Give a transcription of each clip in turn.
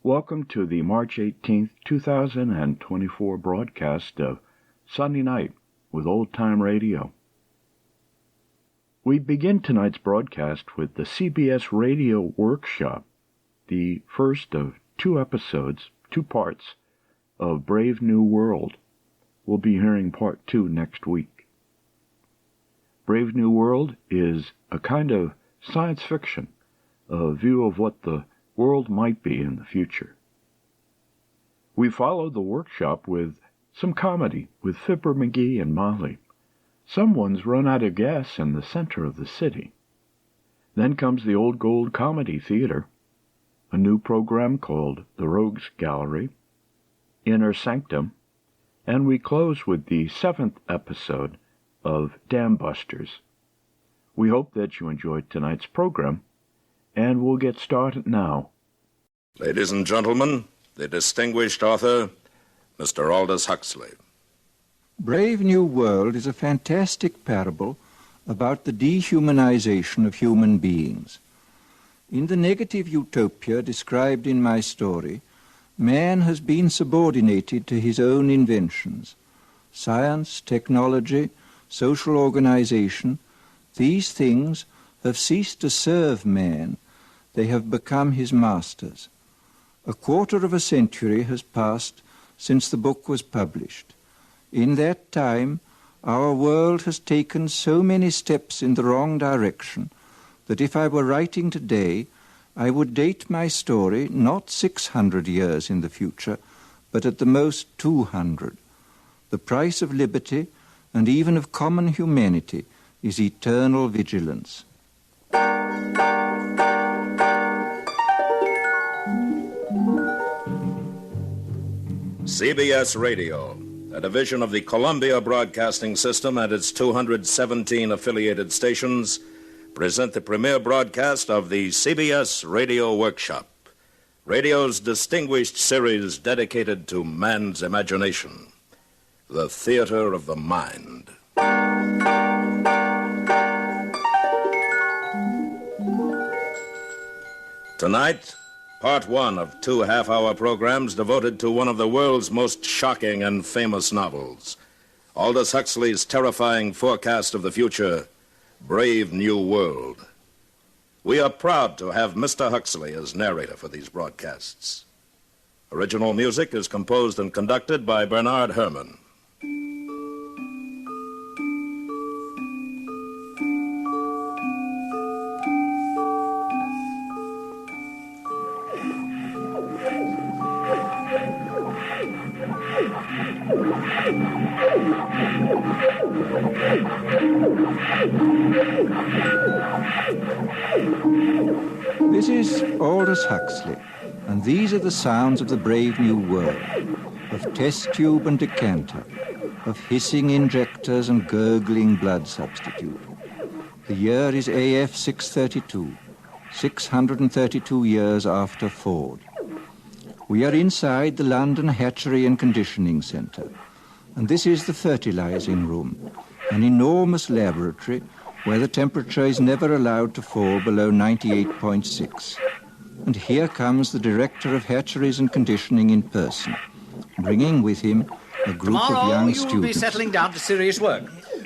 Welcome to the March 18th, 2024 broadcast of Sunday Night with Old Time Radio. We begin tonight's broadcast with the CBS Radio Workshop, the first of two parts of Brave New World. We'll be hearing part 2 next week. Brave New World is a kind of science fiction, a view of what the world might be in the future. We followed the workshop with some comedy with Fibber, McGee, and Molly. Someone's run out of gas in the center of the city. Then comes the Old Gold Comedy Theater, a new program called The Rogues Gallery, Inner Sanctum, and we close with the 7th episode of Dam Busters. We hope that you enjoyed tonight's program, and we'll get started now. Ladies and gentlemen, the distinguished author, Mr. Aldous Huxley. Brave New World is a fantastic parable about the dehumanization of human beings. In the negative utopia described in my story, man has been subordinated to his own inventions. Science, technology, social organization, these things have ceased to serve man. They have become his masters. A quarter of a century has passed since the book was published. In that time, our world has taken so many steps in the wrong direction that if I were writing today, I would date my story not 600 years in the future, but at the most 200. The price of liberty, and even of common humanity, is eternal vigilance. CBS Radio, a division of the Columbia Broadcasting System and its 217 affiliated stations, present the premiere broadcast of the CBS Radio Workshop, radio's distinguished series dedicated to man's imagination, the theater of the mind. Tonight, part 1 of 2 half-hour programs devoted to one of the world's most shocking and famous novels, Aldous Huxley's terrifying forecast of the future, Brave New World. We are proud to have Mr. Huxley as narrator for these broadcasts. Original music is composed and conducted by Bernard Herrmann. This is Aldous Huxley, and these are the sounds of the Brave New World, of test tube and decanter, of hissing injectors and gurgling blood substitute. The year is AF 632, 632 years after Ford. We are inside the London Hatchery and Conditioning Centre, and this is the fertilizing room, an enormous laboratory where the temperature is never allowed to fall below 98.6. And here comes the director of hatcheries and conditioning in person, bringing with him a group of young students. Tomorrow you will be settling down to serious work.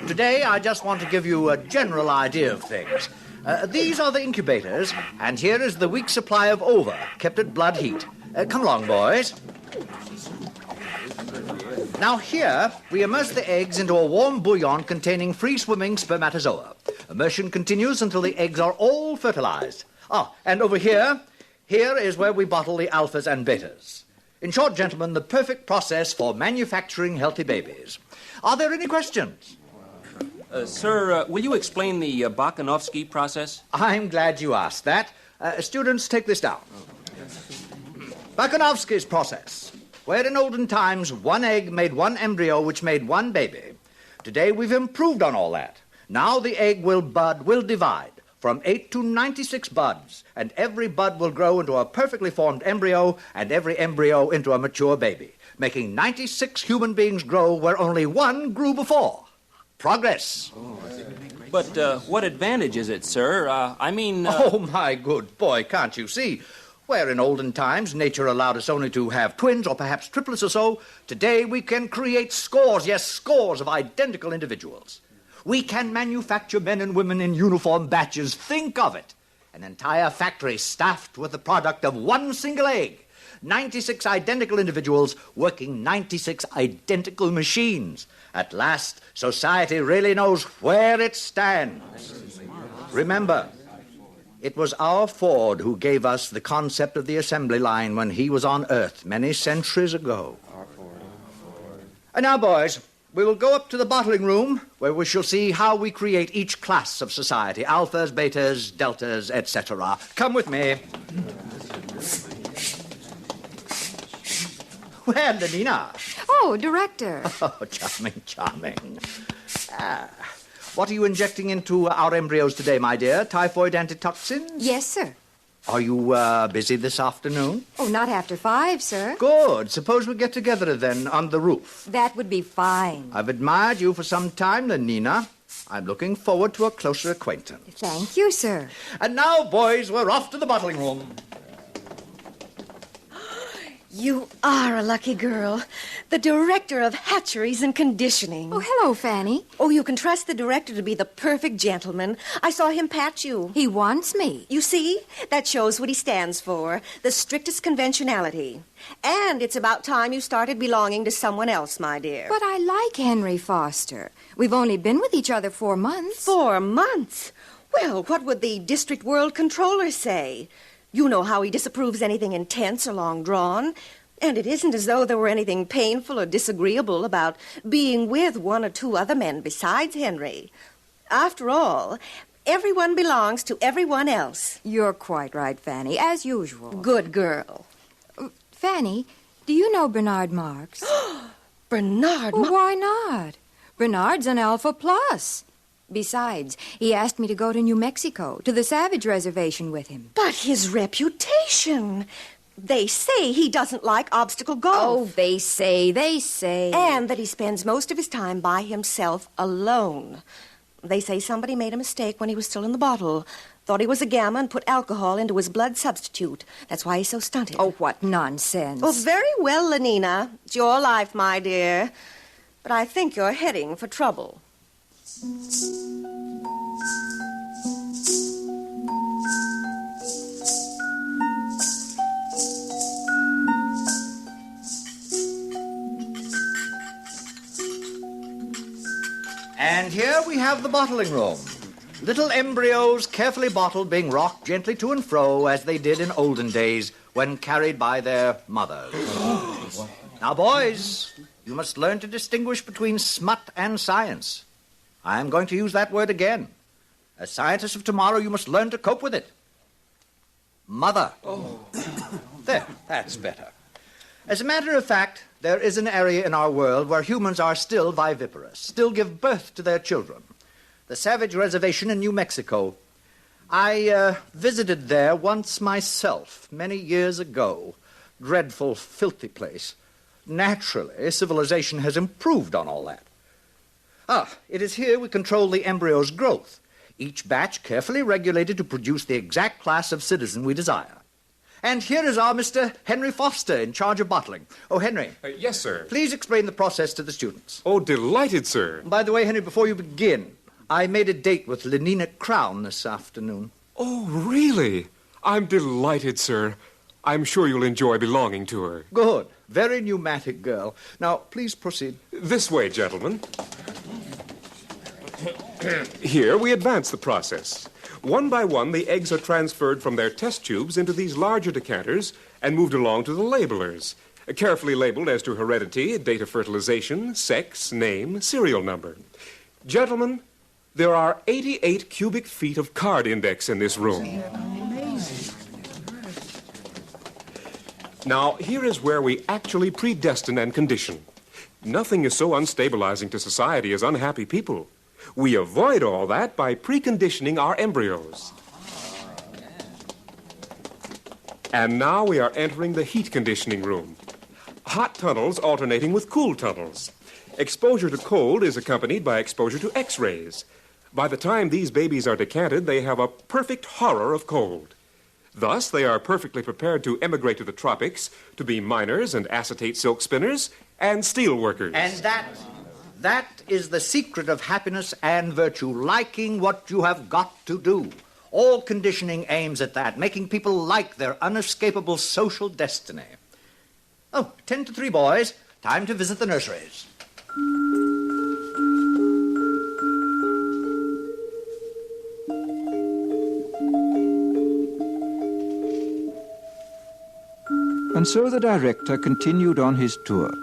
Today I just want to give you a general idea of things. These are the incubators, and here is the week's supply of ova, kept at blood heat. Come along, boys. Now here, we immerse the eggs into a warm bouillon containing free-swimming spermatozoa. Immersion continues until the eggs are all fertilized. And over here is where we bottle the alphas and betas. In short, gentlemen, the perfect process for manufacturing healthy babies. Are there any questions? Sir, will you explain the Bakhanovsky process? I'm glad you asked that. Students, take this down. Bakhanovsky's process, where in olden times one egg made one embryo which made one baby. Today we've improved on all that. Now the egg will divide from 8 to 96 buds, and every bud will grow into a perfectly formed embryo, and every embryo into a mature baby, making 96 human beings grow where only one grew before. Progress. But what advantage is it, sir? Oh, my good boy, can't you see? Where in olden times nature allowed us only to have twins or perhaps triplets or so, today we can create scores, yes, scores of identical individuals. We can manufacture men and women in uniform batches. Think of it. An entire factory staffed with the product of one single egg. 96 identical individuals working 96 identical machines. At last, society really knows where it stands. Remember, it was our Ford who gave us the concept of the assembly line when he was on Earth many centuries ago. And now, boys, we will go up to the bottling room where we shall see how we create each class of society, alphas, betas, deltas, etc. Come with me. Well, Lenina. Oh, Director. Oh, charming, charming. What are you injecting into our embryos today, my dear? Typhoid antitoxins? Yes, sir. Are you busy this afternoon? Oh, not after 5, sir. Good. Suppose we get together then on the roof. That would be fine. I've admired you for some time, Lenina. I'm looking forward to a closer acquaintance. Thank you, sir. And now, boys, we're off to the bottling room. You are a lucky girl. The director of hatcheries and conditioning. Oh, hello, Fanny. Oh, you can trust the director to be the perfect gentleman. I saw him pat you. He wants me. You see? That shows what he stands for. The strictest conventionality. And it's about time you started belonging to someone else, my dear. But I like Henry Foster. We've only been with each other 4 months. 4 months? Well, what would the district world controller say? You know how he disapproves anything intense or long-drawn. And it isn't as though there were anything painful or disagreeable about being with 1 or 2 other men besides Henry. After all, everyone belongs to everyone else. You're quite right, Fanny, as usual. Good girl. Fanny, do you know Bernard Marx? Bernard Well, why not? Bernard's an Alpha Plus. Besides, he asked me to go to New Mexico, to the Savage Reservation with him. But his reputation. They say he doesn't like obstacle golf. Oh, they say. And that he spends most of his time by himself alone. They say somebody made a mistake when he was still in the bottle. Thought he was a gamma and put alcohol into his blood substitute. That's why he's so stunted. Oh, what nonsense. Oh, very well, Lenina. It's your life, my dear. But I think you're heading for trouble. And here we have the bottling room. Little embryos carefully bottled being rocked gently to and fro as they did in olden days when carried by their mothers. Now, boys, you must learn to distinguish between smut and science. I am going to use that word again. As scientists of tomorrow, you must learn to cope with it. Mother. There, that's better. As a matter of fact, there is an area in our world where humans are still viviparous, still give birth to their children. The Savage Reservation in New Mexico. I visited there once myself, many years ago. Dreadful, filthy place. Naturally, civilization has improved on all that. It is here we control the embryo's growth, each batch carefully regulated to produce the exact class of citizen we desire. And here is our Mr. Henry Foster in charge of bottling. Oh, Henry. Yes, sir. Please explain the process to the students. Oh, delighted, sir. By the way, Henry, before you begin, I made a date with Lenina Crown this afternoon. Oh, really? I'm delighted, sir. I'm sure you'll enjoy belonging to her. Good. Very pneumatic girl. Now, please proceed. This way, gentlemen. Here we advance the process. One by one, the eggs are transferred from their test tubes into these larger decanters and moved along to the labelers, carefully labeled as to heredity, date of fertilization, sex, name, serial number. Gentlemen, there are 88 cubic feet of card index in this room. Now, here is where we actually predestine and condition. Nothing is so unstabilizing to society as unhappy people. We avoid all that by preconditioning our embryos. And now we are entering the heat conditioning room. Hot tunnels alternating with cool tunnels. Exposure to cold is accompanied by exposure to X-rays. By the time these babies are decanted, they have a perfect horror of cold. Thus, they are perfectly prepared to emigrate to the tropics, to be miners and acetate silk spinners and steel workers. And that is the secret of happiness and virtue, liking what you have got to do. All conditioning aims at that, making people like their unescapable social destiny. Oh, 10 to 3, boys. Time to visit the nurseries. And so the director continued on his tour.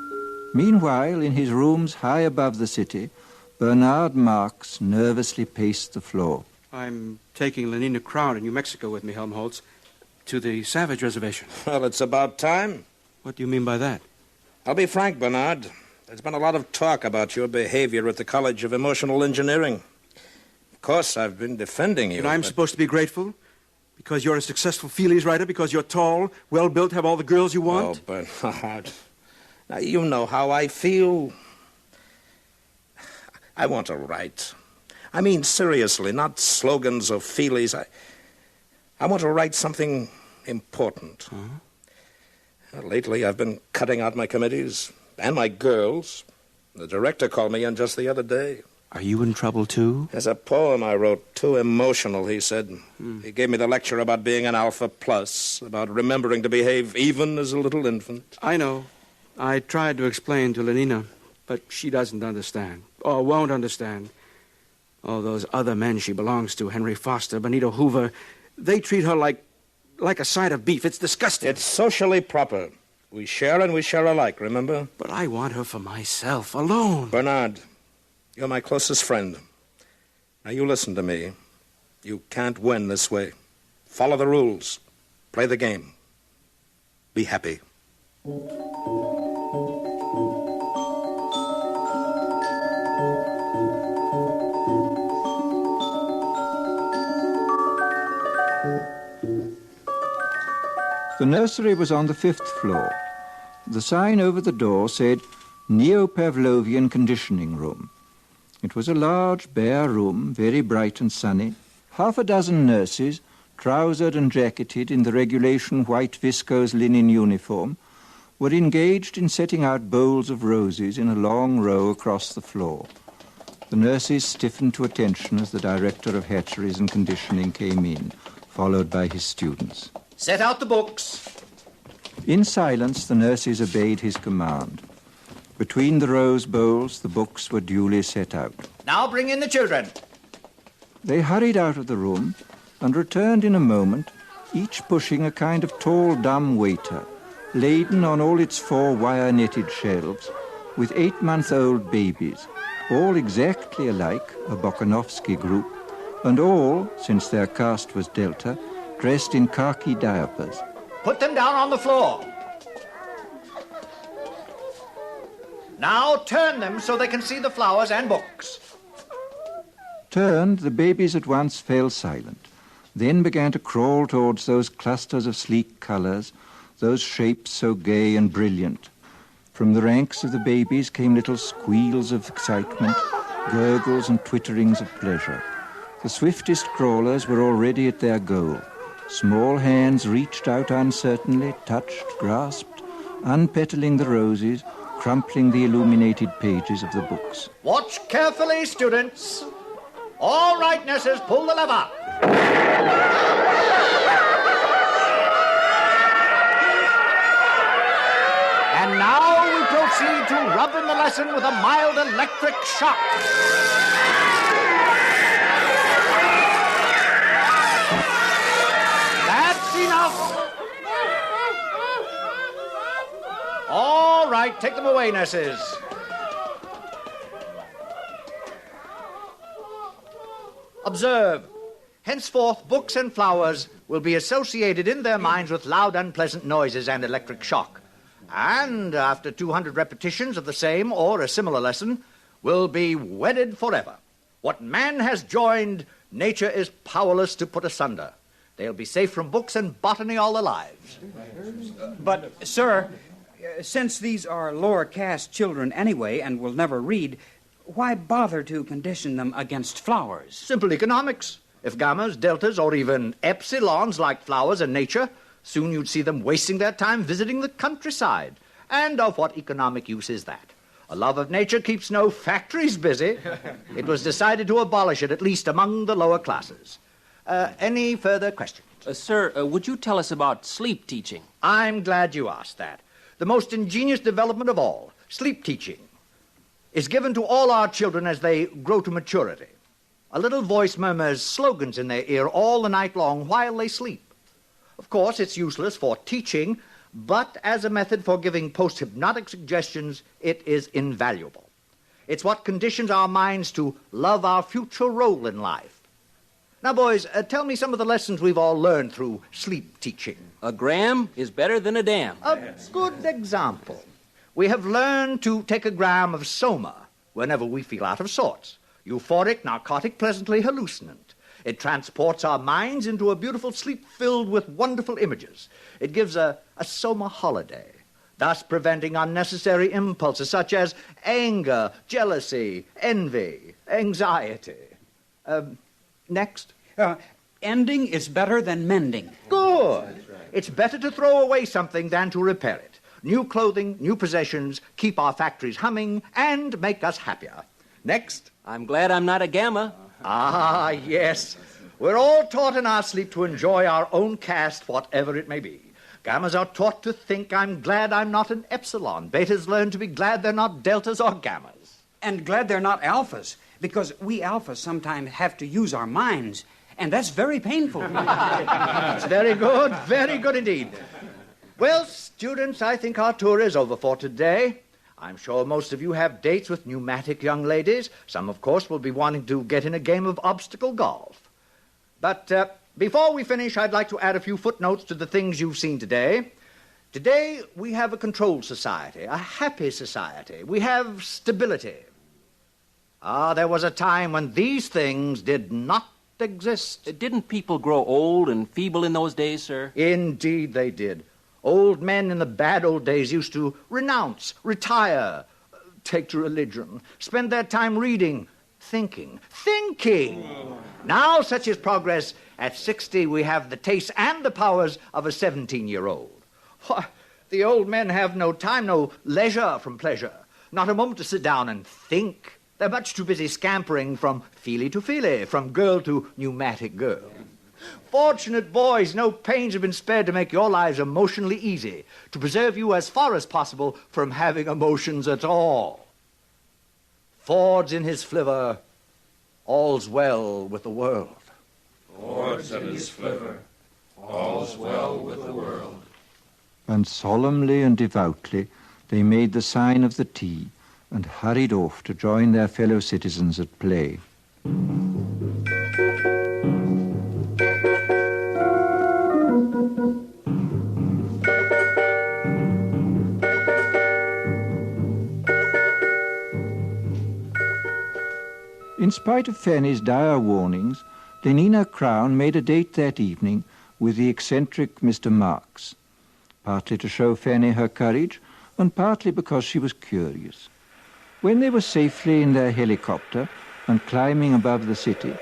Meanwhile, in his rooms high above the city, Bernard Marx nervously paced the floor. I'm taking Lenina Crown in New Mexico with me, Helmholtz, to the Savage Reservation. Well, it's about time. What do you mean by that? I'll be frank, Bernard. There's been a lot of talk about your behavior at the College of Emotional Engineering. Of course, I've been defending you. And I'm supposed to be grateful? Because you're a successful feelies writer? Because you're tall, well-built, have all the girls you want? Oh, Bernard. Now, you know how I feel. I want to write. I mean, seriously, not slogans or feelies. I want to write something important. Lately, I've been cutting out my committees and my girls. The director called me in just the other day. Are you in trouble, too? There's a poem I wrote, too emotional, he said. He gave me the lecture about being an Alpha Plus, about remembering to behave even as a little infant. I know. I tried to explain to Lenina, but she doesn't understand, or won't understand. All those other men she belongs to, Henry Foster, Benito Hoover, they treat her like a side of beef. It's disgusting. It's socially proper. We share and we share alike, remember? But I want her for myself, alone. Bernard, you're my closest friend. Now, you listen to me. You can't win this way. Follow the rules. Play the game. Be happy. The nursery was on the 5th floor. The sign over the door said, Neo-Pavlovian Conditioning Room. It was a large, bare room, very bright and sunny. Half a dozen nurses, trousered and jacketed in the regulation white viscose linen uniform, were engaged in setting out bowls of roses in a long row across the floor. The nurses stiffened to attention as the director of hatcheries and conditioning came in, followed by his students. Set out the books. In silence, the nurses obeyed his command. Between the rose bowls, the books were duly set out. Now bring in the children. They hurried out of the room and returned in a moment, each pushing a kind of tall, dumb waiter, laden on all its 4 wire-netted shelves with 8-month-old babies, all exactly alike, a Bokanovsky group, and all, since their caste was Delta, dressed in khaki diapers. Put them down on the floor. Now turn them so they can see the flowers and books. Turned, the babies at once fell silent, then began to crawl towards those clusters of sleek colors, those shapes so gay and brilliant. From the ranks of the babies came little squeals of excitement, gurgles and twitterings of pleasure. The swiftest crawlers were already at their goal. Small hands reached out uncertainly, touched, grasped, unpetaling the roses, crumpling the illuminated pages of the books. Watch carefully, students. All right, nurses, pull the lever. And now we proceed to rub in the lesson with a mild electric shock. That's enough. All right, take them away, nurses. Observe. Henceforth, books and flowers will be associated in their minds with loud, unpleasant noises and electric shock. And after 200 repetitions of the same or a similar lesson, will be wedded forever. What man has joined, nature is powerless to put asunder. They'll be safe from books and botany all their lives. But, sir, since these are lower caste children anyway and will never read, why bother to condition them against flowers? Simple economics. If gammas, deltas, or even epsilons like flowers and nature, soon you'd see them wasting their time visiting the countryside. And of what economic use is that? A love of nature keeps no factories busy. It was decided to abolish it, at least among the lower classes. Any further questions? Sir, would you tell us about sleep teaching? I'm glad you asked that. The most ingenious development of all, sleep teaching, is given to all our children as they grow to maturity. A little voice murmurs slogans in their ear all the night long while they sleep. Of course, it's useless for teaching, but as a method for giving post-hypnotic suggestions, it is invaluable. It's what conditions our minds to love our future role in life. Now, boys, tell me some of the lessons we've all learned through sleep teaching. A gram is better than a dam. A good example. We have learned to take a gram of soma whenever we feel out of sorts. Euphoric, narcotic, pleasantly hallucinant. It transports our minds into a beautiful sleep filled with wonderful images. It gives a soma holiday, thus preventing unnecessary impulses such as anger, jealousy, envy, anxiety. Next. Ending is better than mending. Good. It's better to throw away something than to repair it. New clothing, new possessions keep our factories humming and make us happier. Next. I'm glad I'm not a gamma. Ah, yes. We're all taught in our sleep to enjoy our own caste, whatever it may be. Gammas are taught to think, I'm glad I'm not an epsilon. Betas learn to be glad they're not deltas or gammas. And glad they're not alphas, because we alphas sometimes have to use our minds, and that's very painful. That's very good indeed. Well, students, I think our tour is over for today. I'm sure most of you have dates with pneumatic young ladies. Some, of course, will be wanting to get in a game of obstacle golf. But before we finish, I'd like to add a few footnotes to the things you've seen today. Today, we have a controlled society, a happy society. We have stability. There was a time when these things did not exist. Didn't people grow old and feeble in those days, sir? Indeed they did. Old men in the bad old days used to renounce, retire, take to religion, spend their time reading, thinking. Now, such is progress. At 60, we have the tastes and the powers of a 17-year-old. The old men have no time, no leisure from pleasure, not a moment to sit down and think. They're much too busy scampering from feely to feely, from girl to pneumatic girl. Fortunate boys, no pains have been spared to make your lives emotionally easy, to preserve you as far as possible from having emotions at all. Ford's in his flivver, all's well with the world. Ford's in his flivver, all's well with the world. And solemnly and devoutly they made the sign of the T and hurried off to join their fellow citizens at play. In spite of Fanny's dire warnings, Lenina Crown made a date that evening with the eccentric Mr. Marks, partly to show Fanny her courage and partly because she was curious. When they were safely in their helicopter and climbing above the city,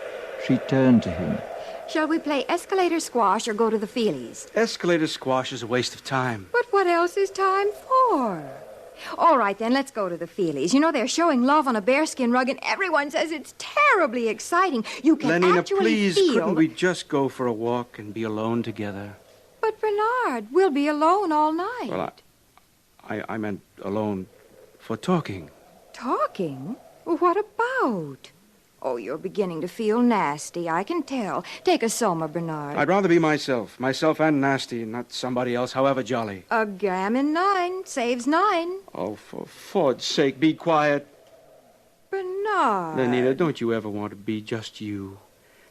she turned to him. Shall we play escalator squash or go to the Feelies? Escalator squash is a waste of time. But what else is time for? All right, then, let's go to the Feelies. You know, they're showing love on a bearskin rug, and everyone says it's terribly exciting. You can Lenina, actually please, feel... couldn't we just go for a walk and be alone together? But, Bernard, we'll be alone all night. Well, I meant alone for talking. Talking? What about? Oh, you're beginning to feel nasty, I can tell. Take a soma, Bernard. I'd rather be myself and nasty, not somebody else, however jolly. A gram in 9 saves 9. Oh, for Ford's sake, be quiet. Bernard. Lenina, don't you ever want to be just you?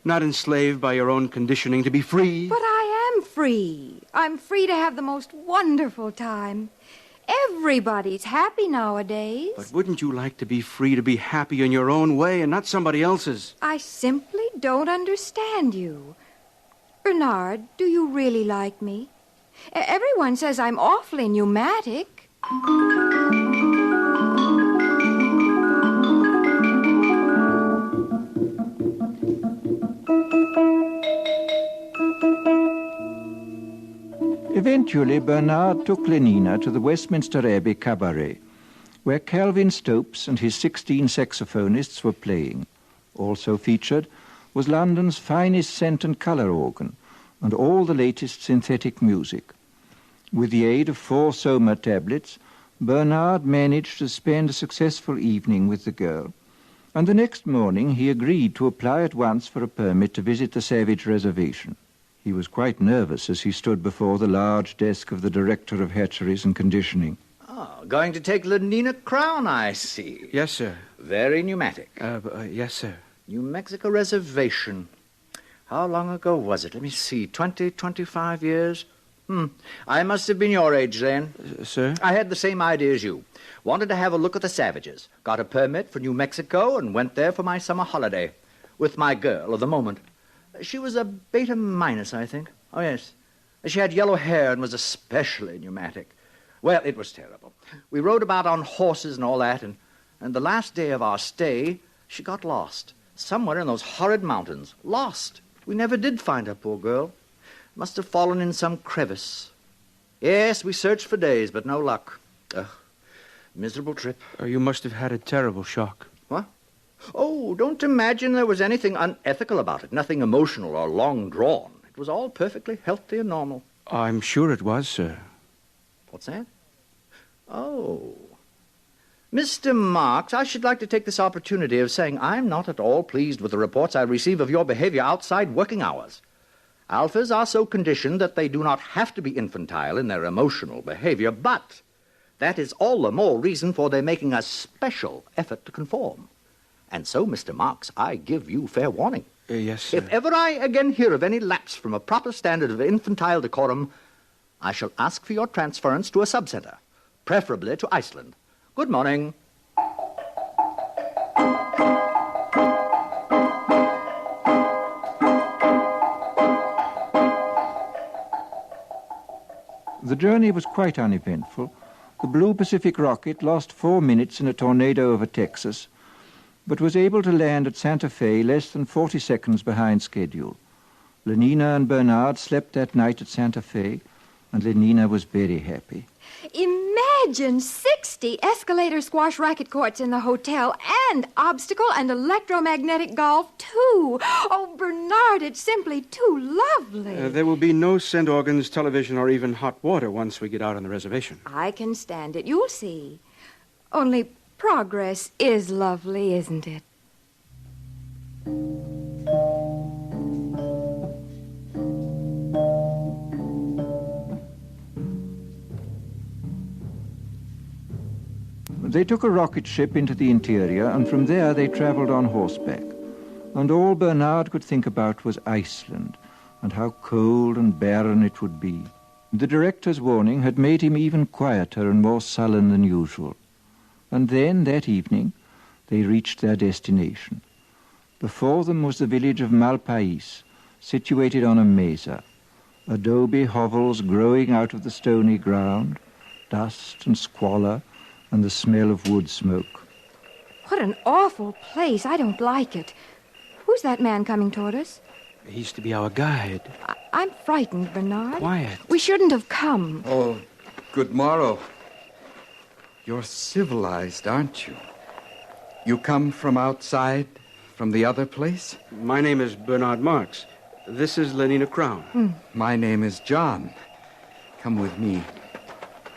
Not enslaved by your own conditioning to be free? But I am free. I'm free to have the most wonderful time. Everybody's happy nowadays. But wouldn't you like to be free to be happy in your own way and not somebody else's? I simply don't understand you. Bernard, do you really like me? Everyone says I'm awfully pneumatic. Eventually, Bernard took Lenina to the Westminster Abbey Cabaret, where Calvin Stopes and his 16 saxophonists were playing. Also featured was London's finest scent and colour organ, and all the latest synthetic music. With the aid of 4 Soma tablets, Bernard managed to spend a successful evening with the girl, and the next morning he agreed to apply at once for a permit to visit the Savage Reservation. He was quite nervous as he stood before the large desk of the Director of Hatcheries and Conditioning. Oh, going to take Lenina Crown, I see. Yes, sir. Very pneumatic. Yes, sir. New Mexico Reservation. How long ago was it? Let me see. 25 years? I must have been your age then. Sir? I had the same idea as you. Wanted to have a look at the Savages. Got a permit for New Mexico and went there for my summer holiday. With my girl of the moment. She was a beta minus, I think. Oh, yes. She had yellow hair and was especially pneumatic. Well, it was terrible. We rode about on horses and all that, and the last day of our stay, she got lost. Somewhere in those horrid mountains. Lost. We never did find her, poor girl. Must have fallen in some crevice. Yes, we searched for days, but no luck. Miserable trip. You must have had a terrible shock. What? Oh, don't imagine there was anything unethical about it. Nothing emotional or long drawn. It was all perfectly healthy and normal. I'm sure it was, sir. What's that? Oh. Mr. Marks, I should like to take this opportunity of saying I'm not at all pleased with the reports I receive of your behavior outside working hours. Alphas are so conditioned that they do not have to be infantile in their emotional behavior, but that is all the more reason for their making a special effort to conform. And so, Mr. Marks, I give you fair warning. Yes, sir. If ever I again hear of any lapse from a proper standard of infantile decorum, I shall ask for your transference to a subcenter, preferably to Iceland. Good morning. The journey was quite uneventful. The Blue Pacific rocket lost 4 minutes in a tornado over Texas, but was able to land at Santa Fe less than 40 seconds behind schedule. Lenina and Bernard slept that night at Santa Fe, and Lenina was very happy. Imagine 60 escalator squash racket courts in the hotel, and obstacle and electromagnetic golf, too. Oh, Bernard, it's simply too lovely. There will be no scent organs, television, or even hot water once we get out on the reservation. I can stand it. You'll see. Only progress is lovely, isn't it? They took a rocket ship into the interior, and from there they traveled on horseback. And all Bernard could think about was Iceland, and how cold and barren it would be. The director's warning had made him even quieter and more sullen than usual. And then, that evening, they reached their destination. Before them was the village of Malpais, situated on a mesa. Adobe hovels growing out of the stony ground, dust and squalor, and the smell of wood smoke. What an awful place. I don't like it. Who's that man coming toward us? He's to be our guide. I'm frightened, Bernard. Quiet. We shouldn't have come. Oh, good morrow. You're civilized, aren't you? You come from outside, from the other place? My name is Bernard Marks. This is Lenina Crown. My name is John. Come with me.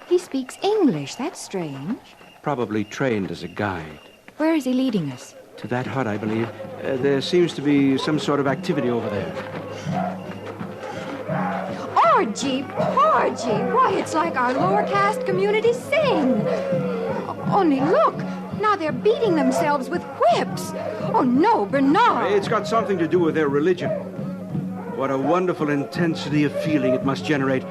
He speaks English. That's strange. Probably trained as a guide. Where is he leading us? To that hut, I believe. There seems to be some sort of activity over there. Orgy, porgy. Why, it's like our lower caste community sing. Only look. Now they're beating themselves with whips. Oh, no, Bernard. It's got something to do with their religion. What a wonderful intensity of feeling it must generate.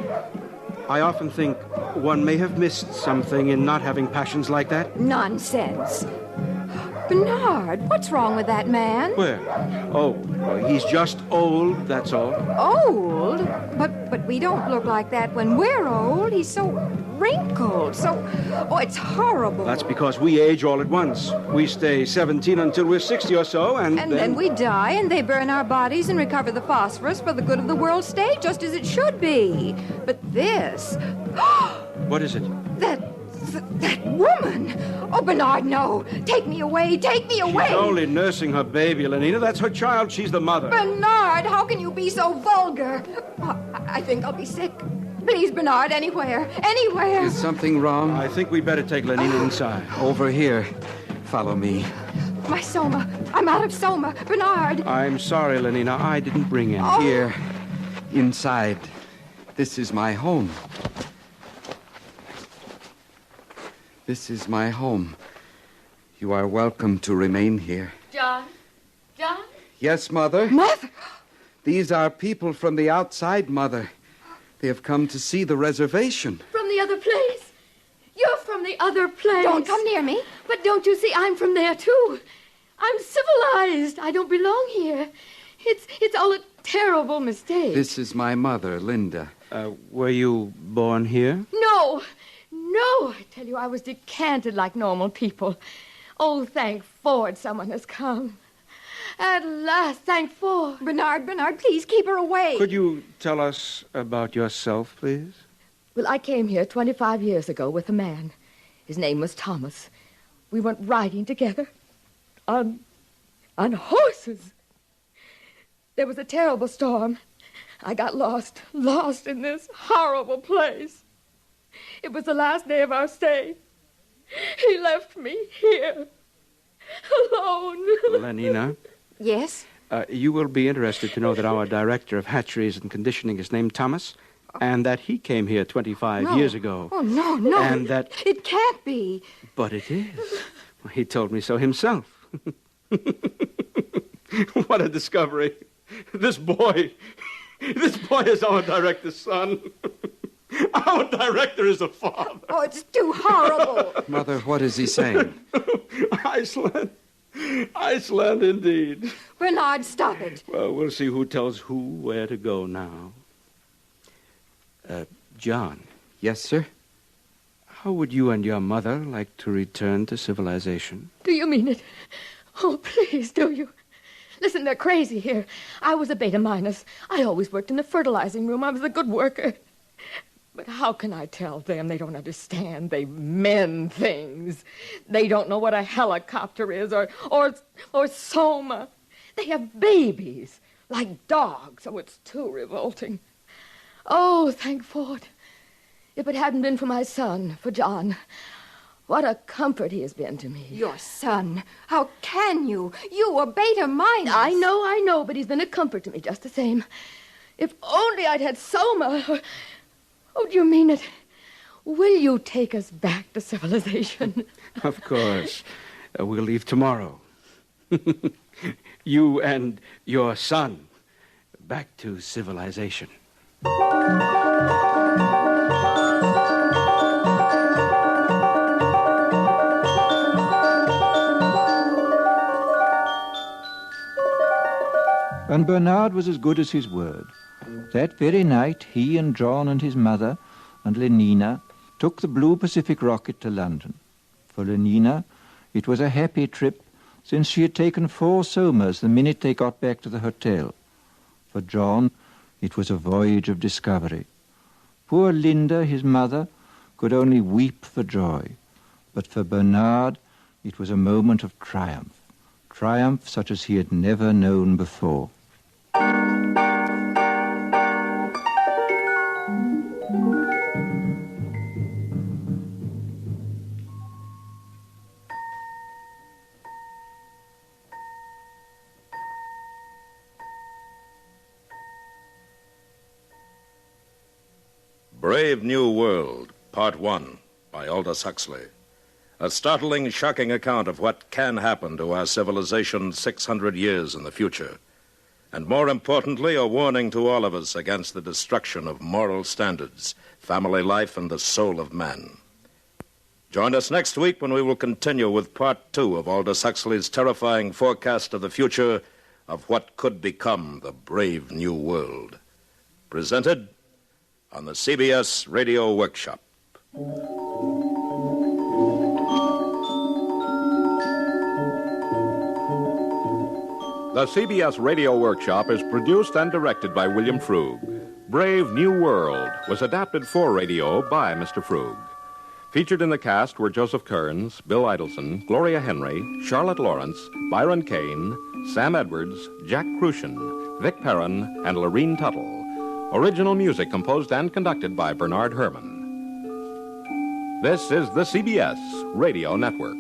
I often think one may have missed something in not having passions like that. Nonsense. Bernard, what's wrong with that man? Where? Oh, he's just old, that's all. Old? But we don't look like that when we're old. He's so wrinkled. Oh, it's horrible. That's because we age all at once. We stay 17 until we're 60 or so, and then we die, and they burn our bodies and recover the phosphorus for the good of the world state, just as it should be. But this... What is it? That woman! Oh, Bernard, no! Take me away! Take me away! She's only nursing her baby, Lenina. That's her child. She's the mother. Bernard, how can you be so vulgar? I think I'll be sick. Please, Bernard, anywhere. Anywhere. Is something wrong? I think we'd better take Lenina inside. Over here. Follow me. My soma. I'm out of soma. Bernard. I'm sorry, Lenina. I didn't bring any. Oh. Here. Inside. This is my home. This is my home. You are welcome to remain here. John? John? Yes, Mother? Mother? These are people from the outside, Mother. They have come to see the reservation. From the other place? You're from the other place. Don't come near me. But don't you see, I'm from there, too. I'm civilized. I don't belong here. It's all a terrible mistake. This is my mother, Linda. Were you born here? No, I tell you, I was decanted like normal people. Oh, thank Ford, someone has come. At last, thank Ford. Bernard, please keep her away. Could you tell us about yourself, please? Well, I came here 25 years ago with a man. His name was Thomas. We went riding together on horses. There was a terrible storm. I got lost in this horrible place. It was the last day of our stay. He left me here, alone. Lenina? Yes? You will be interested to know that our director of hatcheries and conditioning is named Thomas, and that he came here 25 years ago. Oh, no. And that... It can't be. But it is. He told me so himself. What a discovery. This boy is our director's son. Our director is a father. Oh, it's too horrible. Mother, what is he saying? Iceland indeed. Bernard, stop it. Well, we'll see who tells who where to go now. John. Yes, sir? How would you and your mother like to return to civilization? Do you mean it? Oh, please, do you? Listen, they're crazy here. I was a beta minus. I always worked in the fertilizing room. I was a good worker. But how can I tell them? They don't understand. They mend things. They don't know what a helicopter is or soma. They have babies like dogs. Oh, it's too revolting. Oh, thank Ford. If it hadn't been for my son, for John, what a comfort he has been to me. Your son? How can you? You, a beta minus. I know, but he's been a comfort to me just the same. If only I'd had soma. Oh, do you mean it? Will you take us back to civilization? Of course. We'll leave tomorrow. You and your son back to civilization. And Bernard was as good as his word. That very night, he and John and his mother and Lenina took the Blue Pacific rocket to London. For Lenina, it was a happy trip, since she had taken 4 somas the minute they got back to the hotel. For John, it was a voyage of discovery. Poor Linda, his mother, could only weep for joy. But for Bernard, it was a moment of triumph. Triumph such as he had never known before. Brave New World, Part 1, by Aldous Huxley. A startling, shocking account of what can happen to our civilization 600 years in the future. And more importantly, a warning to all of us against the destruction of moral standards, family life, and the soul of man. Join us next week when we will continue with Part 2 of Aldous Huxley's terrifying forecast of the future of what could become the brave new world. Presented on the CBS Radio Workshop. The CBS Radio Workshop is produced and directed by William Frug. Brave New World was adapted for radio by Mr. Frug. Featured in the cast were Joseph Kearns, Bill Idelson, Gloria Henry, Charlotte Lawrence, Byron Kane, Sam Edwards, Jack Crucian, Vic Perrin, and Lorene Tuttle. Original music composed and conducted by Bernard Herrmann. This is the CBS Radio Network.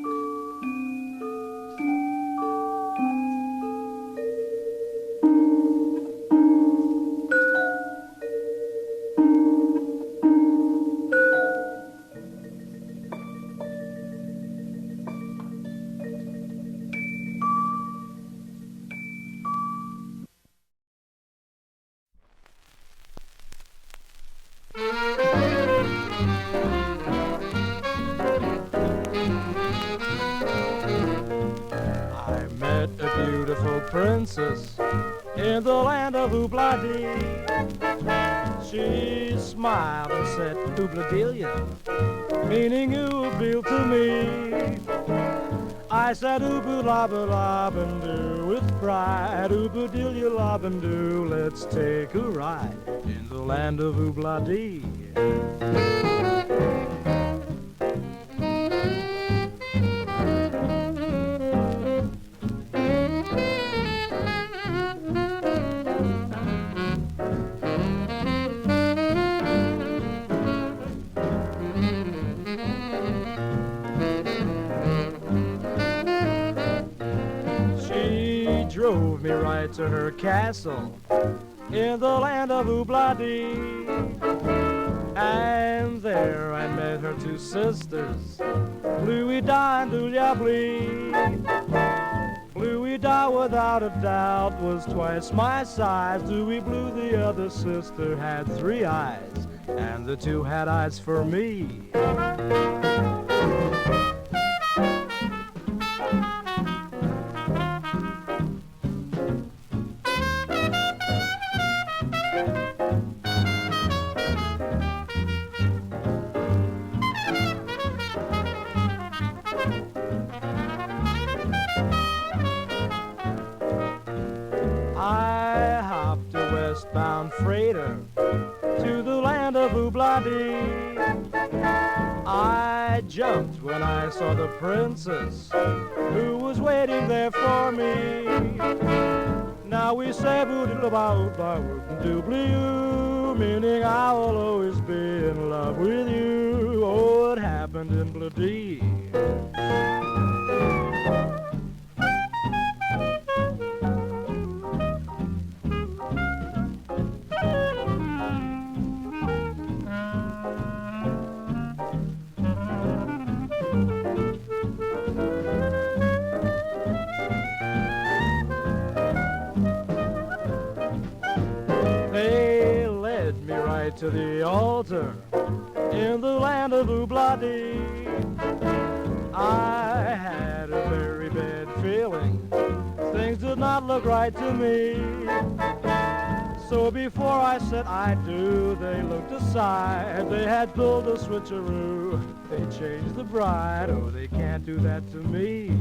In the land of Oobla-dee, she smiled and said, Oobla-delia, meaning Oobil to me. I said, Oobu-la-ba-la-ban-doo with pride, Oobu-delia-la-ban-doo, let's take a ride in the land of Oobla-dee. Drove me right to her castle in the land of Oobla-dee. And there I met her two sisters, Bluey-Da and Doolia-Blee. Bluey-Da, without a doubt, was twice my size. Dooey-Blue, the other sister, had 3 eyes, and the 2 had eyes for me. Westbound freighter to the land of Oobla-dee. I jumped when I saw the princess who was waiting there for me. Now we say boo-diddle-ba-oo-ba-oo-doo-blee-oo, meaning I will always be in love with you. Oh, it happened in Blah-dee. To the altar in the land of Oobla-dee. I had a very bad feeling. Things did not look right to me. So before I said I do, they looked aside. They had pulled a switcheroo. They changed the bride. Oh, they can't do that to me.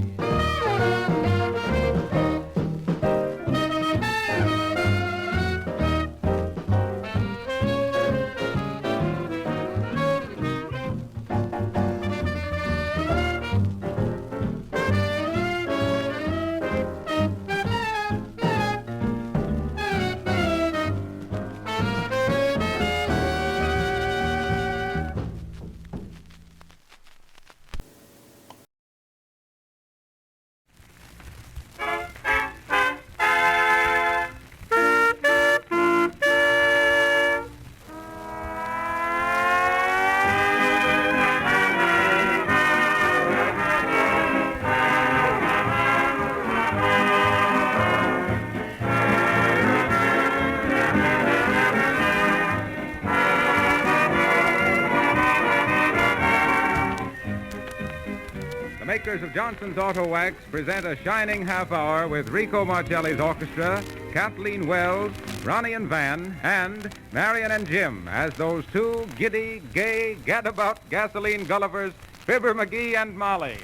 Makers of Johnson's Auto Wax present a shining half hour with Rico Marcelli's orchestra, Kathleen Wells, Ronnie and Van, and Marion and Jim as those two giddy, gay, gadabout gasoline Gullivers, Fibber, McGee, and Molly.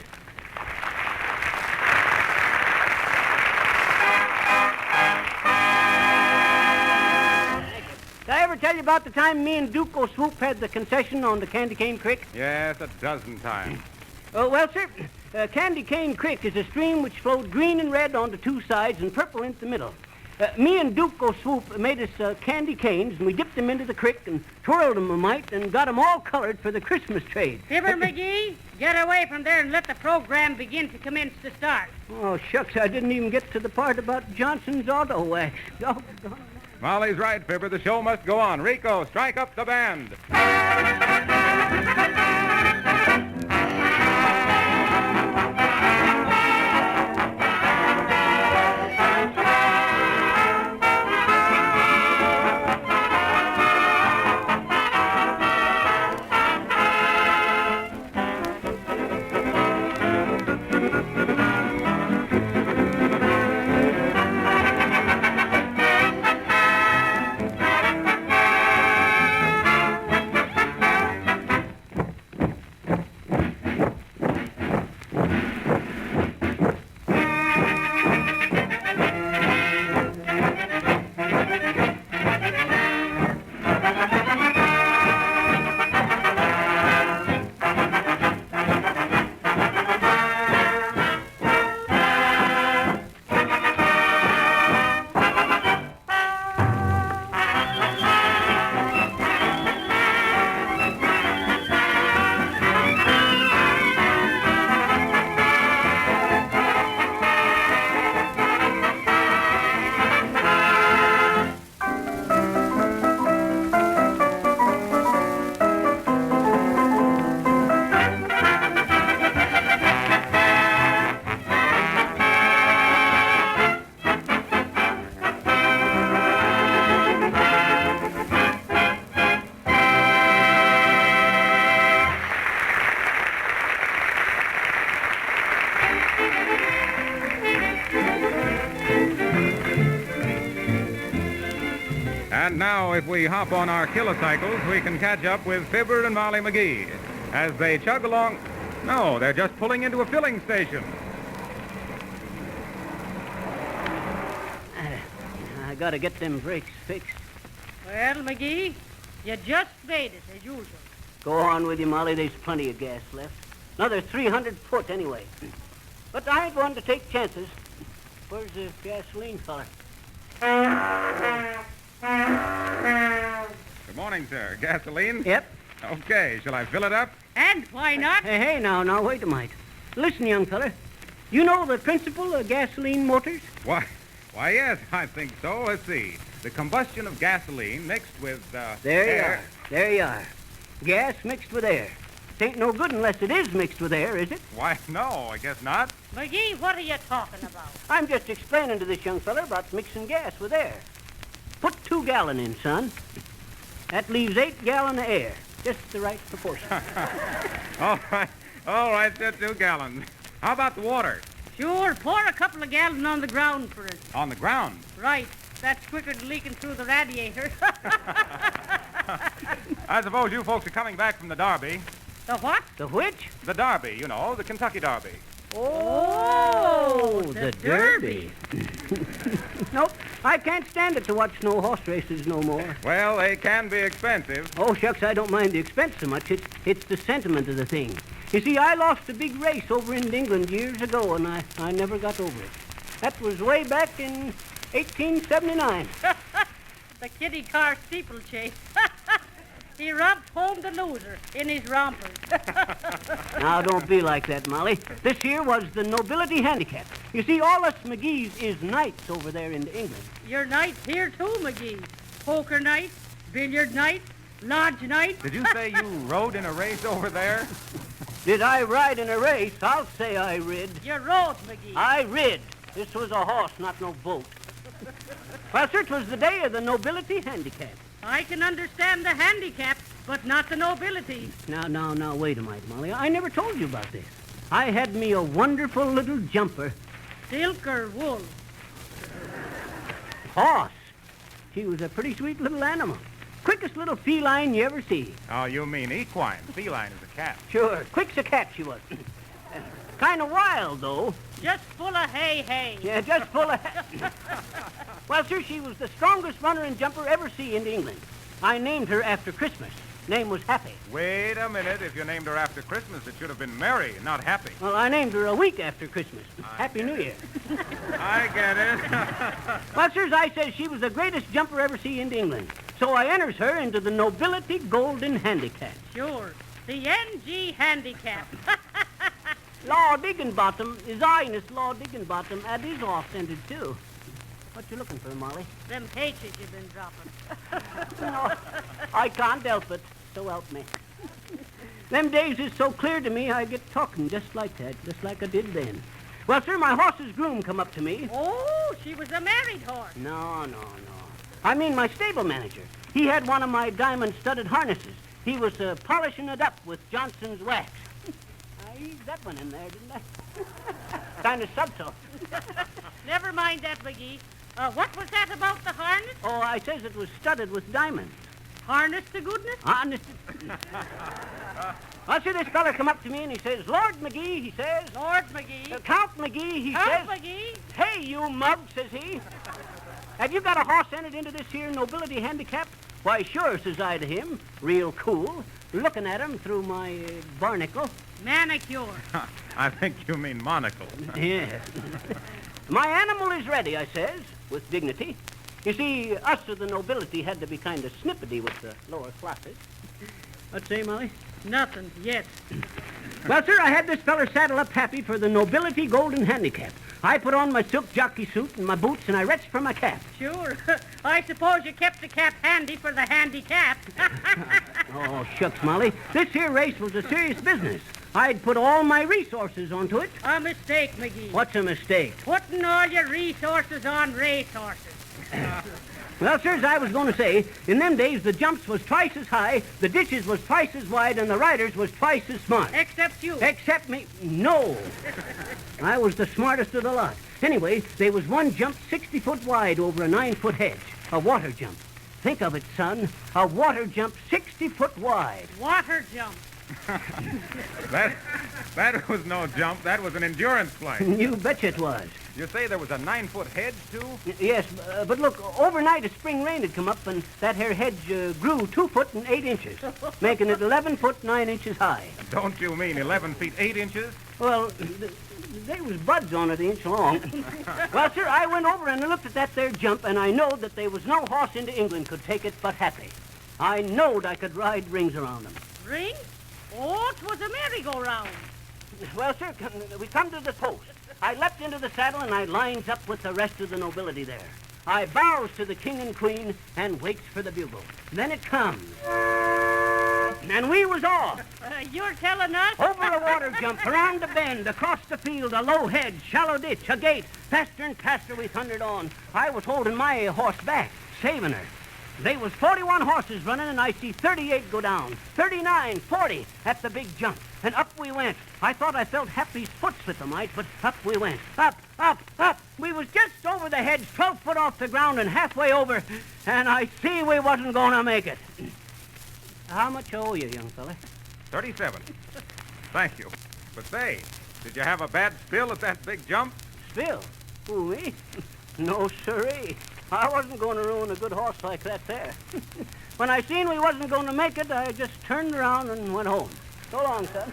Did I ever tell you about the time me and Duke O'Swoop had the concession on the Candy Cane Creek? Yes, a dozen times. Well, sir, Candy Cane Creek is a stream which flowed green and red on the two sides and purple in the middle. Me and Duke O'Swoop made us candy canes, and we dipped them into the creek and twirled them a mite and got them all colored for the Christmas trade. Fibber, McGee, get away from there and let the program begin to commence to start. Oh, shucks, I didn't even get to the part about Johnson's auto wax. Molly's right, Fibber. The show must go on. Rico, strike up the band. And now, if we hop on our kilocycles, we can catch up with Fibber and Molly McGee as they chug along. No, they're just pulling into a filling station. I gotta get them brakes fixed. Well, McGee, you just made it, as usual. Go on with you, Molly. There's plenty of gas left. Another 300 foot, anyway. But I ain't one to take chances. Where's the gasoline fella? Good morning, sir. Gasoline? Yep. Okay, shall I fill it up? And why not? Hey, now, wait a minute. Listen, young fella. You know the principle of gasoline motors? Why, yes, I think so. Let's see. The combustion of gasoline mixed with, There you are. Gas mixed with air. It ain't no good unless it is mixed with air, is it? Why, no, I guess not. McGee, what are you talking about? I'm just explaining to this young fella about mixing gas with air. Put 2 gallon in, son. That leaves 8 gallon of air. Just the right proportion. All right, sir, 2 gallons. How about the water? Sure, pour a couple of gallons on the ground for it. On the ground? Right. That's quicker than leaking through the radiator. I suppose you folks are coming back from the Derby. The what? The which? The Derby, you know, the Kentucky Derby. Oh, the Derby. Nope, I can't stand it to watch no horse races no more. Well, they can be expensive. Oh, shucks, I don't mind the expense so much. It's the sentiment of the thing. You see, I lost a big race over in England years ago, and I never got over it. That was way back in 1879. The kiddie car steeplechase. He romped home the loser in his rompers. Now, don't be like that, Molly. This here was the nobility handicap. You see, all us McGees is knights over there in England. You're knights here, too, McGee. Poker night, billiard night, lodge night. Did you say you rode in a race over there? Did I ride in a race? I'll say I rid. You rode, McGee. I rid. This was a horse, not no boat. Well, sir, it was the day of the nobility handicap. I can understand the handicap, but not the nobility. Now, wait a minute, Molly. I never told you about this. I had me a wonderful little jumper. Silk or wool? Hoss. She was a pretty sweet little animal. Quickest little feline you ever see. Oh, you mean equine. Feline is a cat. Sure, quick's a cat she was. Kind of wild, though. Just full of hay. Yeah, just full of... Well, sir, she was the strongest runner and jumper ever see in England. I named her after Christmas. Name was Happy. Wait a minute. If you named her after Christmas, it should have been Mary, not Happy. Well, I named her a week after Christmas. Happy New Year. I get it. Well, sirs, I says she was the greatest jumper ever see in England. So I enters her into the Nobility Golden Handicap. Sure. The NG Handicap. Lord Higginbottom, His Highness Lord Higginbottom, at his off-centered, too. What you looking for, Molly? Them peaches you've been dropping. No, I can't help it. So help me. Them days is so clear to me, I get talking just like that, just like I did then. Well, sir, my horse's groom come up to me. Oh, she was a married horse. No. I mean my stable manager. He had one of my diamond-studded harnesses. He was polishing it up with Johnson's wax. I eased that one in there, didn't I? Kind of subtle. Never mind that, McGee. What was that about the harness? Oh, I says it was studded with diamonds. Harness to goodness? Honest. Well, see, this fella come up to me and he says, Lord McGee, he says. Lord McGee. Count McGee, he Count says. McGee. Hey, you mug, says he. Have you got a horse entered into this here nobility handicap? Why, sure, says I to him, real cool, looking at him through my barnacle. Manicure. I think you mean monocle. Yeah. My animal is ready, I says, with dignity. You see, us of the nobility had to be kind of snippety with the lower classes. What'd you say, Molly? Nothing yet. Well, sir, I had this feller saddle up Happy for the Nobility Golden Handicap. I put on my silk jockey suit and my boots, and I reached for my cap. Sure. I suppose you kept the cap handy for the handicap. Oh, shucks, Molly. This here race was a serious business. I'd put all my resources onto it. A mistake, McGee. What's a mistake? Putting all your resources on racehorses. Well, sirs, I was going to say, in them days, the jumps was twice as high, the ditches was twice as wide, and the riders was twice as smart. Except you. Except me. No. I was the smartest of the lot. Anyway, there was one jump 60 foot wide over a 9-foot hedge. A water jump. Think of it, son. A water jump 60 foot wide. Water jump. That was no jump. That was an endurance plane. You betcha it was. You say there was a 9-foot hedge, too? Yes, but look, overnight a spring rain had come up, and that here hedge grew 2 foot and 8 inches, making it 11 foot 9 inches high. Don't you mean 11 feet 8 inches? Well, there was buds on it an inch long. Well, sir, I went over and looked at that there jump, and I knowed that there was no horse into England could take it but Happy. I knowed I could ride rings around him. Rings? Oh, 'twas a merry-go-round. Well, sir, we come to the post. I leapt into the saddle and I lines up with the rest of the nobility there. I bows to the king and queen and waits for the bugle. Then it comes. And we was off. You're telling us? Over a water jump, around a bend, across the field, a low hedge, shallow ditch, a gate. Faster and faster we thundered on. I was holding my horse back, saving her. They was 41 horses running, and I see 38 go down, 39, 40 at the big jump. And up we went. I thought I felt Happy's foot slip a mite, but up we went. Up, up, up. We was just over the hedge, 12 foot off the ground and halfway over, and I see we wasn't going to make it. How much owe you, young fella? 37. Thank you. But say, did you have a bad spill at that big jump? Spill? Who, me? No, sirree. I wasn't going to ruin a good horse like that there. When I seen we wasn't going to make it, I just turned around and went home. So long, son.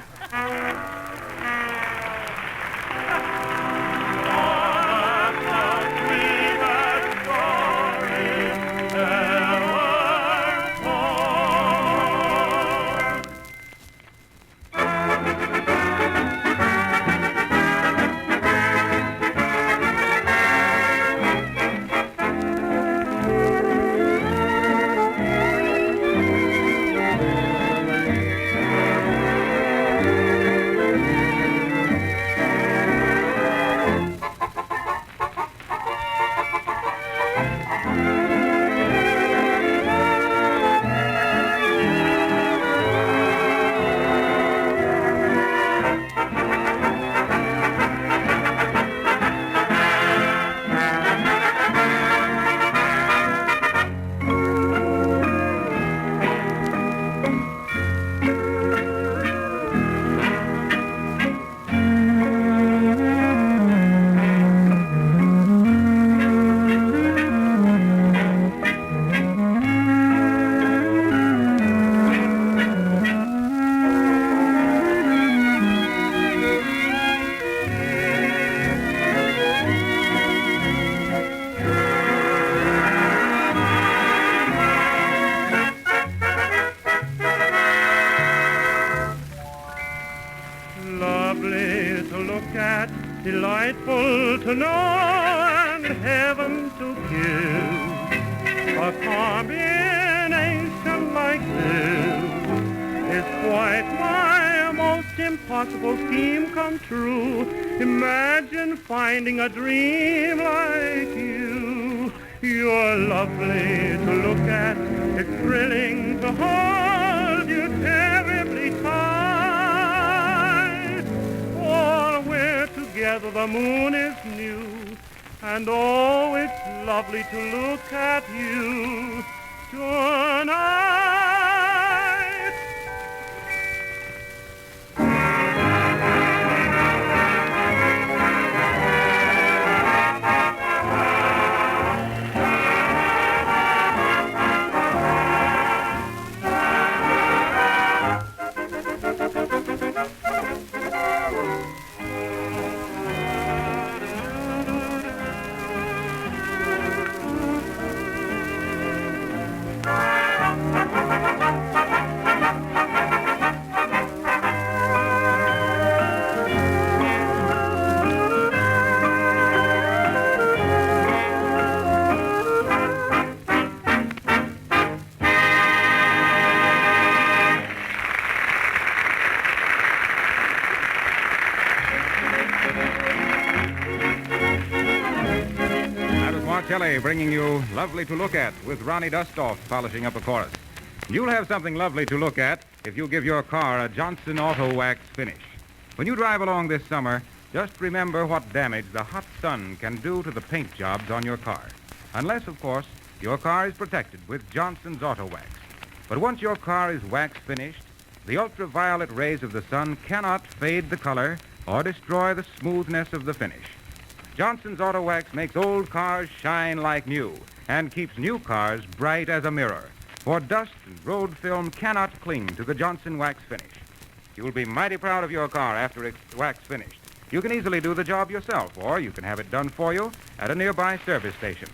lovely to look at, delightful to know, and heaven to kiss. A combination like this is quite my most impossible scheme come true. Imagine finding a dream like you. You're lovely to look at, it's thrilling to hold you terribly tight. Oh, we're together, the moon is new, and oh, it's lovely to look at you tonight. Kelly bringing you Lovely to Look At with Ronnie Dustoff polishing up a chorus. You'll have something lovely to look at if you give your car a Johnson Auto Wax finish. When you drive along this summer, just remember what damage the hot sun can do to the paint jobs on your car. Unless, of course, your car is protected with Johnson's Auto Wax. But once your car is wax finished, the ultraviolet rays of the sun cannot fade the color or destroy the smoothness of the finish. Johnson's Auto Wax makes old cars shine like new and keeps new cars bright as a mirror. For dust and road film cannot cling to the Johnson Wax finish. You'll be mighty proud of your car after it's wax finished. You can easily do the job yourself, or you can have it done for you at a nearby service station.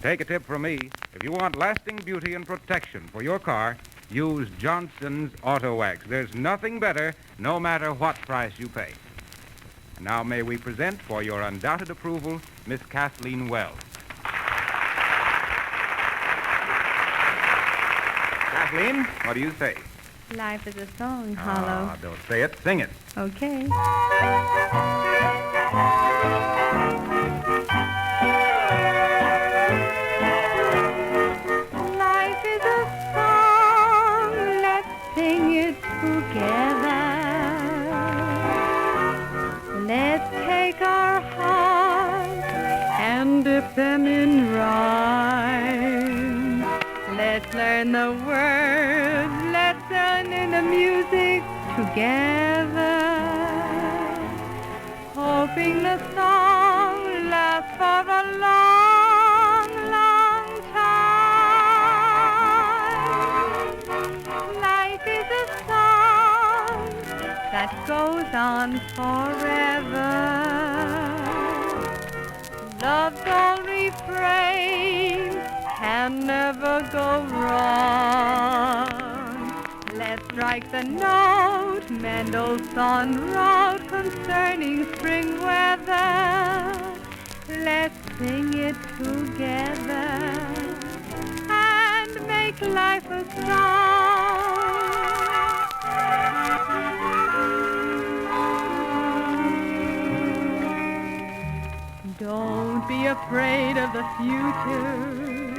Take a tip from me. If you want lasting beauty and protection for your car, use Johnson's Auto Wax. There's nothing better, no matter what price you pay. Now may we present, for your undoubted approval, Miss Kathleen Wells. Kathleen, what do you say? Life is a song, Hollow. Don't say it, sing it. Okay. Life is a song, let's sing it together. Let's take our hearts and dip them in rhyme. Let's learn the words, let's learn in the music together. Hoping the song lasts for a long, long time. Life is a song that goes on forever. Love's old refrain can never go wrong. Let's strike the note Mendelssohn wrote concerning spring weather. Let's sing it together and make life a song. Don't be afraid of the future.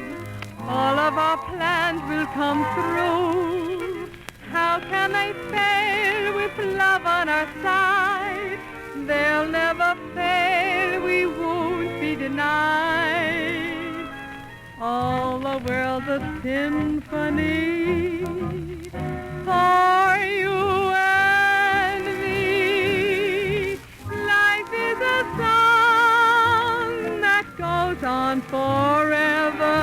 All of our plans will come through. How can they fail with love on our side? They'll never fail, we won't be denied. All the world's a symphony for you and me. Life is a song that goes on forever.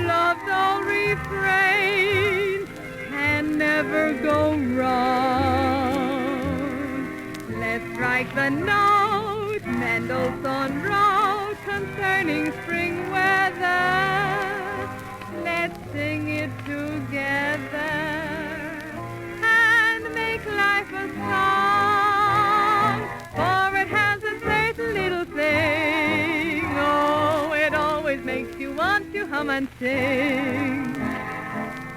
Love's old refrain can never go wrong. Let's strike the note Mendelssohn wrote concerning spring weather. Let's sing it together and make and sing.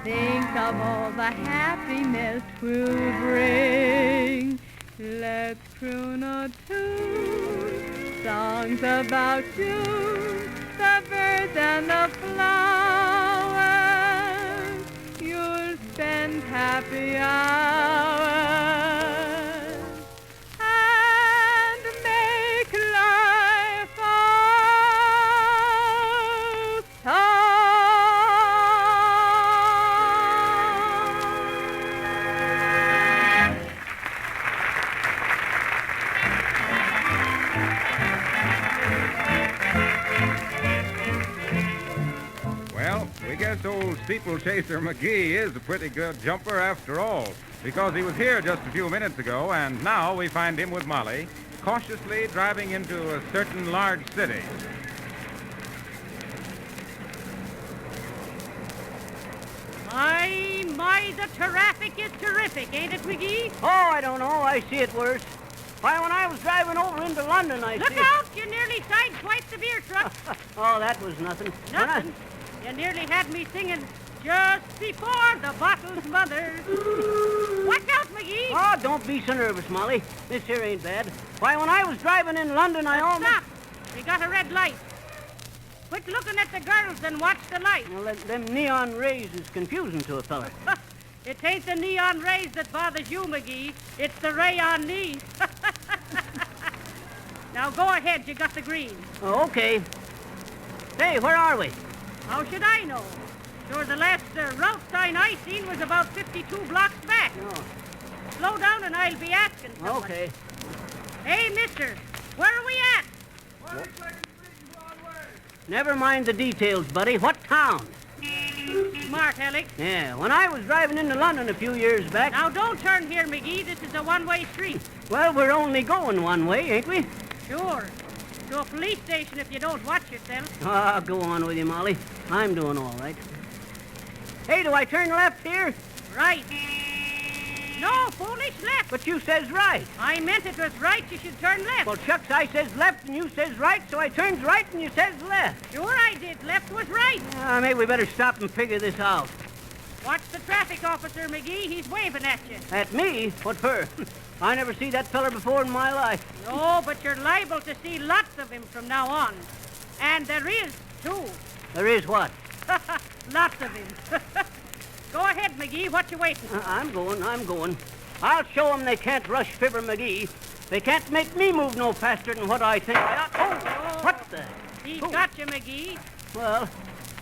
Think of all the happiness 'twill bring. Let's croon a tune, songs about you, the birds and the flowers. You'll spend happy hours and make life a song. Well, we guess old steeplechaser McGee is a pretty good jumper after all, because he was here just a few minutes ago, and now we find him with Molly, cautiously driving into a certain large city. My, the traffic is terrific, ain't it, McGee? Oh, I don't know. I see it worse. Why, when I was driving over into London, I Look see... out! You nearly sideswiped the beer truck. Oh, that was nothing. Nothing. You nearly had me singing just before the bottle's mother. Watch out, McGee. Oh, don't be so nervous, Molly. This here ain't bad. Why, when I was driving in London, I almost... Stop. We got a red light. Quit looking at the girls and watch the light. Well, them neon rays is confusing to a fella. It ain't the neon rays that bothers you, McGee. It's the ray on me. Now go ahead. You got the green. Oh, okay. Hey, where are we? How should I know? Sure, the last route sign I seen was about 52 blocks back. Oh. Slow down and I'll be asking someone. Okay. Hey, mister, where are we at? Never mind the details, buddy. What town? Smart, Alex. Yeah, when I was driving into London a few years back... Now, don't turn here, McGee. This is a one-way street. Well, we're only going one way, ain't we? Sure. To a police station if you don't watch yourself. Ah, go on with you, Molly. I'm doing all right. Hey, do I turn left here? Right. No, foolish left. But you says right. I meant it was right. You should turn left. Well, shucks, I says left and you says right, so I turns right and you says left. Sure I did. Left was right. Maybe we better stop and figure this out. Watch the traffic officer, McGee. He's waving at you. At me? What for? I never see that feller before in my life. No, but you're liable to see lots of him from now on. And there is, too. There is what? Lots of him. Go ahead, McGee. What you waiting for? I'm going. I'll show them they can't rush Fibber McGee. They can't make me move no faster than what I think I ought. Oh, what the? He's got you, McGee. Well,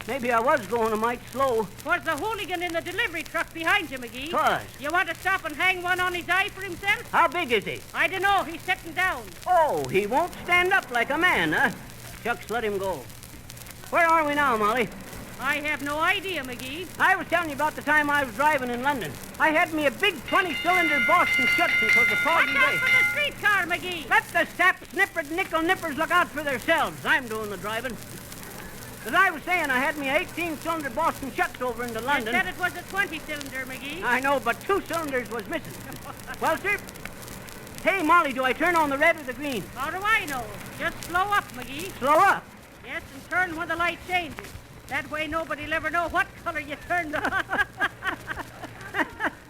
maybe I was going a mite slow. Was the hooligan in the delivery truck behind you, McGee? Was. You want to stop and hang one on his eye for himself? How big is he? I don't know. He's sitting down. Oh, he won't stand up like a man, huh? Shucks, let him go. Where are we now, Molly? I have no idea, McGee. I was telling you about the time I was driving in London. I had me a big 20-cylinder Boston Schutzen for the foggy Watch out day. for the streetcar, McGee. Let the sap-snippered nickel nippers look out for themselves. I'm doing the driving. As I was saying, I had me a 18-cylinder Boston Schutz over into London. You said it was a 20-cylinder, McGee. I know, but 2 cylinders was missing. Well, sir, hey, Molly, do I turn on the red or the green? How do I know? Just slow up, McGee. Slow up? Yes, and turn when the light changes. That way nobody'll ever know what color you turned on.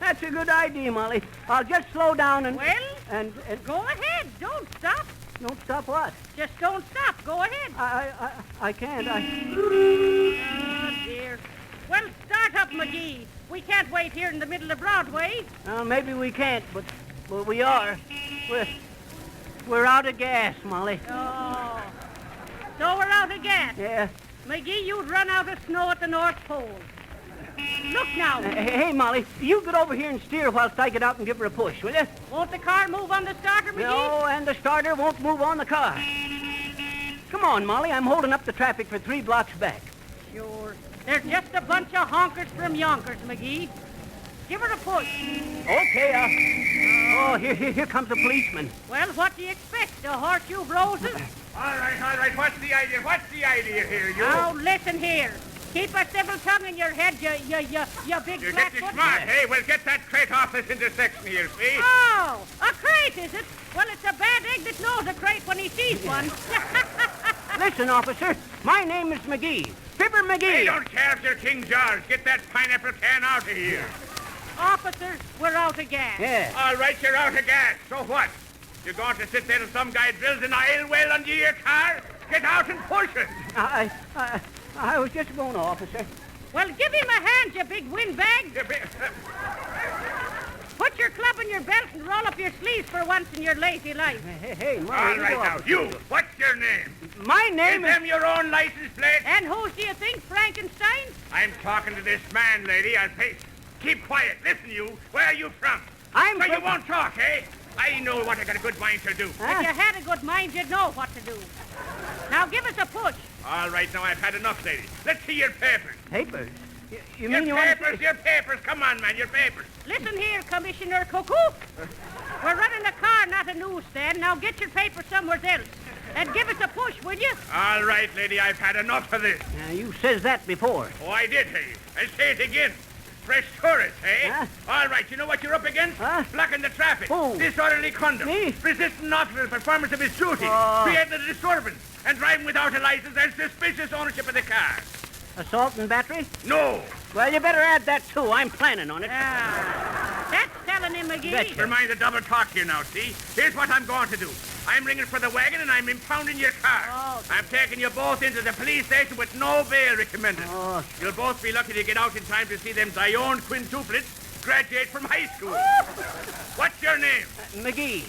That's a good idea, Molly. I'll just slow down and... Well, and go ahead. Don't stop. Don't stop what? Just don't stop. Go ahead. I can't. Oh, dear. Well, start up, McGee. We can't wait here in the middle of Broadway. Maybe we can't, but we are. We're out of gas, Molly. Oh. So we're out of gas. Yeah. McGee, you'd run out of snow at the North Pole. Look now. Hey, Molly, you get over here and steer whilst I get out and give her a push, will you? Won't the car move on the starter, McGee? No, and the starter won't move on the car. Come on, Molly. I'm holding up the traffic for 3 blocks back. Sure. They're just a bunch of honkers from Yonkers, McGee. Give her a push. Okay, Oh, here comes a policeman. Well, what do you expect? A horseshoe roses? All right. What's the idea here, you? Now, listen here. Keep a civil tongue in your head, you big You flat get you foot. smart, hey? Well, get that crate off this intersection here, see? Oh, a crate, is it? Well, it's a bad egg that knows a crate when he sees one. Listen, officer, my name is McGee. Fibber McGee. I don't care if you're King George. Get that pineapple can out of here. Officers, we're out of gas. Yeah. All right, you're out of gas. So what? You're going to sit there and some guy drills an oil well under your car? Get out and push it. I was just going, officer. Well, give him a hand, you big windbag. Put your club in your belt and roll up your sleeves for once in your lazy life. Hey, all right now, you. What's your name? My name is... them your own license plate? And who do you think, Frankenstein? I'm talking to this man, lady. I'll say... Keep quiet. Listen, you. Where are you from? I'm so from... you won't talk, eh? I know what I got a good mind to do. If you had a good mind, you'd know what to do. Now give us a push. All right, now I've had enough, lady. Let's see your papers. Papers? You mean you papers, your papers. Come on, man, your papers. Listen here, Commissioner Cuckoo. We're running a car, not a newsstand. Now get your papers somewhere else. And give us a push, will you? All right, lady, I've had enough of this. You says that before. Oh, I did, hey. I'll say it again. Fresh tourists, eh? Huh? All right, you know what you're up against? Huh? Blocking the traffic. Who? Disorderly conduct. Me? Resisting officer in performance of his duty. Creating a disturbance. And driving without a license and suspicious ownership of the car. Assault and battery? No. Well, you better add that, too. I'm planning on it. That's telling him, McGee. Never mind the double talk here now, see? Here's what I'm going to do. I'm ringing for the wagon and I'm impounding your car. I'm taking you both into the police station with no bail recommended. You'll both be lucky to get out in time to see them Zion quintuplets graduate from high school. What's your name? McGee.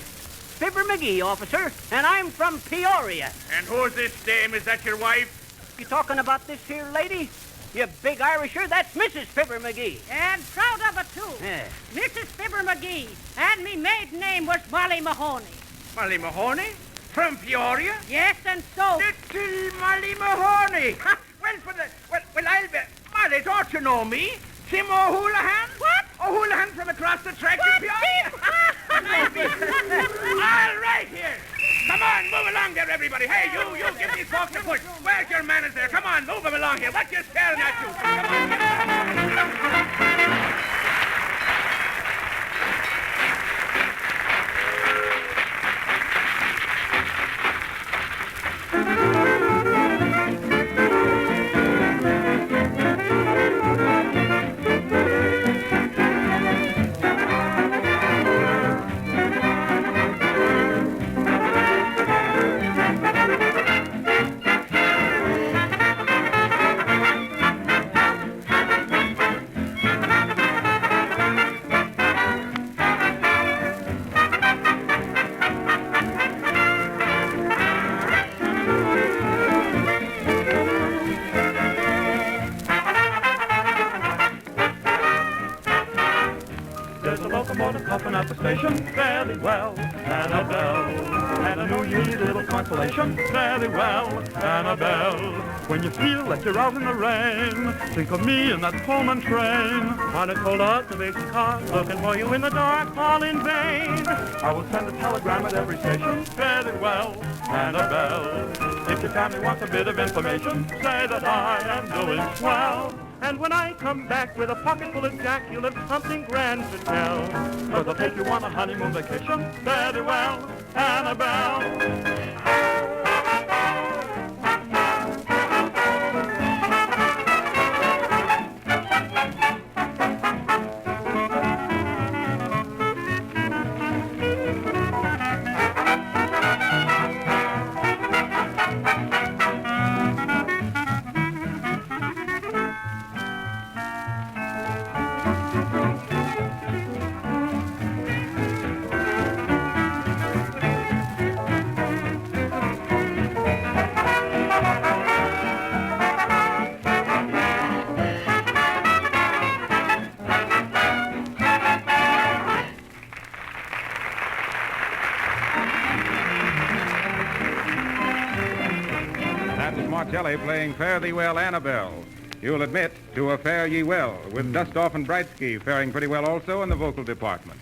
Fibber McGee, officer. And I'm from Peoria. And who's this dame? Is that your wife? You talking about this here lady? You big Irisher? That's Mrs. Fibber McGee. And proud of it, too. Yeah. Mrs. Fibber McGee. And me maiden name was Molly Mahoney. Molly Mahoney? From Peoria? Yes, and so... Little Molly Mahoney. Well, I'll bet. Molly, don't you know me? Tim O'Houlihan? What? O'Houlihan from across the track in Peoria. All right, here. Come on, move along there, everybody. Hey, you give these folks a push. Where's your manners there? Come on, move them along here. What you staring at, you? Come Puffing at the station, very well, Annabelle. And I know you need a little consolation, very well, Annabelle. When you feel that you're out in the rain, think of me in that Pullman train. On a cold observation car, looking for you in the dark, all in vain. I will send a telegram at every station, very well, Annabelle. If your family wants a bit of information, say that I am doing swell. And when I come back with a pocket full of jack, you'll have something grand to tell. 'Cause I'll take you on a honeymoon vacation, very well, Annabelle. Marcelli playing Fare Thee Well, Annabelle. You'll admit to a Fare Ye Well, with Dustoff and Brightsky faring pretty well also in the vocal department.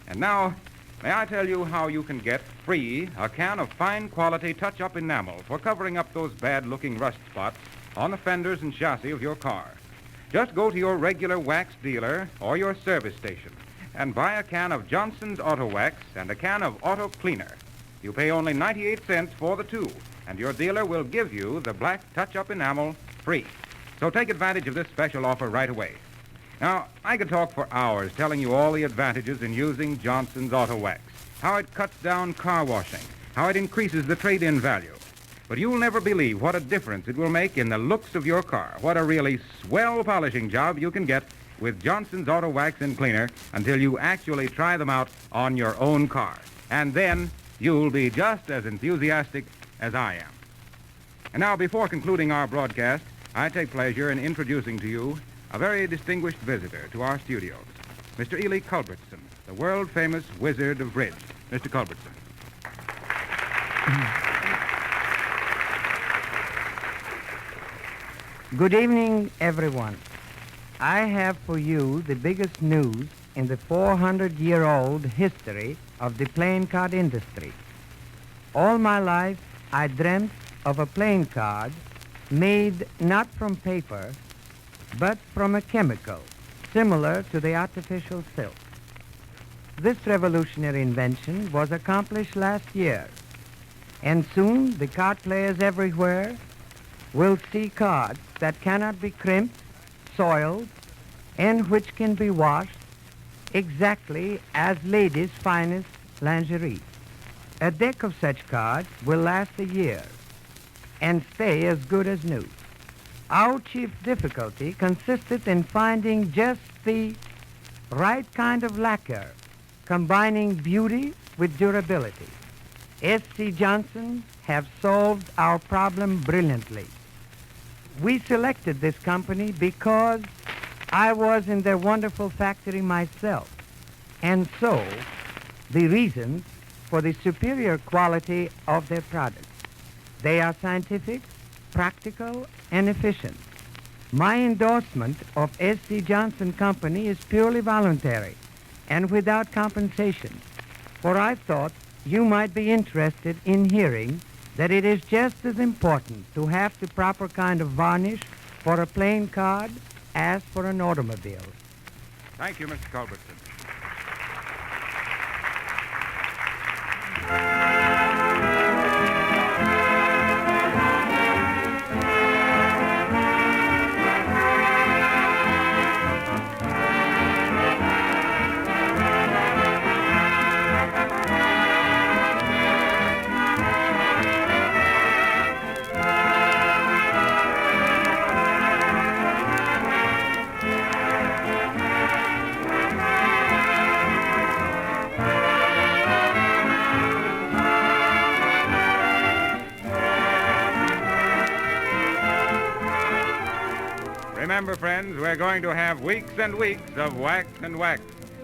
And now, may I tell you how you can get free a can of fine quality touch-up enamel for covering up those bad-looking rust spots on the fenders and chassis of your car. Just go to your regular wax dealer or your service station and buy a can of Johnson's Auto Wax and a can of Auto Cleaner. You pay only 98 cents for the two, and your dealer will give you the black touch-up enamel free. So take advantage of this special offer right away. Now, I could talk for hours telling you all the advantages in using Johnson's Auto Wax, how it cuts down car washing, how it increases the trade-in value. But you'll never believe what a difference it will make in the looks of your car, what a really swell polishing job you can get with Johnson's Auto Wax and Cleaner until you actually try them out on your own car. And then you'll be just as enthusiastic as I am. And now, before concluding our broadcast, I take pleasure in introducing to you a very distinguished visitor to our studios, Mr. Ely Culbertson, the world-famous wizard of bridge. Mr. Culbertson. Good evening, everyone. I have for you the biggest news in the 400-year-old history of the playing card industry. All my life, I dreamt of a playing card made not from paper, but from a chemical similar to the artificial silk. This revolutionary invention was accomplished last year, and soon the card players everywhere will see cards that cannot be crimped, soiled, and which can be washed exactly as ladies' finest lingerie. A deck of such cards will last a year and stay as good as new. Our chief difficulty consisted in finding just the right kind of lacquer, combining beauty with durability. S.C. Johnson have solved our problem brilliantly. We selected this company because I was in their wonderful factory myself, and so the reasons for the superior quality of their products. They are scientific, practical, and efficient. My endorsement of S.C. Johnson Company is purely voluntary and without compensation, for I thought you might be interested in hearing that it is just as important to have the proper kind of varnish for a playing card as for an automobile. Thank you, Mr. Culbertson. Remember, friends, we're going to have weeks and weeks of wax and wax.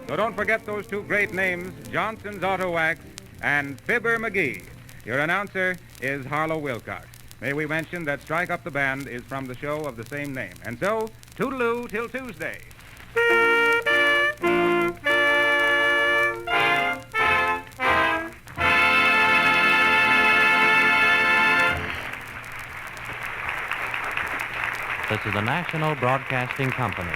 So don't forget those two great names, Johnson's Auto Wax and Fibber McGee. Your announcer is Harlow Wilcox. May we mention that Strike Up the Band is from the show of the same name. And so, toodaloo till Tuesday. This is the National Broadcasting Company.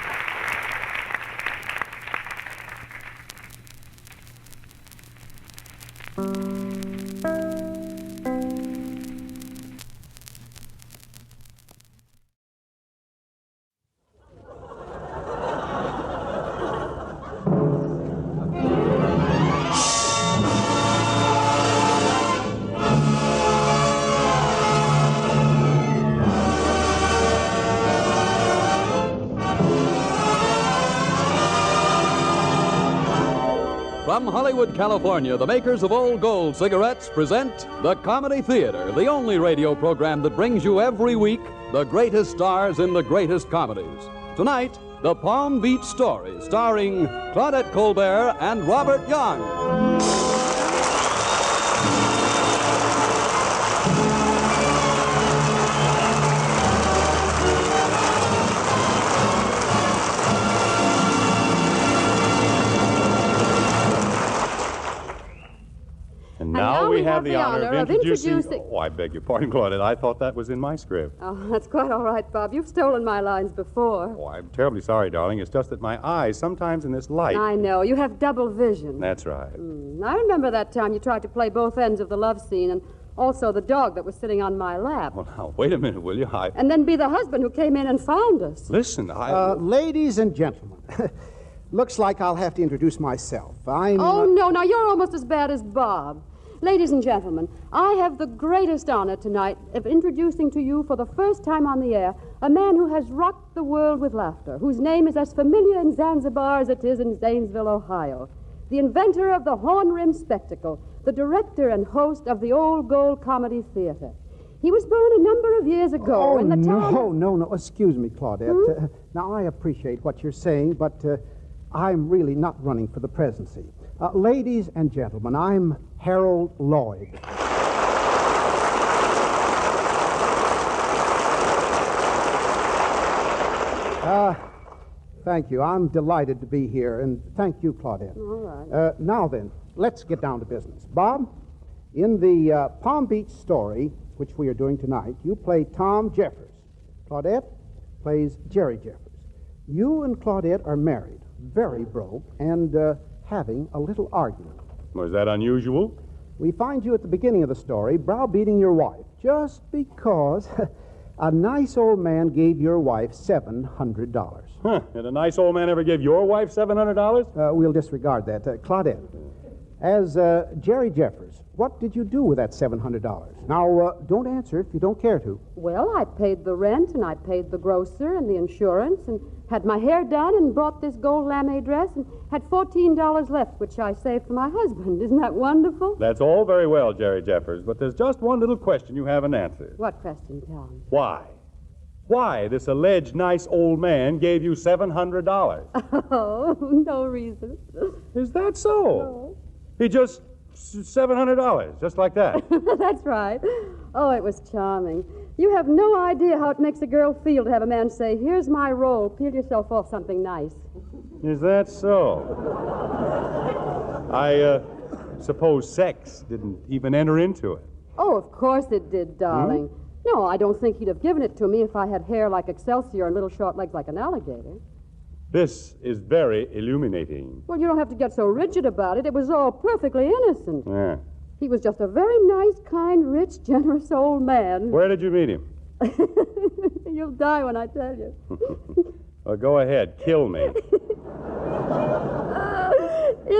From Hollywood, California, the makers of Old Gold cigarettes present The Comedy Theater, the only radio program that brings you every week the greatest stars in the greatest comedies. Tonight, The Palm Beach Story, starring Claudette Colbert and Robert Young. Now we have the honor of introducing... Oh, I beg your pardon, Claudette. I thought that was in my script. Oh, that's quite all right, Bob. You've stolen my lines before. Oh, I'm terribly sorry, darling. It's just that my eyes, sometimes in this light... I know. You have double vision. That's right. I remember that time you tried to play both ends of the love scene, and Also the dog that was sitting on my lap. Well, now, wait a minute, will you? And then be the husband who came in and found us. Listen, Ladies and gentlemen, looks like I'll have to introduce myself. Oh, no, now you're almost as bad as Bob. Ladies and gentlemen, I have the greatest honor tonight of introducing to you for the first time on the air a man who has rocked the world with laughter, whose name is as familiar in Zanzibar as it is in Zanesville, Ohio. The inventor of the horn-rimmed spectacle, the director and host of the Old Gold Comedy Theater. He was born a number of years ago in the town... No. Excuse me, Claudette. Now, I appreciate what you're saying, but I'm really not running for the presidency. Ladies and gentlemen, I'm Harold Lloyd. Thank you. I'm delighted to be here, and thank you, Claudette. All right. Now then, let's get down to business. Bob, in the Palm Beach story, which we are doing tonight, you play Tom Jeffers. Claudette plays Jerry Jeffers. You and Claudette are married, very broke, and having a little argument. Was that unusual? We find you at the beginning of the story browbeating your wife just because a nice old man gave your wife $700. Huh. Did a nice old man ever give your wife $700? We'll disregard that. Claudette, as Jerry Jeffers, what did you do with that $700? Now, don't answer if you don't care to. Well, I paid the rent, and I paid the grocer and the insurance, and had my hair done, and bought this gold lame dress, and had $14 left, which I saved for my husband. Isn't that wonderful? That's all very well, Jerry Jeffers, but there's just one little question you haven't answered. What question, Tom? Why? Why this alleged nice old man gave you $700? Oh, no reason. Is that so? No. He just... $700, just like that. That's right. Oh, it was charming. You have no idea how it makes a girl feel to have a man say, "Here's my roll, peel yourself off something nice." Is that so? I suppose sex didn't even enter into it. Oh, of course it did, darling. No, I don't think he'd have given it to me if I had hair like Excelsior and little short legs like an alligator. This is very illuminating. Well, you don't have to get so rigid about it. It was all perfectly innocent. Yeah. He was just a very nice, kind, rich, generous old man. Where did you meet him? You'll die when I tell you. Well, go ahead. Kill me. In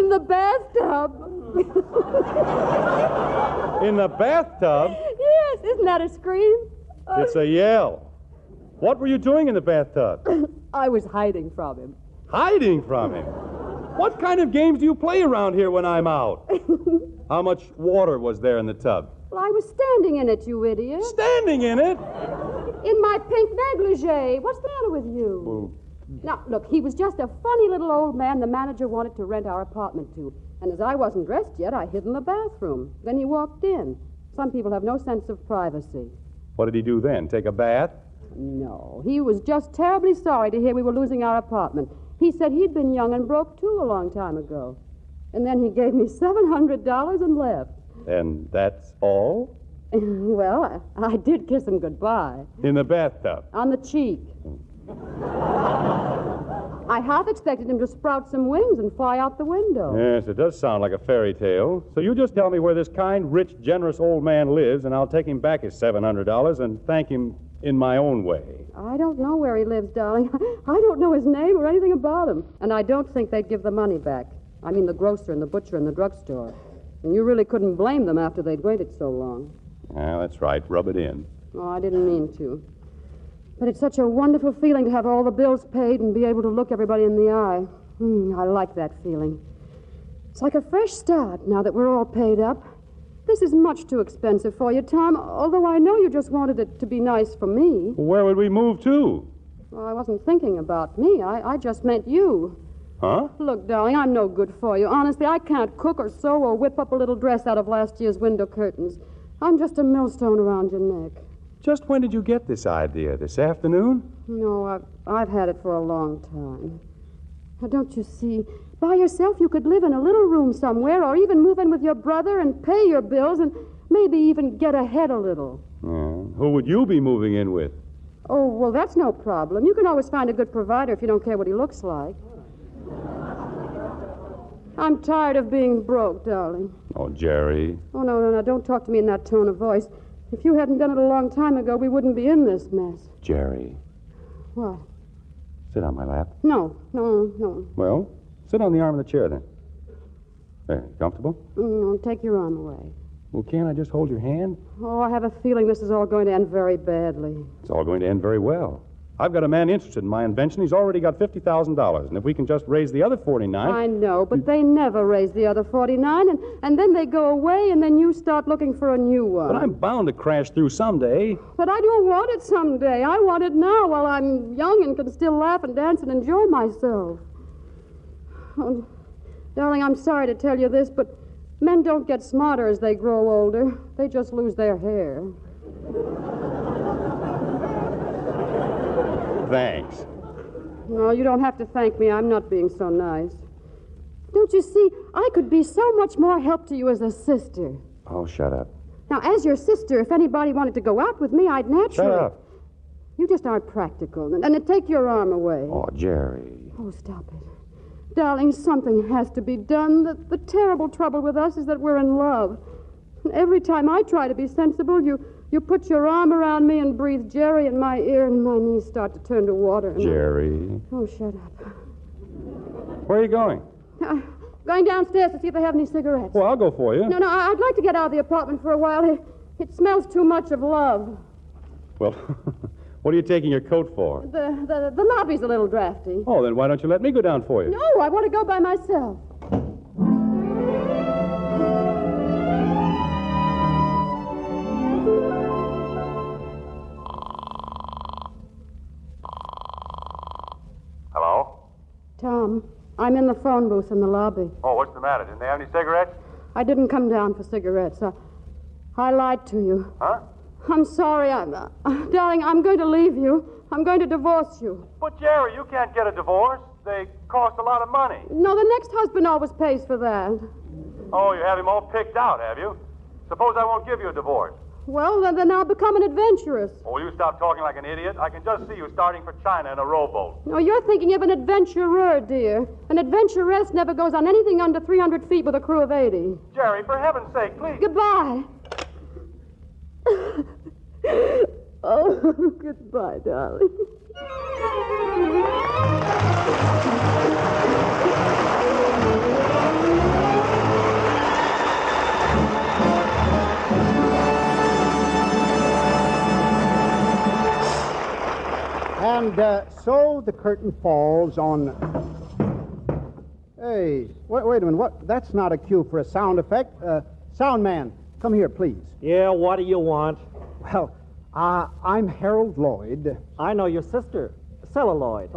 the bathtub. In the bathtub? Yes, isn't that a scream? It's a yell. What were you doing in the bathtub? I was hiding from him. Hiding from him? What kind of games do you play around here when I'm out? How much water was there in the tub? Well, I was standing in it, you idiot. Standing in it? In my pink negligee. What's the matter with you? Well, now, look, he was just a funny little old man the manager wanted to rent our apartment to. And as I wasn't dressed yet, I hid in the bathroom. Then he walked in. Some people have no sense of privacy. what did he do then? Take a bath? No, he was just terribly sorry to hear we were losing our apartment. He said he'd been young and broke, too, a long time ago. And then he gave me $700 and left. And that's all? Well, I did kiss him goodbye. In the bathtub? On the cheek. I half expected him to sprout some wings and fly out the window. Yes, it does sound like a fairy tale. So you just tell me where this kind, rich, generous old man lives, and I'll take him back his $700 and thank him in my own way. I don't know where he lives, darling. I don't know his name or anything about him. And I don't think they'd give the money back. I mean the grocer and the butcher and the drugstore. And you really couldn't blame them after they'd waited so long. Yeah, that's right. Rub it in. Oh, I didn't mean to. But it's such a wonderful feeling to have all the bills paid and be able to look everybody in the eye. I like that feeling. It's like a fresh start now that we're all paid up. This is much too expensive for you, Tom, although I know you just wanted it to be nice for me. Where would we move to? Well, I wasn't thinking about me. I just meant you. Huh? Look, darling, I'm no good for you. Honestly, I can't cook or sew or whip up a little dress out of last year's window curtains. I'm just a millstone around your neck. Just when did you get this idea? This afternoon? No, I've had it for a long time. Now, don't you see? By yourself, you could live in a little room somewhere or even move in with your brother and pay your bills and maybe even get ahead a little. Who would you be moving in with? Oh, well, that's no problem. You can always find a good provider if you don't care what he looks like. I'm tired of being broke, darling. Oh, Jerry. Oh, no, don't talk to me in that tone of voice. If you hadn't done it a long time ago, we wouldn't be in this mess. Jerry. What? Sit on my lap. No. Well, sit on the arm of the chair, then. There, comfortable? No, take your arm away. Well, can't I just hold your hand? Oh, I have a feeling this is all going to end very badly. It's all going to end very well. I've got a man interested in my invention. He's already got $50,000. And if we can just raise the other 49... I know, but they never raise the other 49, and then they go away, and then you start looking for a new one. But I'm bound to crash through someday. But I don't want it someday. I want it now while I'm young and can still laugh and dance and enjoy myself. Oh, darling, I'm sorry to tell you this, but men don't get smarter as they grow older. They just lose their hair. Thanks. No, you don't have to thank me. I'm not being so nice. Don't you see, I could be so much more help to you as a sister. Oh, shut up. Now, as your sister, if anybody wanted to go out with me, I'd naturally... Shut up. You just aren't practical. And take your arm away. Oh, Jerry. Oh, stop it. Darling, something has to be done. The terrible trouble with us is that we're in love. And every time I try to be sensible, you put your arm around me and breathe Jerry in my ear, and my knees start to turn to water. Jerry. Oh, shut up. Where are you going? Going downstairs to see if they have any cigarettes. Well, I'll go for you. No, I'd like to get out of the apartment for a while. It smells too much of love. Well, what are you taking your coat for? The lobby's a little drafty. Oh, then why don't you let me go down for you? No, I want to go by myself. Hello? Tom, I'm in the phone booth in the lobby. Oh, what's the matter? Didn't they have any cigarettes? I didn't come down for cigarettes. I lied to you. Huh? I'm sorry. Darling, I'm going to leave you. I'm going to divorce you. But, Jerry, you can't get a divorce. They cost a lot of money. No, the next husband always pays for that. Oh, you have him all picked out, have you? Suppose I won't give you a divorce. Well, then I'll become an adventuress. Oh, will you stop talking like an idiot? I can just see you starting for China in a rowboat. No, you're thinking of an adventurer, dear. An adventuress never goes on anything under 300 feet with a crew of 80. Jerry, for heaven's sake, please. Goodbye. Oh, goodbye, darling. And so the curtain falls on... Hey, wait a minute. What? That's not a cue for a sound effect. Sound man, come here, please. Yeah, what do you want? Well, I'm Harold Lloyd. I know your sister, Celluloid.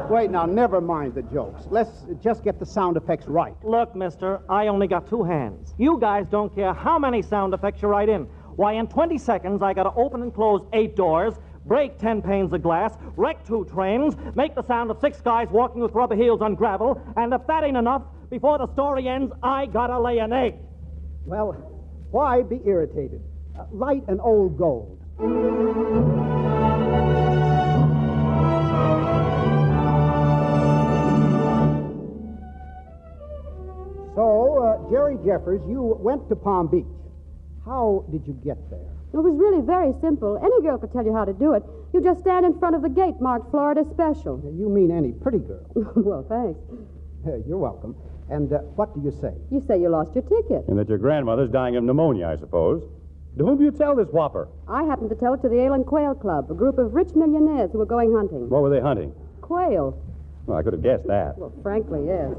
Wait, now, never mind the jokes. Let's just get the sound effects right. Look, mister, I only got 2 hands. You guys don't care how many sound effects you write in. Why, in 20 seconds, I gotta open and close 8 doors, break 10 panes of glass, wreck 2 trains, make the sound of 6 guys walking with rubber heels on gravel, and if that ain't enough, before the story ends, I gotta lay an egg. Well, why be irritated? Light an old gold. So, Jerry Jeffers, you went to Palm Beach. How did you get there? It was really very simple. Any girl could tell you how to do it. You just stand in front of the gate marked Florida Special. You mean any pretty girl? Well, thanks. You're welcome. And what do you say? You say you lost your ticket. And that your grandmother's dying of pneumonia, I suppose. To whom do you tell this whopper? I happened to tell it to the Ale and Quail Club, a group of rich millionaires who were going hunting. What were they hunting? Quail. Well, I could have guessed that. Well, frankly, yes.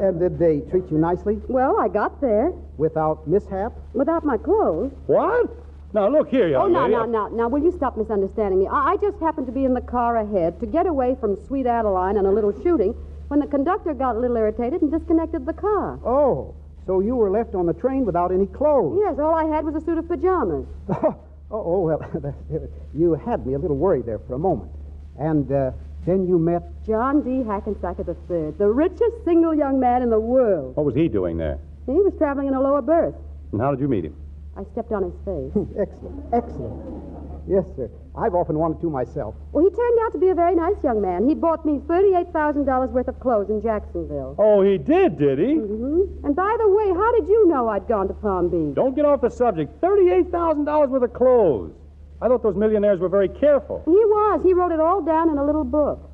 And did they treat you nicely? Well, I got there. Without mishap? Without my clothes. What? Now, look here, young lady. Now, will you stop misunderstanding me? I just happened to be in the car ahead to get away from Sweet Adeline and a little shooting when the conductor got a little irritated and disconnected the car. Oh, so you were left on the train without any clothes? Yes, all I had was a suit of pajamas. Well, you had me a little worried there for a moment. And then you met... John D. Hackensack III, the richest single young man in the world. What was he doing there? He was traveling in a lower berth. And how did you meet him? I stepped on his face. Excellent. Yes, sir. I've often wanted to myself. Well, he turned out to be a very nice young man. He bought me $38,000 worth of clothes in Jacksonville. Oh, he did he? Mm-hmm. And by the way, how did you know I'd gone to Palm Beach? Don't get off the subject. $38,000 worth of clothes. I thought those millionaires were very careful. He was. He wrote it all down in a little book.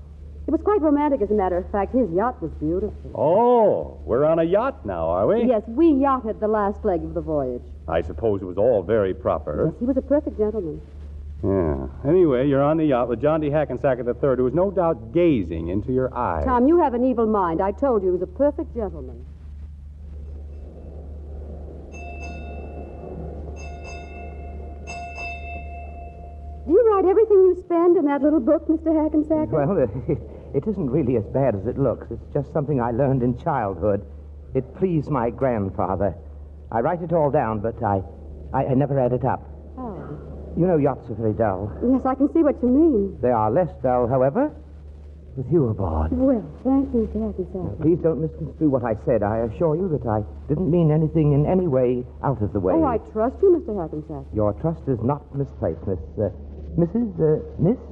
It was quite romantic, as a matter of fact. His yacht was beautiful. Oh, we're on a yacht now, are we? Yes, we yachted the last leg of the voyage. I suppose it was all very proper. Yes, he was a perfect gentleman. Yeah. Anyway, you're on the yacht with John D. Hackensack III, who was no doubt gazing into your eyes. Tom, you have an evil mind. I told you he was a perfect gentleman. Do you write everything you spend in that little book, Mr. Hackensack? Well, it isn't really as bad as it looks. It's just something I learned in childhood. It pleased my grandfather. I write it all down, but I never add it up. Oh. You know yachts are very dull. Yes, I can see what you mean. They are less dull, however, with you aboard. Well, thank you, Mr. Hackensack. Please don't misconstrue what I said. I assure you that I didn't mean anything in any way out of the way. Oh, I trust you, Mr. Hackensack. Your trust is not misplaced, Miss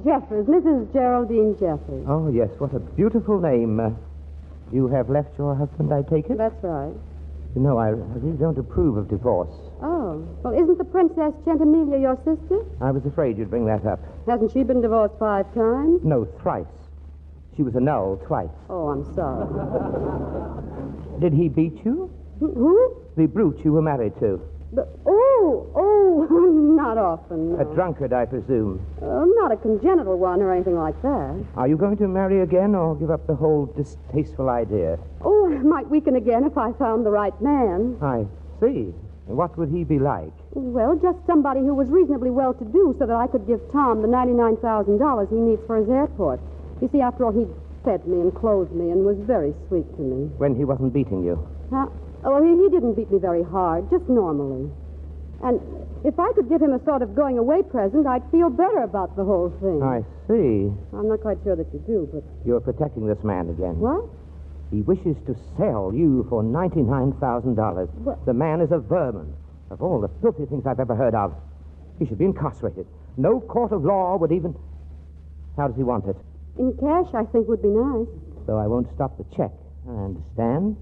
Jeffers, Mrs. Geraldine Jeffers. Oh, yes, what a beautiful name. You have left your husband, I take it? That's right. You know, I really don't approve of divorce. Oh, well, isn't the Princess Centimiglia your sister? I was afraid you'd bring that up. Hasn't she been divorced 5 times? No, thrice. She was annulled twice. Oh, I'm sorry. Did he beat you? Who? The brute you were married to. Not often. No. A drunkard, I presume. Not a congenital one or anything like that. Are you going to marry again or give up the whole distasteful idea? Oh, I might weaken again if I found the right man. I see. And what would he be like? Well, just somebody who was reasonably well-to-do so that I could give Tom the $99,000 he needs for his airport. You see, after all, he fed me and clothed me and was very sweet to me. When he wasn't beating you? Huh? Oh, he didn't beat me very hard, just normally. And if I could give him a sort of going-away present, I'd feel better about the whole thing. I see. I'm not quite sure that you do, but... You're protecting this man again. What? He wishes to sell you for $99,000. What? The man is a vermin. Of all the filthy things I've ever heard of, he should be incarcerated. No court of law would even... How does he want it? In cash, I think, would be nice. So I won't stop the check. I understand.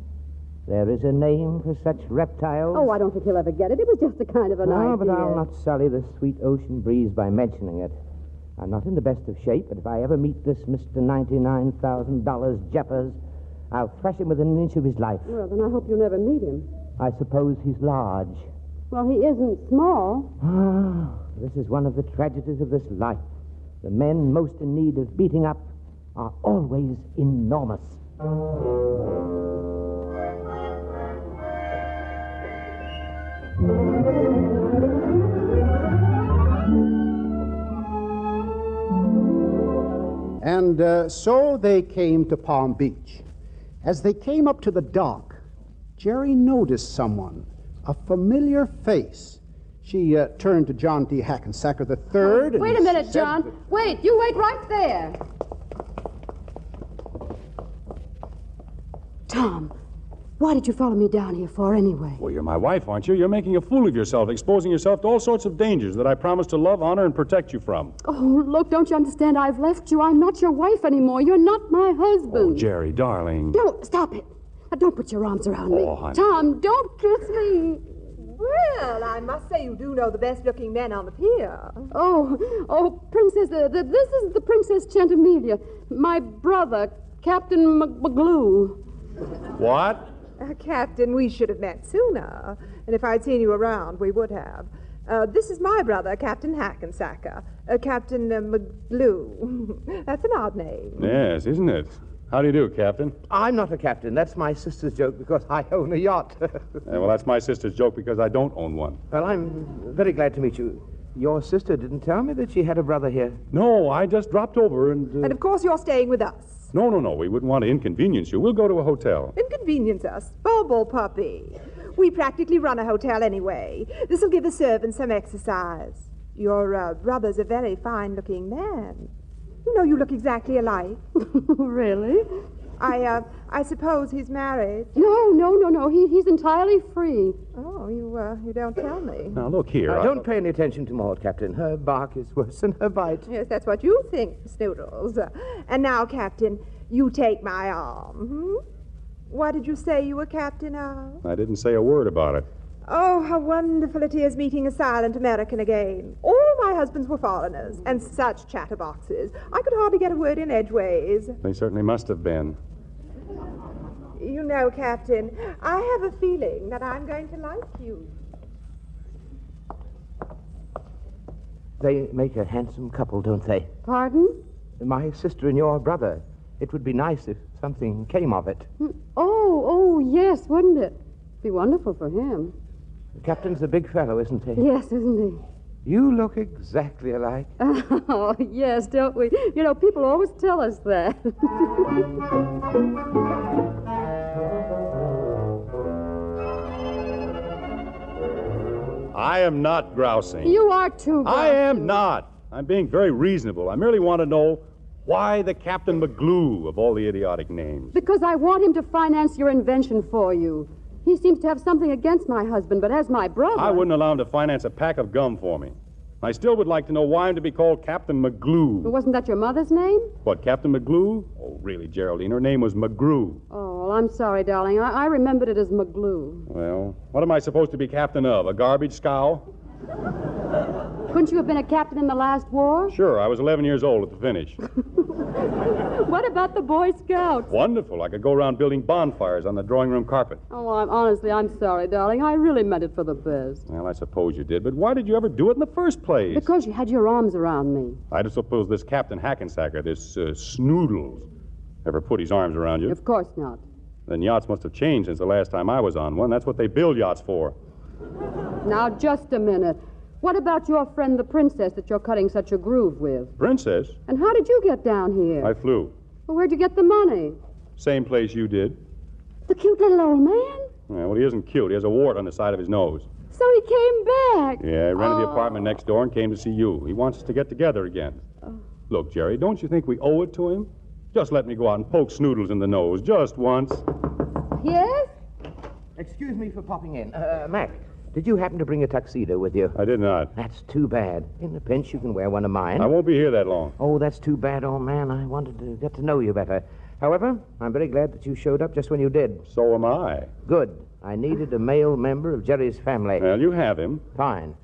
There is a name for such reptiles. Oh, I don't think he'll ever get it. It was just a kind of an idea. No, but I'll not sully the sweet ocean breeze by mentioning it. I'm not in the best of shape, but if I ever meet this Mr. $99,000 Jeffers, I'll thrash him within an inch of his life. Well, then I hope you'll never meet him. I suppose he's large. Well, he isn't small. Ah, this is one of the tragedies of this life. The men most in need of beating up are always enormous. And so they came to Palm Beach. As they came up to the dock, Jerry noticed someone, a familiar face. She turned to John D. Hackensack III. Wait a minute, John. Wait, you wait right there. Tom, why did you follow me down here for anyway? Well, you're my wife, aren't you? You're making a fool of yourself, exposing yourself to all sorts of dangers that I promised to love, honor, and protect you from. Oh, look, don't you understand? I've left you. I'm not your wife anymore. You're not my husband. Oh, Jerry, darling. Don't, stop it. Now, don't put your arms around me. Oh, honey. Tom, don't kiss me. Well, I must say you do know the best-looking men on the pier. Oh, Princess, this is the Princess Centimiglia. My brother, Captain McGlue. What? Captain, we should have met sooner. And if I'd seen you around, we would have. This is my brother, Captain Hackensack. Captain McGlue. That's an odd name. Yes, isn't it? How do you do, Captain? I'm not a captain. That's my sister's joke because I own a yacht. Well, that's my sister's joke because I don't own one. Well, I'm very glad to meet you. Your sister didn't tell me that she had a brother here. No, I just dropped over and... And of course you're staying with us. No. We wouldn't want to inconvenience you. We'll go to a hotel. Inconvenience us? Bobo puppy. We practically run a hotel anyway. This'll give the servants some exercise. Your brother's a very fine-looking man. You know, you look exactly alike. Really? I suppose he's married. No. He's entirely free. Oh, you don't tell me. Now, look here. Don't pay any attention to Maud, Captain. Her bark is worse than her bite. Yes, that's what you think, Snoodles. And now, Captain, you take my arm. What did you say you were captain of? I didn't say a word about it. Oh, how wonderful it is meeting a silent American again. All my husbands were foreigners, and such chatterboxes. I could hardly get a word in edgeways. They certainly must have been. You know, Captain, I have a feeling that I'm going to like you. They make a handsome couple, don't they? Pardon? My sister and your brother. It would be nice if something came of it. Oh, yes, wouldn't it? Be wonderful for him. The captain's a big fellow, isn't he? Yes, isn't You look exactly alike. he? Oh, yes, don't we? You know, people always tell us that. I am not grousing. You are too, I am not. I'm being very reasonable. I merely want to know why the Captain McGlue of all the idiotic names. Because I want him to finance your invention for you. He seems to have something against my husband, but as my brother... I wouldn't allow him to finance a pack of gum for me. I still would like to know why I'm to be called Captain McGlue. Wasn't that your mother's name? What, Captain McGlue? Oh, really, Geraldine, her name was McGrew. Oh, well, I'm sorry, darling. I remembered it as McGlue. Well, what am I supposed to be captain of? A garbage scow? Couldn't you have been a captain in the last war? Sure, I was 11 years old at the finish. What about the Boy Scouts? Wonderful. I could go around building bonfires on the drawing room carpet. Oh, I'm sorry, darling. I really meant it for the best. Well, I suppose you did, but why did you ever do it in the first place? Because you had your arms around me. I suppose this Captain Hackensacker, this Snoodles, ever put his arms around you? Of course not. Then yachts must have changed since the last time I was on one. That's what they build yachts for. Now, just a minute. What about your friend, the princess, that you're cutting such a groove with? Princess? And how did you get down here? I flew. Well, where'd you get the money? Same place you did. The cute little old man? Yeah, well, he isn't cute. He has a wart on the side of his nose. So he came back. Yeah, he rented the apartment next door and came to see you. He wants us to get together again. Look, Jerry, don't you think we owe it to him? Just let me go out and poke Snoodles in the nose, just once. Yes? Excuse me for popping in. Mac, did you happen to bring a tuxedo with you? I did not. That's too bad. In a pinch, you can wear one of mine. I won't be here that long. Oh, that's too bad, old man. I wanted to get to know you better. However, I'm very glad that you showed up just when you did. So am I. Good. I needed a male member of Jerry's family. Well, you have him. Fine.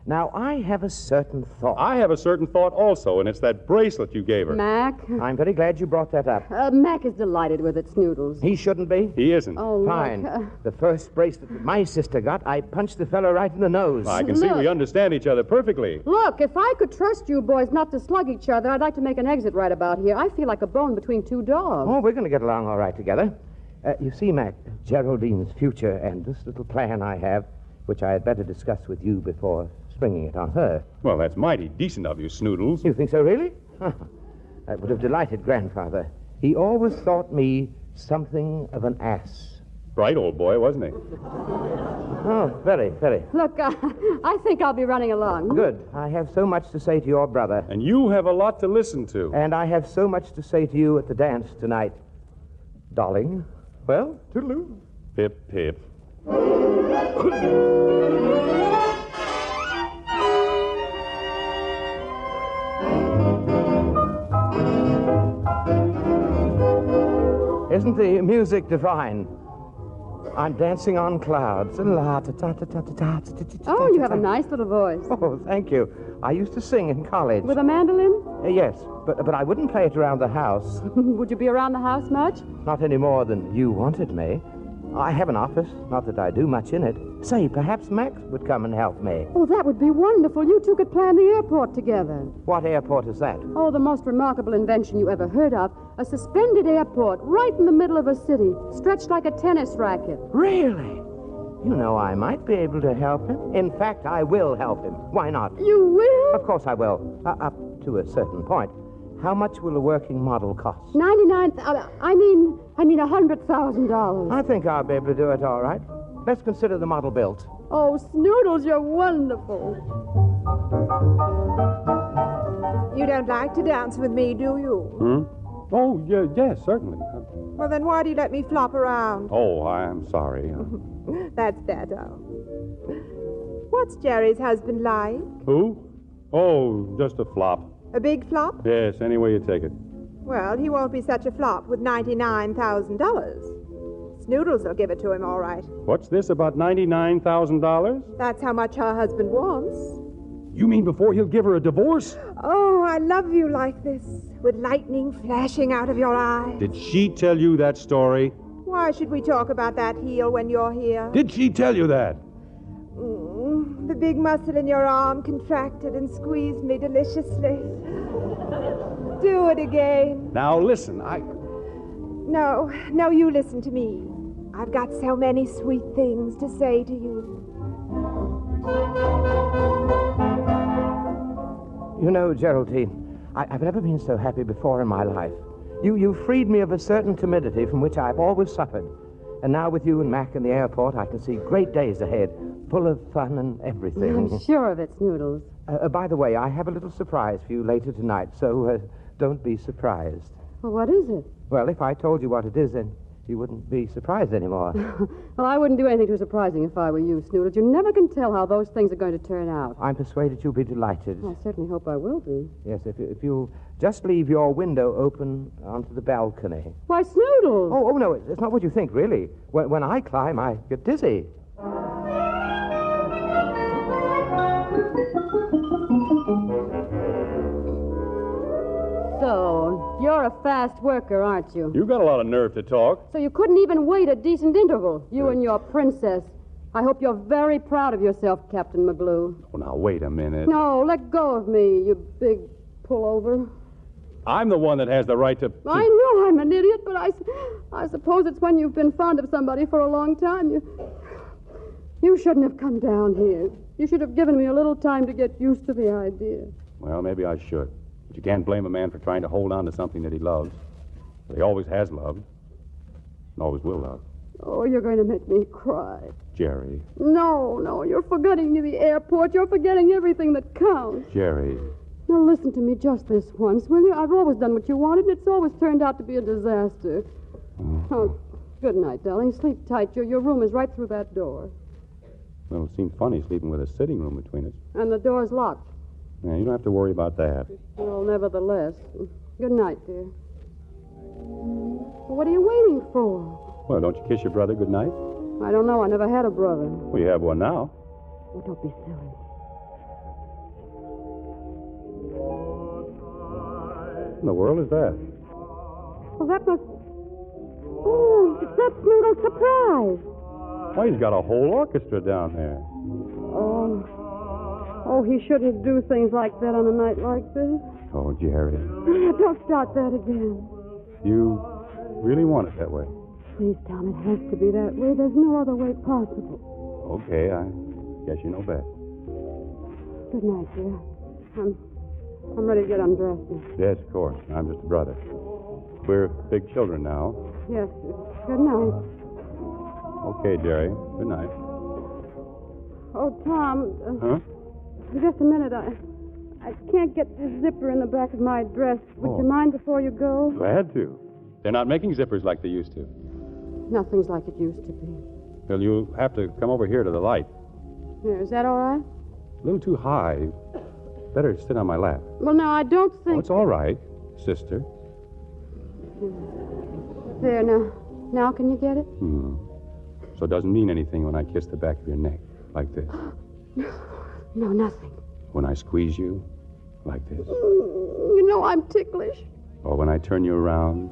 Now, I have a certain thought. I have a certain thought also, and it's that bracelet you gave her. Mac? I'm very glad you brought that up. Mac is delighted with it, Snoodles. He shouldn't be. He isn't. Oh, Fine. look, The first bracelet that my sister got, I punched the fellow right in the nose. I can see we understand each other perfectly. Look, if I could trust you boys not to slug each other, I'd like to make an exit right about here. I feel like a bone between two dogs. Oh, we're going to get along all right together. You see, Mac, Geraldine's future and this little plan I have, which I had better discuss with you before springing it on her. Well, that's mighty decent of you, Snoodles. You think so, really? That would have delighted Grandfather. He always thought me something of an ass. Bright old boy, wasn't he? Oh, very, very. Look, I think I'll be running along. Good. I have so much to say to your brother. And you have a lot to listen to. And I have so much to say to you at the dance tonight. Darling. Well, toodaloo. Pip, pip. Isn't the music divine? I'm dancing on clouds. Oh, you have a nice little voice. Oh, thank you. I used to sing in college. With a mandolin? Yes, but I wouldn't play it around the house. Would you be around the house much? Not any more than you wanted me. I have an office, not that I do much in it. Say, perhaps Max would come and help me. Oh, that would be wonderful. You two could plan the airport together. What airport is that? Oh, the most remarkable invention you ever heard of. A suspended airport right in the middle of a city, stretched like a tennis racket. Really? You know, I might be able to help him. In fact, I will help him. Why not? You will? Of course I will. Up to a certain point. How much will a working model cost? $100,000. I think I'll be able to do it all right. Let's consider the model built. Oh, Snoodles, you're wonderful. You don't like to dance with me, do you? Oh, yeah, yes, certainly. Well, then why do you let me flop around? Oh, I'm sorry. That's better. What's Jerry's husband like? Who? Oh, just a flop. A big flop? Yes, any way you take it. Well, he won't be such a flop with $99,000. Snoodles will give it to him all right. What's this about $99,000? That's how much her husband wants. You mean before he'll give her a divorce? Oh, I love you like this, with lightning flashing out of your eyes. Did she tell you that story? Why should we talk about that heel when you're here? Did she tell you that? The big muscle in your arm contracted and squeezed me deliciously. Do it again. Now listen, No, you listen to me. I've got so many sweet things to say to you. You know, Geraldine, I've never been so happy before in my life. You freed me of a certain timidity from which I've always suffered. And now with you and Mac in the airport, I can see great days ahead, full of fun and everything. I'm sure of it, Snoodles. By the way, I have a little surprise for you later tonight, so don't be surprised. Well, what is it? Well, if I told you what it is, then you wouldn't be surprised anymore. Well, I wouldn't do anything too surprising if I were you, Snoodles. You never can tell how those things are going to turn out. I'm persuaded you'll be delighted. I certainly hope I will be. Yes, if you'll just leave your window open onto the balcony. Why, Snoodles! Oh, no, it's not what you think, really. When I climb, I get dizzy. So, you're a fast worker, aren't you? You got a lot of nerve to talk. So you couldn't even wait a decent interval, you and your princess. I hope you're very proud of yourself, Captain McGlue. Oh, now, wait a minute. No, let go of me, you big pullover. I'm the one that has the right to... I know I'm an idiot, but I suppose it's when you've been fond of somebody for a long time. You shouldn't have come down here. You should have given me a little time to get used to the idea. Well, maybe I should. But you can't blame a man for trying to hold on to something that he loves. That he always has loved. And always will love. Oh, you're going to make me cry. Jerry. No, you're forgetting the airport. You're forgetting everything that counts. Jerry. Now, listen to me just this once, will you? I've always done what you wanted, and it's always turned out to be a disaster. Oh, good night, darling. Sleep tight. Your room is right through that door. Well, it seemed funny sleeping with a sitting room between us. And the door's locked. Yeah, you don't have to worry about that. Well, nevertheless. Good night, dear. Well, what are you waiting for? Well, don't you kiss your brother good night? I don't know. I never had a brother. Well, you have one now. Oh, don't be silly. What in the world is that? Well, that must... Oh, that's Snoodle's surprise. Why, he's got a whole orchestra down there. Oh, he shouldn't do things like that on a night like this. Oh, Jerry. Don't start that again. You really want it that way? Please, Tom, it has to be that way. There's no other way possible. Okay, I guess you know best. Good night, dear. I'm ready to get undressed now. Yes, of course. I'm just a brother. We're big children now. Yes, good night. Okay, Jerry. Good night. Oh, Tom. Huh? Just a minute. I can't get the zipper in the back of my dress. Would you mind before you go? Glad to. They're not making zippers like they used to. Nothing's like it used to be. Well, you'll have to come over here to the light. Here, is that all right? A little too high. Better sit on my lap. Well, no, I don't think... Oh, it's all right, sister. There, now can you get it? So it doesn't mean anything when I kiss the back of your neck, like this. No, nothing. When I squeeze you, like this. You know I'm ticklish. Or when I turn you around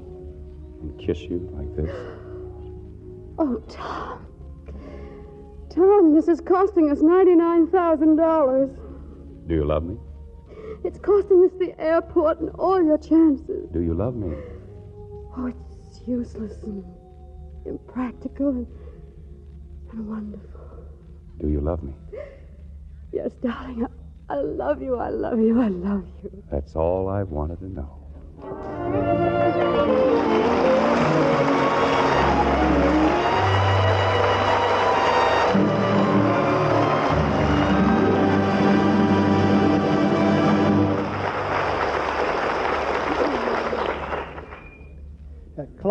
and kiss you, like this. Oh, Tom. Tom, this is costing us $99,000. Do you love me? It's costing us the airport and all your chances. Do you love me? Oh, it's useless and impractical and wonderful. Do you love me? Yes, darling. I love you. I love you. I love you. That's all I've wanted to know.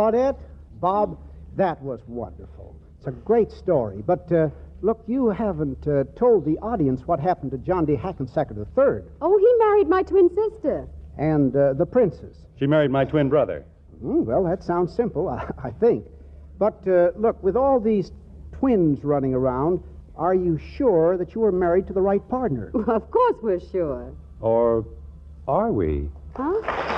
Claudette, Bob, that was wonderful. It's a great story. But, look, you haven't told the audience what happened to John D. Hackensacker III. Oh, he married my twin sister. And the princess. She married my twin brother. Well, that sounds simple, I think. But, look, with all these twins running around, are you sure that you were married to the right partner? Of course we're sure. Or are we? Huh?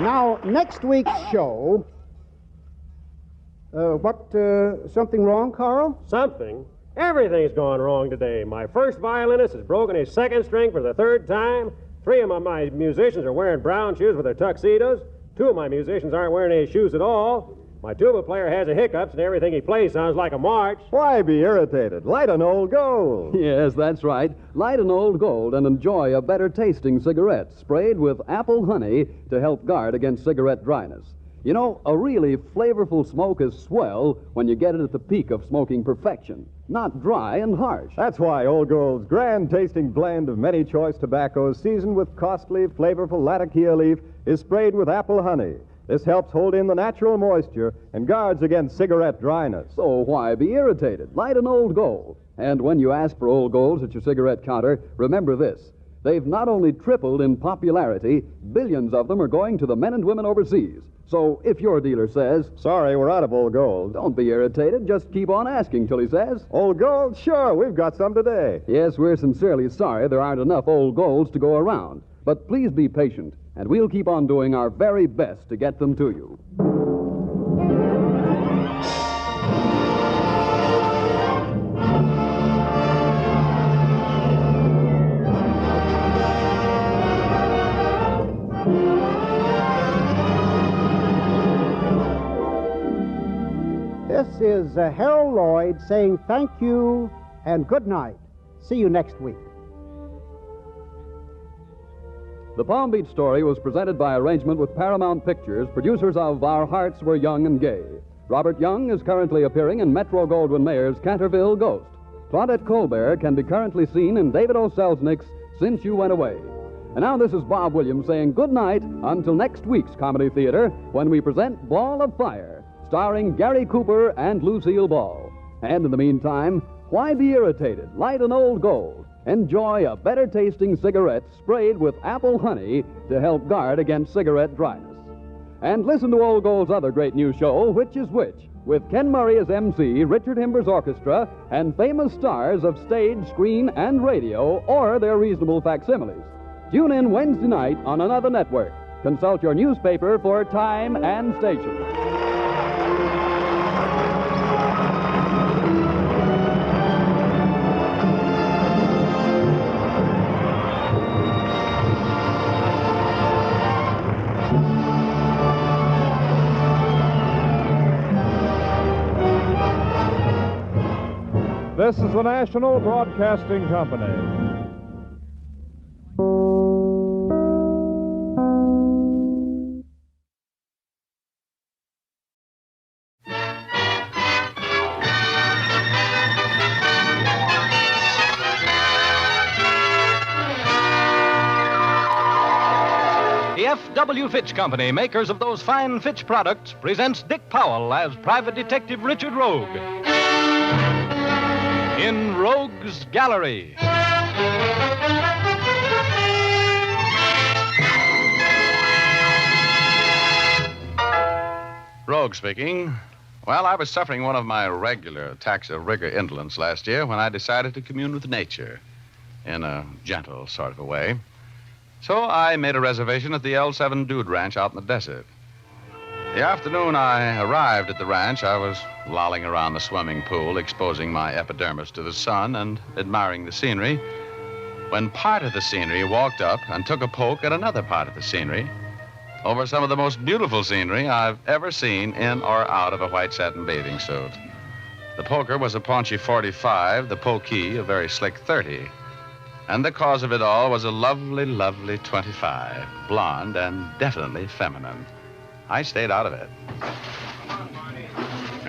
Now, next week's show... something wrong, Carl? Something? Everything's gone wrong today. My first violinist has broken his second string for the third time. 3 of my musicians are wearing brown shoes with their tuxedos. 2 of my musicians aren't wearing any shoes at all. My tuba player has the hiccups, and everything he plays sounds like a march. Why be irritated? Light an Old Gold. Yes, that's right. Light an Old Gold and enjoy a better-tasting cigarette sprayed with apple honey to help guard against cigarette dryness. You know, a really flavorful smoke is swell when you get it at the peak of smoking perfection, not dry and harsh. That's why Old Gold's grand-tasting blend of many choice tobaccos seasoned with costly, flavorful Latakia leaf is sprayed with apple honey. This helps hold in the natural moisture and guards against cigarette dryness. So why be irritated? Light an Old Gold. And when you ask for Old Golds at your cigarette counter, remember this. They've not only tripled in popularity, billions of them are going to the men and women overseas. So if your dealer says, "Sorry, we're out of Old Gold," don't be irritated. Just keep on asking till he says, "Old Gold? Sure, we've got some today." Yes, we're sincerely sorry there aren't enough Old Golds to go around. But please be patient, and we'll keep on doing our very best to get them to you. This is Harold Lloyd saying thank you and good night. See you next week. The Palm Beach Story was presented by arrangement with Paramount Pictures, producers of Our Hearts Were Young and Gay. Robert Young is currently appearing in Metro-Goldwyn-Mayer's Canterville Ghost. Claudette Colbert can be currently seen in David O. Selznick's Since You Went Away. And now this is Bob Williams saying good night until next week's Comedy Theater when we present Ball of Fire, starring Gary Cooper and Lucille Ball. And in the meantime, why be irritated? Light an Old Gold. Enjoy a better-tasting cigarette sprayed with apple honey to help guard against cigarette dryness. And listen to Old Gold's other great new show, Which is Which, with Ken Murray as MC, Richard Himber's orchestra, and famous stars of stage, screen, and radio, or their reasonable facsimiles. Tune in Wednesday night on another network. Consult your newspaper for time and station. This is the National Broadcasting Company. The F.W. Fitch Company, makers of those fine Fitch products, presents Dick Powell as Private Detective Richard Rogue in Rogue's Gallery. Rogue speaking. Well, I was suffering one of my regular attacks of rigor indolence last year when I decided to commune with nature in a gentle sort of a way. So I made a reservation at the L7 Dude Ranch out in the desert. The afternoon I arrived at the ranch, I was lolling around the swimming pool, exposing my epidermis to the sun and admiring the scenery, when part of the scenery walked up and took a poke at another part of the scenery over some of the most beautiful scenery I've ever seen in or out of a white satin bathing suit. The poker was a paunchy 45, the pokey a very slick 30. And the cause of it all was a lovely, lovely 25, blonde and definitely feminine. I stayed out of it.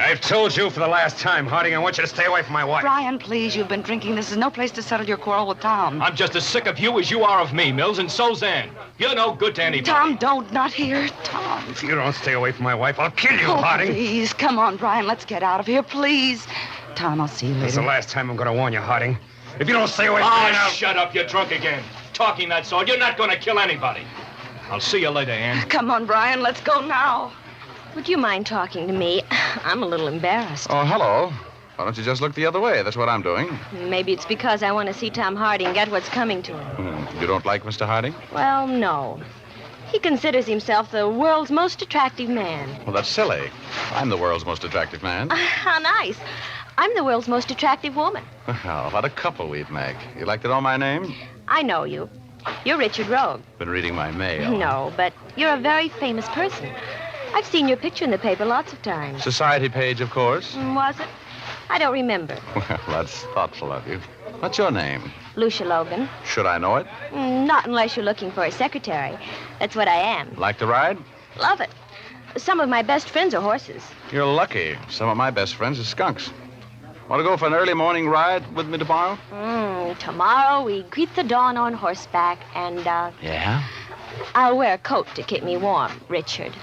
I've told you for the last time, Harding, I want you to stay away from my wife. Brian, please, you've been drinking. This is no place to settle your quarrel with Tom. I'm just as sick of you as you are of me, Mills, and so's Ann. You're no good to anybody. Tom, don't. Not here. Tom. If you don't stay away from my wife, I'll kill you, Oh, Harding. please. Come on, Brian. Let's get out of here, please. Tom, I'll see you later. It's the last time I'm going to warn you, Harding. If you don't stay away from me now... shut up. You're drunk again. Talking that sort. You're not going to kill anybody. I'll see you later, Ann. Come on, Brian. Let's go now. Would you mind talking to me? I'm a little embarrassed. Oh, hello. Why don't you just look the other way? That's what I'm doing. Maybe it's because I want to see Tom Harding get what's coming to him. You don't like Mr. Harding? Well, no. He considers himself the world's most attractive man. Well, that's silly. I'm the world's most attractive man. How nice. I'm the world's most attractive woman. Well, what a couple we'd make. You like to know my name? I know you. You're Richard Rogue. Been reading my mail. No, but you're a very famous person. I've seen your picture in the paper lots of times. Society page, of course. Was it? I don't remember. Well, that's thoughtful of you. What's your name? Lucia Logan. Should I know it? Not unless you're looking for a secretary. That's what I am. Like to ride? Love it. Some of my best friends are horses. You're lucky. Some of my best friends are skunks. Want to go for an early morning ride with me tomorrow? Tomorrow we greet the dawn on horseback and, Yeah? I'll wear a coat to keep me warm, Richard.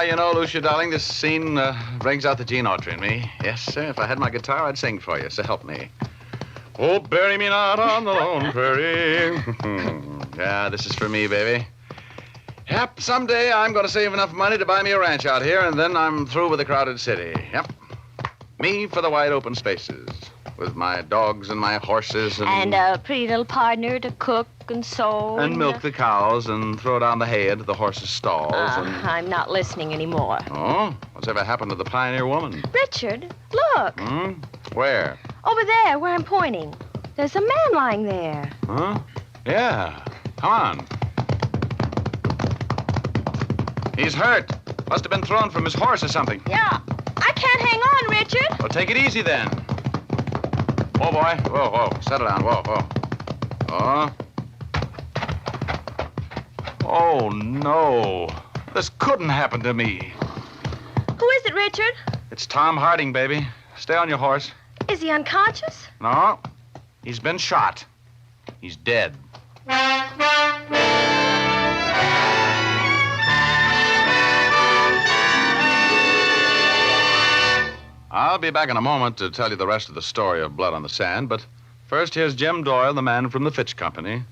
You know, Lucia, darling, this scene brings out the Gene Autry in me. Yes, sir. If I had my guitar, I'd sing for you, so help me. Oh, bury me not on the lone prairie. Yeah, this is for me, baby. Yep, someday I'm going to save enough money to buy me a ranch out here, and then I'm through with the crowded city. Yep. Me for the wide open spaces, with my dogs and my horses And a pretty little partner to cook and sew. and milk the cows and throw down the hay into the horses' stalls. I'm not listening anymore. Oh? What's ever happened to the pioneer woman? Richard, look. Where? Over there, where I'm pointing. There's a man lying there. Huh? Yeah. Come on. He's hurt. Must have been thrown from his horse or something. Yeah. I can't hang on, Richard. Well, take it easy then. Whoa, boy. Whoa, whoa. Settle down. Whoa, whoa. Oh. Oh, no. This couldn't happen to me. Who is it, Richard? It's Tom Harding, baby. Stay on your horse. Is he unconscious? No. He's been shot. He's dead. I'll be back in a moment to tell you the rest of the story of Blood on the Sand, but first here's Jim Doyle, the man from the Fitch Company,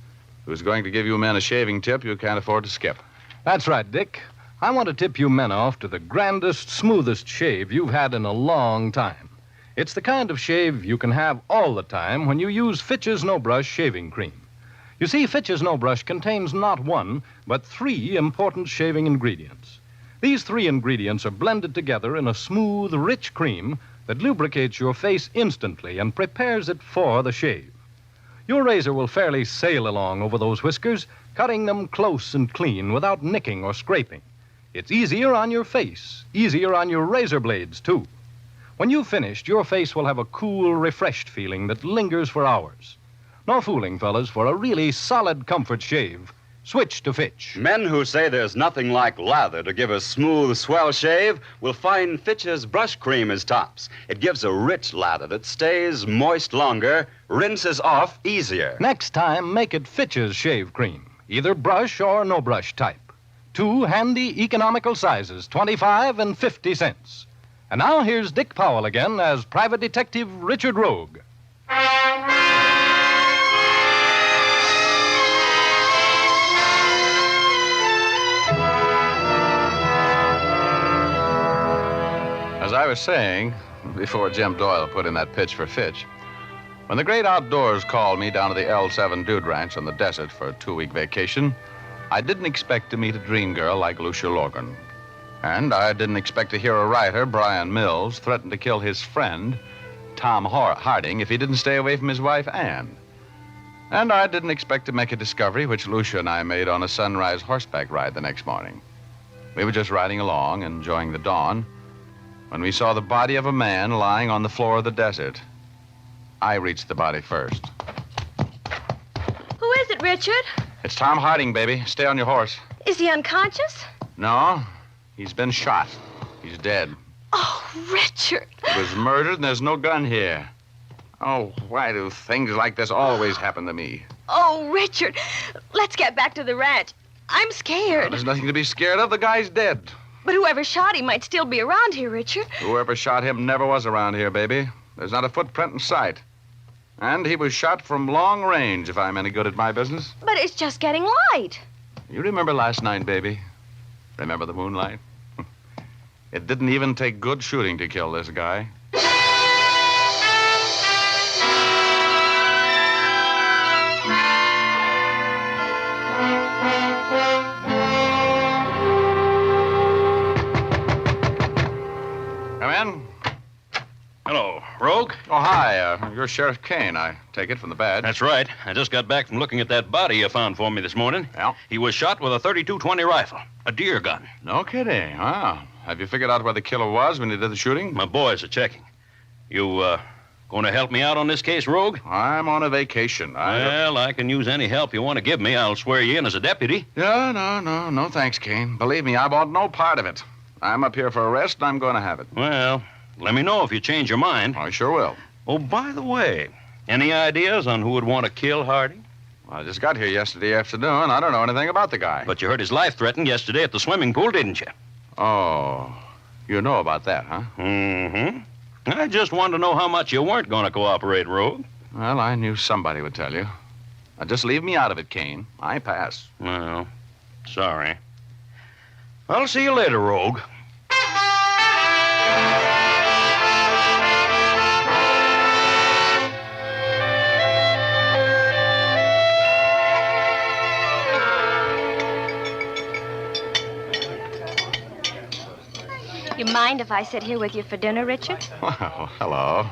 who's going to give you men a shaving tip you can't afford to skip. That's right, Dick. I want to tip you men off to the grandest, smoothest shave you've had in a long time. It's the kind of shave you can have all the time when you use Fitch's No Brush shaving cream. You see, Fitch's No Brush contains not one, but 3 important shaving ingredients. These 3 ingredients are blended together in a smooth, rich cream that lubricates your face instantly and prepares it for the shave. Your razor will fairly sail along over those whiskers, cutting them close and clean without nicking or scraping. It's easier on your face, easier on your razor blades, too. When you've finished, your face will have a cool, refreshed feeling that lingers for hours. No fooling, fellas, for a really solid comfort shave. Switch to Fitch. Men who say there's nothing like lather to give a smooth, swell shave will find Fitch's brush cream is tops. It gives a rich lather that stays moist longer, rinses off easier. Next time, make it Fitch's shave cream, either brush or no brush type. 2 handy, economical sizes, 25 and 50 cents. And now here's Dick Powell again as Private Detective Richard Rogue. As I was saying, before Jim Doyle put in that pitch for Fitch, when the great outdoors called me down to the L7 Dude Ranch on the desert for a 2-week vacation, I didn't expect to meet a dream girl like Lucia Logan. And I didn't expect to hear a writer, Brian Mills, threaten to kill his friend, Tom Harding, if he didn't stay away from his wife, Ann. And I didn't expect to make a discovery which Lucia and I made on a sunrise horseback ride the next morning. We were just riding along, enjoying the dawn, when we saw the body of a man lying on the floor of the desert. I reached the body first. Who is it, Richard? It's Tom Harding, baby. Stay on your horse. Is he unconscious? No, he's been shot. He's dead. Oh, Richard. He was murdered, and there's no gun here. Oh, why do things like this always happen to me? Oh, Richard. Let's get back to the ranch. I'm scared. There's nothing to be scared of. The guy's dead. But whoever shot him might still be around here, Richard. Whoever shot him never was around here, baby. There's not a footprint in sight. And he was shot from long range, if I'm any good at my business. But it's just getting light. You remember last night, baby? Remember the moonlight? It didn't even take good shooting to kill this guy. Come in. Hello, Rogue. Oh, hi. You're Sheriff Kane, I take it from the badge. That's right. I just got back from looking at that body you found for me this morning. Yeah? He was shot with a .32-20 rifle, a deer gun. No kidding. Wow. Have you figured out where the killer was when he did the shooting? My boys are checking. You, going to help me out on this case, Rogue? I'm on a vacation. Well, I can use any help you want to give me. I'll swear you in as a deputy. No, thanks, Kane. Believe me, I want no part of it. I'm up here for a rest, and I'm going to have it. Well, let me know if you change your mind. I sure will. Oh, by the way, any ideas on who would want to kill Harding? Well, I just got here yesterday afternoon. I don't know anything about the guy. But you heard his life threatened yesterday at the swimming pool, didn't you? Oh, you know about that, huh? Mm-hmm. I just wanted to know how much you weren't going to cooperate, Rogue. Well, I knew somebody would tell you. Now, just leave me out of it, Kane. I pass. Well, sorry. I'll see you later, Rogue. You mind if I sit here with you for dinner, Richard? Well, hello.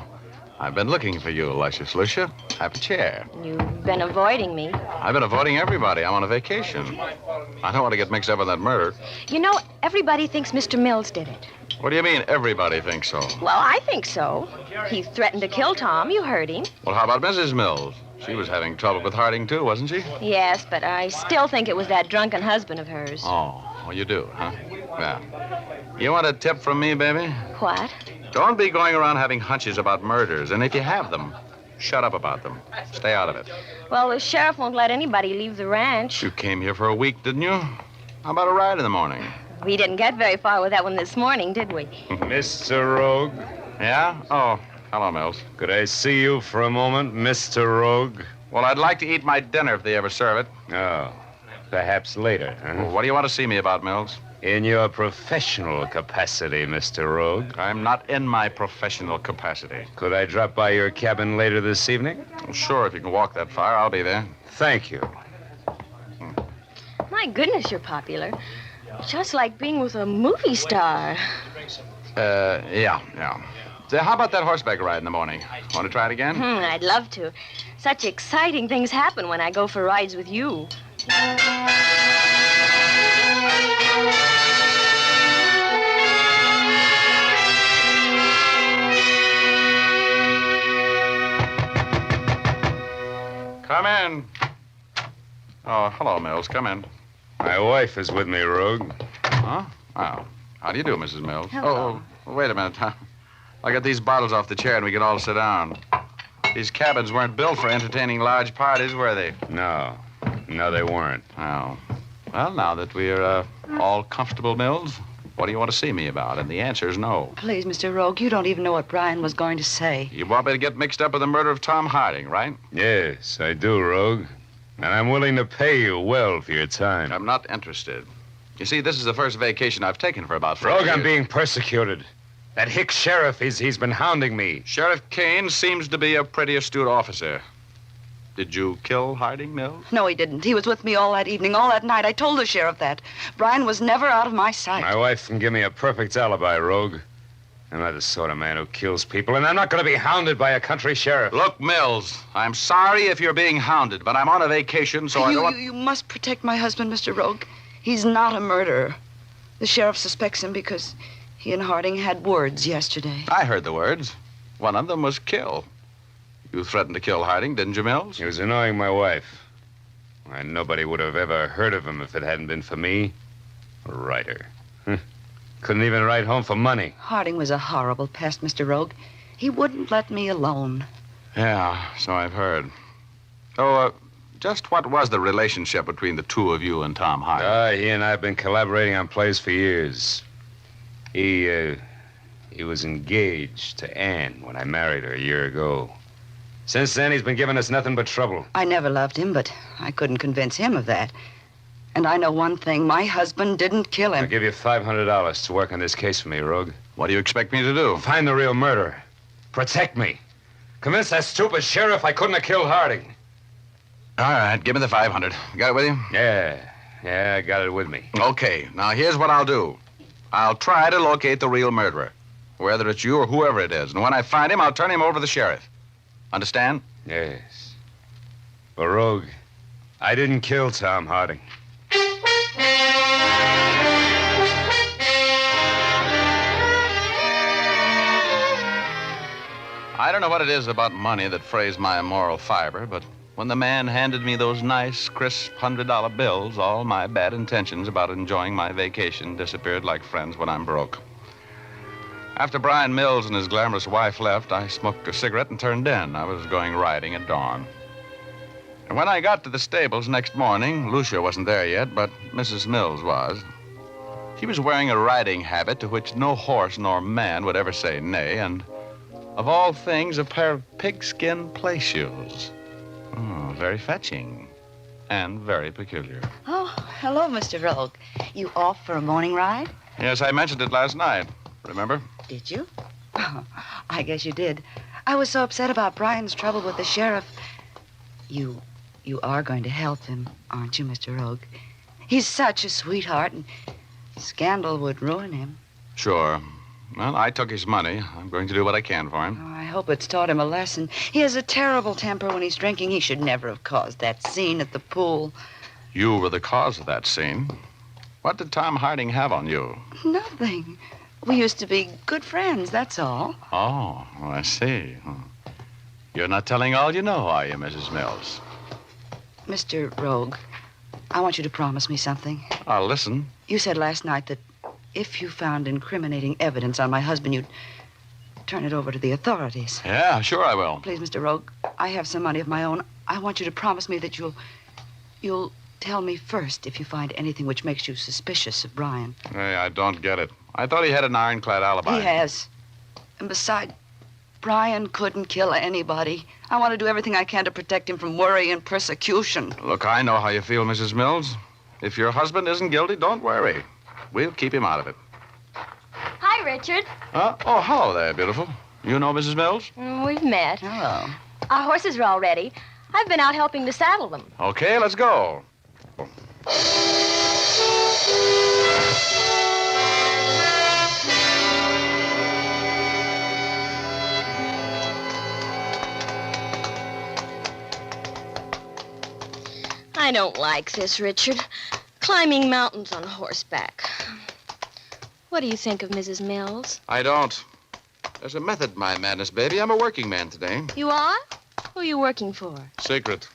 I've been looking for you, Luscious Lucia. Have a chair. You've been avoiding me. I've been avoiding everybody. I'm on a vacation. I don't want to get mixed up in that murder. You know, everybody thinks Mr. Mills did it. What do you mean, everybody thinks so? Well, I think so. He threatened to kill Tom. You heard him. Well, how about Mrs. Mills? She was having trouble with Harding, too, wasn't she? Yes, but I still think it was that drunken husband of hers. Oh, you do, huh? Yeah. You want a tip from me, baby? What? Don't be going around having hunches about murders, and if you have them, shut up about them. Stay out of it. Well, the sheriff won't let anybody leave the ranch. You came here for a week, didn't you? How about a ride in the morning? We didn't get very far with that one this morning, did we? Mr. Rogue? Yeah? Oh, hello, Mills. Could I see you for a moment, Mr. Rogue? Well, I'd like to eat my dinner if they ever serve it. Oh, perhaps later, huh? Well, what do you want to see me about, Mills? In your professional capacity, Mr. Rogue. I'm not in my professional capacity. Could I drop by your cabin later this evening? Well, sure, if you can walk that far, I'll be there. Thank you. My goodness, you're popular. Just like being with a movie star. Yeah. So how about that horseback ride in the morning? Want to try it again? I'd love to. Such exciting things happen when I go for rides with you. Come in. Oh, hello, Mills. Come in. My wife is with me, Rogue. Huh? Oh. How do you do, Mrs. Mills? Hello. Oh, wait a minute. I'll get these bottles off the chair and we can all sit down. These cabins weren't built for entertaining large parties, were they? No, they weren't. Oh. Well, now that we're all comfortable, Mills, what do you want to see me about? And the answer is no. Please, Mr. Rogue, you don't even know what Brian was going to say. You want me to get mixed up with the murder of Tom Harding, right? Yes, I do, Rogue. And I'm willing to pay you well for your time. I'm not interested. You see, this is the first vacation I've taken for about 4 Rogue, years. I'm being persecuted. That hick sheriff, he's been hounding me. Sheriff Kane seems to be a pretty astute officer. Did you kill Harding, Mills? No, he didn't. He was with me all that evening, all that night. I told the sheriff that. Brian was never out of my sight. My wife can give me a perfect alibi, Rogue. I'm not the sort of man who kills people, and I'm not going to be hounded by a country sheriff. Look, Mills, I'm sorry if you're being hounded, but I'm on a vacation, so I don't want... You must protect my husband, Mr. Rogue. He's not a murderer. The sheriff suspects him because He and Harding had words yesterday. I heard the words. One of them was kill. You threatened to kill Harding, didn't you, Mills? He was annoying my wife. Why, nobody would have ever heard of him if it hadn't been for me. A writer. Couldn't even write home for money. Harding was a horrible pest, Mr. Rogue. He wouldn't let me alone. Yeah, so I've heard. So, just what was the relationship between the two of you and Tom Harding? He and I have been collaborating on plays for years. He was engaged to Anne when I married her a year ago. Since then, he's been giving us nothing but trouble. I never loved him, but I couldn't convince him of that. And I know one thing. My husband didn't kill him. I'll give you $500 to work on this case for me, Rogue. What do you expect me to do? Find the real murderer. Protect me. Convince that stupid sheriff I couldn't have killed Harding. All right, give me the 500. You got it with you? Yeah, I got it with me. Okay, now here's what I'll do. I'll try to locate the real murderer, whether it's you or whoever it is. And when I find him, I'll turn him over to the sheriff. Understand? Yes. But, Rogue, I didn't kill Tom Harding. I don't know what it is about money that frays my immoral fiber, but when the man handed me those nice, crisp $100 bills, all my bad intentions about enjoying my vacation disappeared like friends when I'm broke. After Brian Mills and his glamorous wife left, I smoked a cigarette and turned in. I was going riding at dawn. And when I got to the stables next morning, Lucia wasn't there yet, but Mrs. Mills was. She was wearing a riding habit to which no horse nor man would ever say nay, and of all things, a pair of pigskin play shoes. Oh, very fetching and very peculiar. Oh, hello, Mr. Rogue. You off for a morning ride? Yes, I mentioned it last night. Remember? Did you? Oh, I guess you did. I was so upset about Brian's trouble with the sheriff. You are going to help him, aren't you, Mr. Rogue? He's such a sweetheart, and scandal would ruin him. Sure. Well, I took his money. I'm going to do what I can for him. Oh, I hope it's taught him a lesson. He has a terrible temper when he's drinking. He should never have caused that scene at the pool. You were the cause of that scene. What did Tom Harding have on you? Nothing. We used to be good friends, that's all. Oh, I see. You're not telling all you know, are you, Mrs. Mills? Mr. Rogue, I want you to promise me something. I'll listen. You said last night that if you found incriminating evidence on my husband, you'd turn it over to the authorities. Yeah, sure I will. Please, Mr. Rogue, I have some money of my own. I want you to promise me that you'll tell me first if you find anything which makes you suspicious of Brian. Hey, I don't get it. I thought he had an ironclad alibi. He has. And besides, Brian couldn't kill anybody. I want to do everything I can to protect him from worry and persecution. Look, I know how you feel, Mrs. Mills. If your husband isn't guilty, don't worry. We'll keep him out of it. Hi, Richard. Oh, hello there, beautiful. You know Mrs. Mills? We've met. Hello. Our horses are all ready. I've been out helping to saddle them. Okay, let's go. I don't like this, Richard. Climbing mountains on horseback. What do you think of Mrs. Mills? I don't. There's a method to my madness, baby. I'm a working man today. You are? Who are you working for? Secret.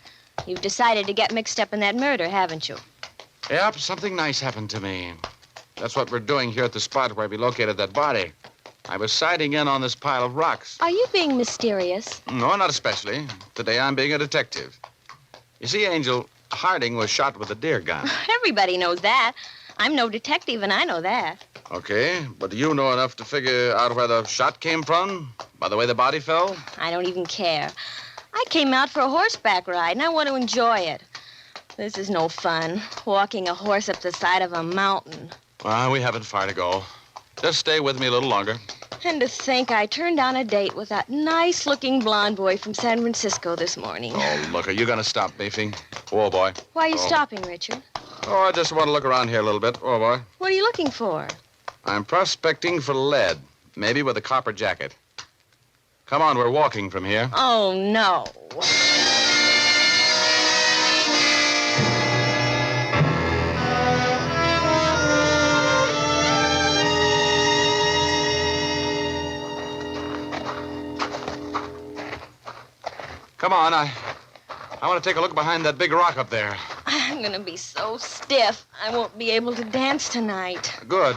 You've decided to get mixed up in that murder, haven't you? Yep, something nice happened to me. That's what we're doing here at the spot where we located that body. I was sighting in on this pile of rocks. Are you being mysterious? No, not especially. Today I'm being a detective. You see, Angel, Harding was shot with a deer gun. Everybody knows that. I'm no detective, and I know that. Okay, but do you know enough to figure out where the shot came from? By the way the body fell? I don't even care. I came out for a horseback ride, and I want to enjoy it. This is no fun, walking a horse up the side of a mountain. Well, we haven't far to go. Just stay with me a little longer. And to think I turned down a date with that nice-looking blonde boy from San Francisco this morning. Oh, look, are you going to stop beefing? Oh, boy. Why are you stopping, Richard? Oh, I just want to look around here a little bit. Oh, boy. What are you looking for? I'm prospecting for lead, maybe with a copper jacket. Come on, we're walking from here. Oh, no. Come on, I want to take a look behind that big rock up there. I'm going to be so stiff, I won't be able to dance tonight. Good.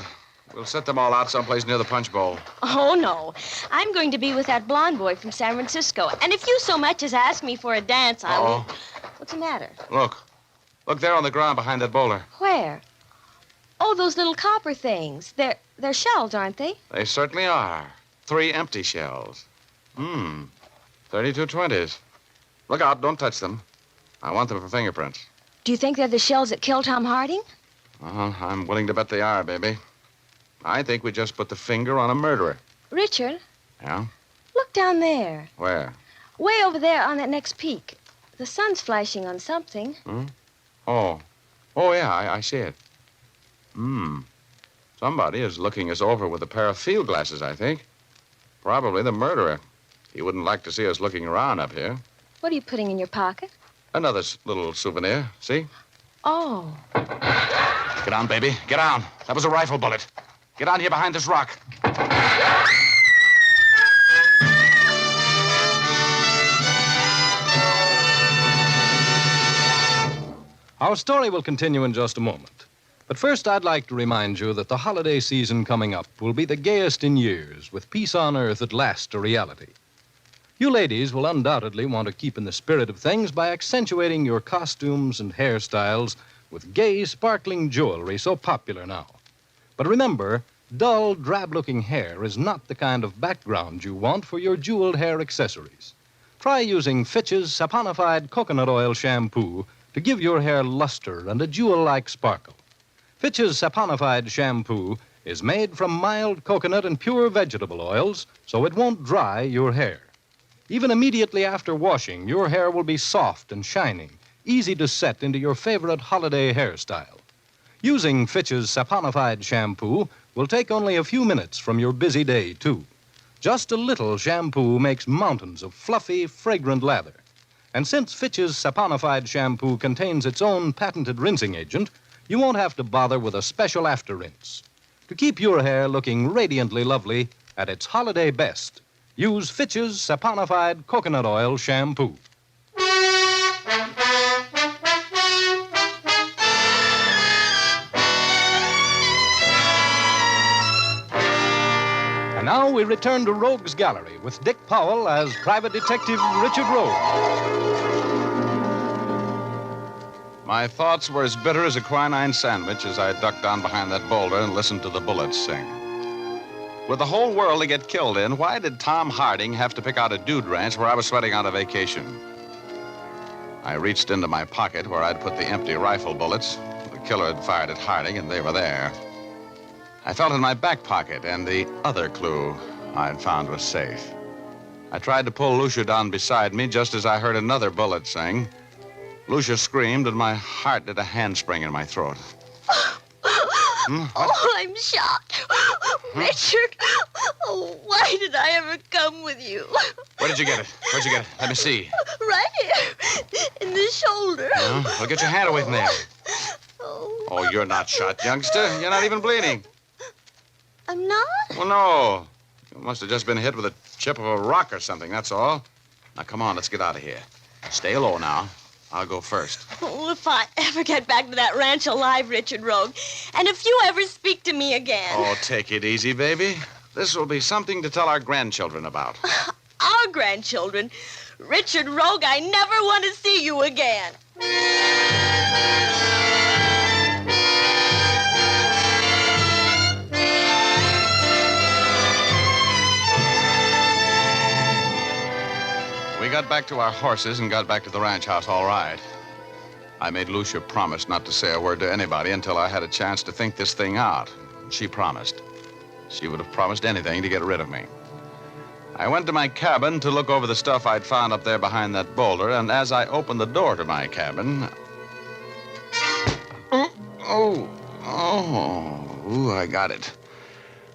We'll set them all out someplace near the punch bowl. Oh, no. I'm going to be with that blonde boy from San Francisco. And if you so much as ask me for a dance, I will... What's the matter? Look. Look there on the ground behind that boulder. Where? Oh, those little copper things. They're shells, aren't they? They certainly are. 3 empty shells. 32 20s. Look out, don't touch them. I want them for fingerprints. Do you think they're the shells that killed Tom Harding? I'm willing to bet they are, baby. I think we just put the finger on a murderer. Richard? Yeah? Look down there. Where? Way over there on that next peak. The sun's flashing on something. Oh, yeah, I see it. Somebody is looking us over with a pair of field glasses, I think. Probably the murderer. He wouldn't like to see us looking around up here. What are you putting in your pocket? Another little souvenir, see? Oh. Get on, baby. Get on. That was a rifle bullet. Get on here behind this rock. Our story will continue in just a moment. But first, I'd like to remind you that the holiday season coming up will be the gayest in years, with peace on earth at last a reality. You ladies will undoubtedly want to keep in the spirit of things by accentuating your costumes and hairstyles with gay, sparkling jewelry so popular now. But remember, dull, drab-looking hair is not the kind of background you want for your jeweled hair accessories. Try using Fitch's saponified coconut oil shampoo to give your hair luster and a jewel-like sparkle. Fitch's saponified shampoo is made from mild coconut and pure vegetable oils, so it won't dry your hair. Even immediately after washing, your hair will be soft and shining, easy to set into your favorite holiday hairstyle. Using Fitch's saponified shampoo will take only a few minutes from your busy day, too. Just a little shampoo makes mountains of fluffy, fragrant lather. And since Fitch's saponified shampoo contains its own patented rinsing agent, you won't have to bother with a special after rinse. To keep your hair looking radiantly lovely at its holiday best, use Fitch's saponified coconut oil shampoo. And now we return to Rogue's Gallery with Dick Powell as Private Detective Richard Rogue. My thoughts were as bitter as a quinine sandwich as I ducked down behind that boulder and listened to the bullets sing. With the whole world to get killed in, why did Tom Harding have to pick out a dude ranch where I was sweating out a vacation? I reached into my pocket where I'd put the empty rifle bullets. The killer had fired at Harding, and they were there. I felt in my back pocket, and the other clue I'd found was safe. I tried to pull Lucia down beside me just as I heard another bullet sing. Lucia screamed, and my heart did a handspring in my throat. Oh, I'm shot. Richard, oh, why did I ever come with you? Where did you get it? Where'd you get it? Let me see. Right here, in the shoulder. Well, get your hand away from there. Oh, you're not shot, youngster. You're not even bleeding. I'm not? Well, no. You must have just been hit with a chip of a rock or something, that's all. Now, come on, let's get out of here. Stay low now. I'll go first. Oh, if I ever get back to that ranch alive, Richard Rogue, and if you ever speak to me again. Oh, take it easy, baby. This will be something to tell our grandchildren about. Our grandchildren? Richard Rogue, I never want to see you again. We got back to our horses and got back to the ranch house all right. I made Lucia promise not to say a word to anybody until I had a chance to think this thing out. She promised. She would have promised anything to get rid of me. I went to my cabin to look over the stuff I'd found up there behind that boulder, and as I opened the door to my cabin... Ooh, I got it.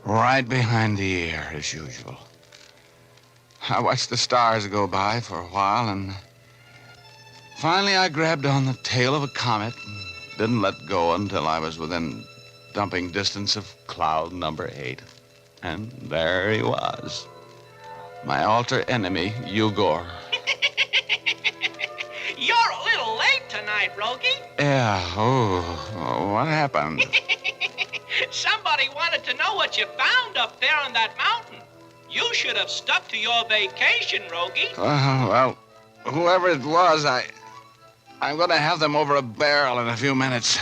Right behind the ear, as usual. I watched the stars go by for a while, and finally I grabbed on the tail of a comet and didn't let go until I was within dumping distance of cloud number 8. And there he was. My alter enemy, Ugor. right, Rogie? Yeah. Oh, what happened? Somebody wanted to know what you found up there on that mountain. You should have stuck to your vacation, Rogie. Well, whoever it was, I'm going to have them over a barrel in a few minutes.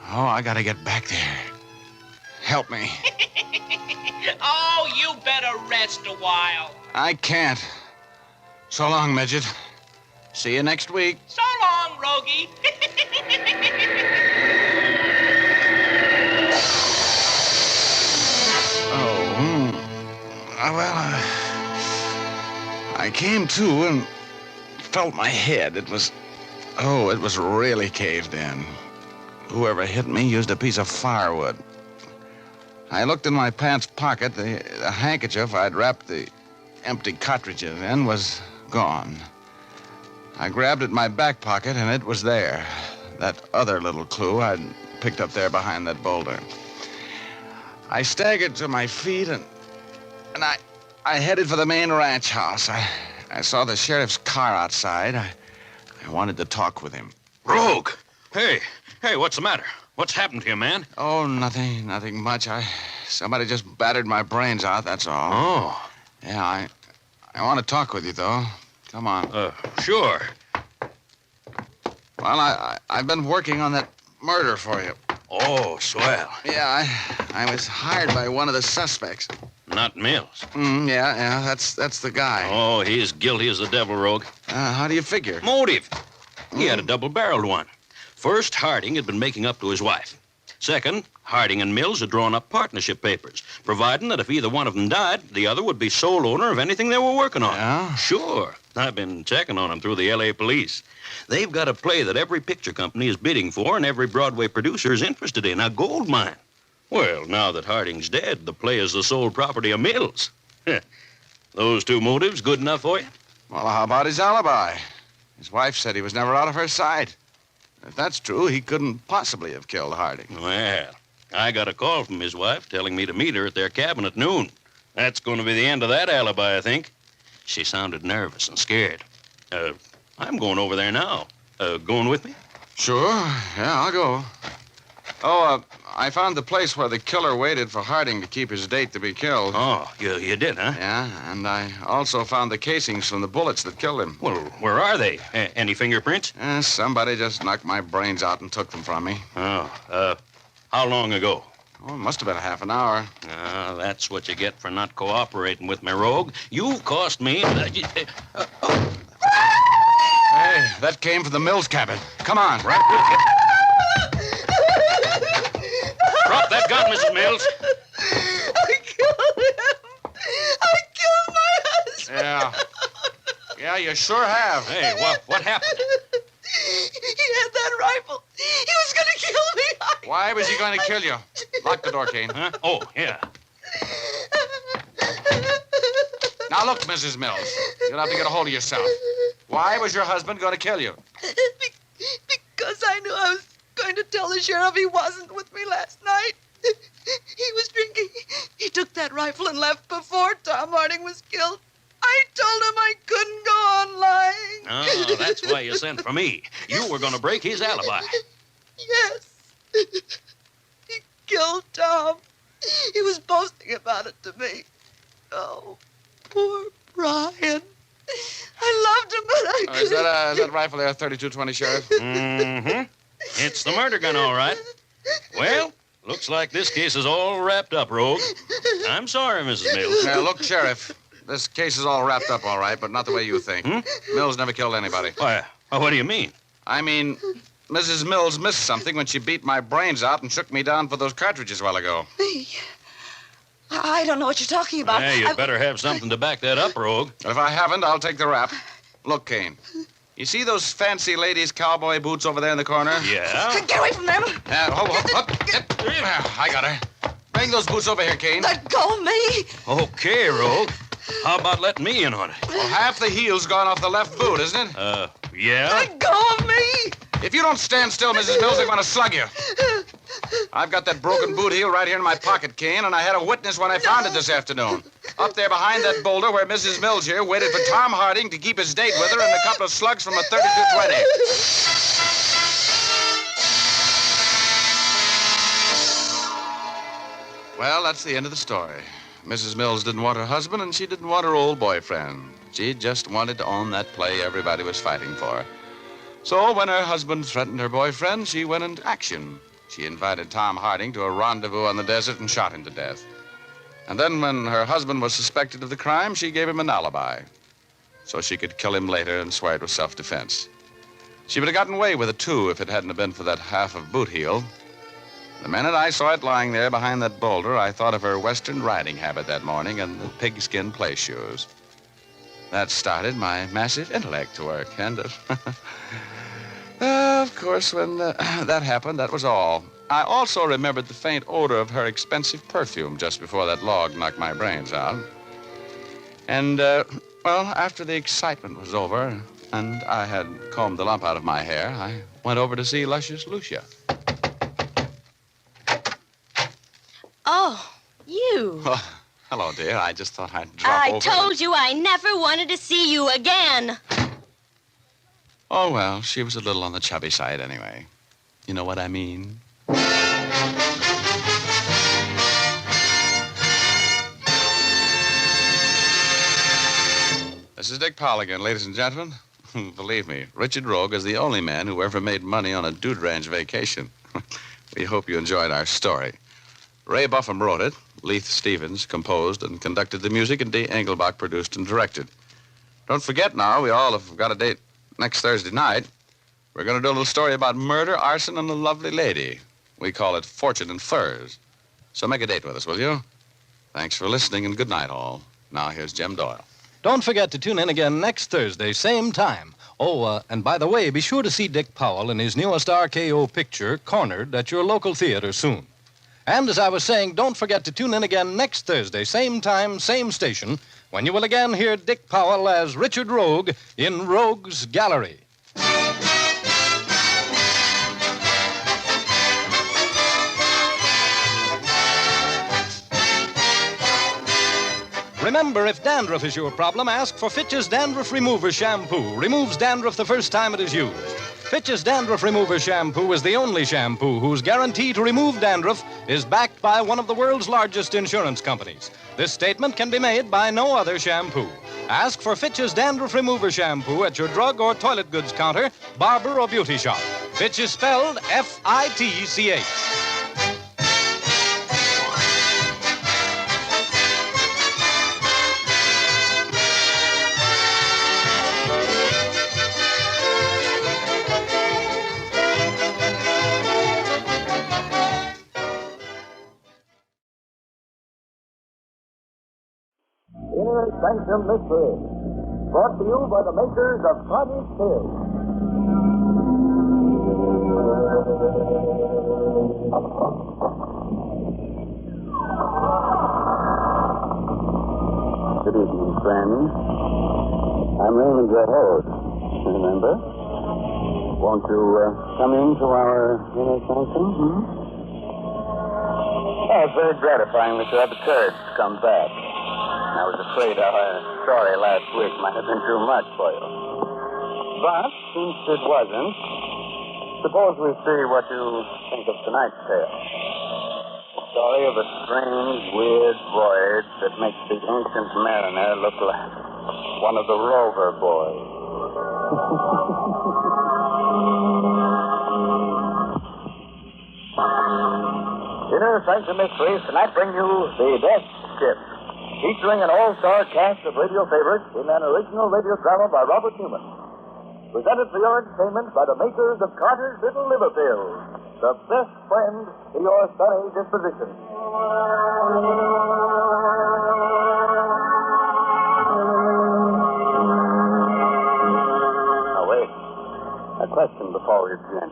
Oh, I got to get back there. Help me. Oh, you better rest a while. I can't. So long, Midget. See you next week. So long, Rogie. I came to and felt my head. It was really caved in. Whoever hit me used a piece of firewood. I looked in my pants pocket. The handkerchief I'd wrapped the empty cartridges in was gone. I grabbed at my back pocket, and it was there. That other little clue I'd picked up there behind that boulder. I staggered to my feet, and I headed for the main ranch house. I saw the sheriff's car outside. I wanted to talk with him. Rogue! Hey, what's the matter? What's happened to you, man? Oh, nothing much. Somebody just battered my brains out, that's all. Oh. Yeah, I want to talk with you, though. Come on. Sure. Well, I've been working on that murder for you. Oh, swell. Yeah, I was hired by one of the suspects. Not Mills. Yeah, that's the guy. Oh, he's guilty as the devil, Rogue. How do you figure? Motive. He had a double-barreled one. First, Harding had been making up to his wife. Second, Harding and Mills had drawn up partnership papers, providing that if either one of them died, the other would be sole owner of anything they were working on. Yeah? Sure. I've been checking on them through the L.A. police. They've got a play that every picture company is bidding for and every Broadway producer is interested in, a gold mine. Well, now that Harding's dead, the play is the sole property of Mills. Those two motives good enough for you? Well, how about his alibi? His wife said he was never out of her sight. If that's true, he couldn't possibly have killed Harding. Well, I got a call from his wife telling me to meet her at their cabin at noon. That's going to be the end of that alibi, I think. She sounded nervous and scared. I'm going over there now. Going with me? Sure. Yeah, I'll go. Oh, I found the place where the killer waited for Harding to keep his date to be killed. Oh, you did, huh? Yeah, and I also found the casings from the bullets that killed him. Well, where are they? Any fingerprints? Somebody just knocked my brains out and took them from me. Oh, how long ago? Oh, it must have been a half an hour. That's what you get for not cooperating with me, Rogue. You've cost me... Hey, that came from the Mills cabin. Come on. Right with you. Drop that gun, Mrs. Mills. I killed him. I killed my husband. Yeah, you sure have. Hey, what happened? He had that rifle. He was going to kill me. Why was he going to kill you? Lock the door, Kane. Huh? Oh, yeah. Now, look, Mrs. Mills. You'll have to get a hold of yourself. Why was your husband going to kill you? Because I knew I was going to tell the sheriff he wasn't with me last night. He was drinking. He took that rifle and left before Tom Harding was killed. I told him I couldn't go on lying. Oh, that's why you sent for me. You were going to break his alibi. Yes. He killed Tom. He was boasting about it to me. Oh, poor Brian. I loved him, but I couldn't. Is that rifle there, 32-20, Sheriff? Mm-hmm. It's the murder gun, all right. Well, looks like this case is all wrapped up, Rogue. I'm sorry, Mrs. Mills. Now, look, Sheriff, this case is all wrapped up, all right, but not the way you think. Mills never killed anybody. Why, what do you mean? I mean, Mrs. Mills missed something when she beat my brains out and shook me down for those cartridges a while ago. I don't know what you're talking about. Hey, you'd better have something to back that up, Rogue. If I haven't, I'll take the rap. Look, Kane, you see those fancy ladies' cowboy boots over there in the corner? Yeah? Get away from them. I got her. Bring those boots over here, Kane. Let go of me. Okay, Rogue. How about letting me in on it? Well, half the heel's gone off the left boot, isn't it? Yeah? Let go of me. If you don't stand still, Mrs. Mills, I'm going to slug you. I've got that broken boot heel right here in my pocket, Kane, and I had a witness when I found it this afternoon. Up there behind that boulder where Mrs. Mills here waited for Tom Harding to keep his date with her and a couple of slugs from a 32-20. Well, that's the end of the story. Mrs. Mills didn't want her husband, and she didn't want her old boyfriend. She just wanted to own that play everybody was fighting for. So when her husband threatened her boyfriend, she went into action. She invited Tom Harding to a rendezvous on the desert and shot him to death. And then when her husband was suspected of the crime, she gave him an alibi so she could kill him later and swear it was self-defense. She would have gotten away with it, too, if it hadn't been for that half of boot heel. The minute I saw it lying there behind that boulder, I thought of her Western riding habit that morning and the pigskin play shoes. That started my massive intellect to work. And, of course, when that happened, that was all. I also remembered the faint odor of her expensive perfume just before that log knocked my brains out. And, well, after the excitement was over and I had combed the lump out of my hair, I went over to see Luscious Lucia. Oh, you. Oh, hello, dear. I just thought I'd drop over. I told you I never wanted to see you again. Oh, well, she was a little on the chubby side anyway. You know what I mean? This is Dick Powell again, ladies and gentlemen. Believe me, Richard Rogue is the only man who ever made money on a dude ranch vacation. We hope you enjoyed our story. Ray Buffum wrote it, Leith Stevens composed and conducted the music, and Dee Engelbach produced and directed. Don't forget now, we all have got a date next Thursday night. We're going to do a little story about murder, arson, and a lovely lady. We call it Fortune and Furs. So make a date with us, will you? Thanks for listening, and good night, all. Now here's Jim Doyle. Don't forget to tune in again next Thursday, same time. Oh, and by the way, be sure to see Dick Powell in his newest RKO picture, Cornered, at your local theater soon. And as I was saying, don't forget to tune in again next Thursday, same time, same station, when you will again hear Dick Powell as Richard Rogue in Rogue's Gallery. Remember, if dandruff is your problem, ask for Fitch's Dandruff Remover Shampoo. Removes dandruff the first time it is used. Fitch's Dandruff Remover Shampoo is the only shampoo whose guarantee to remove dandruff is backed by one of the world's largest insurance companies. This statement can be made by no other shampoo. Ask for Fitch's Dandruff Remover Shampoo at your drug or toilet goods counter, barber, or beauty shop. Fitch is spelled F-I-T-C-H. Inner Sanctum Mystery, brought to you by the makers of Cottage Hill. Good evening, friends. I'm Raymond, your host. Remember? Won't you come into our inner sanctum? Oh, it's very gratifying that you have the courage to come back. I was afraid our story last week might have been too much for you. But, since it wasn't, suppose we see what you think of tonight's tale. The story of a strange, weird voyage that makes the ancient mariner look like one of the Rover boys. Inner Sanctum Mysteries tonight bring you The Death Ship, featuring an all-star cast of radio favorites in an original radio drama by Robert Newman. Presented for your entertainment by the makers of Carter's Little Liver Pills, the best friend to your sunny disposition. Now, wait. A question before we begin.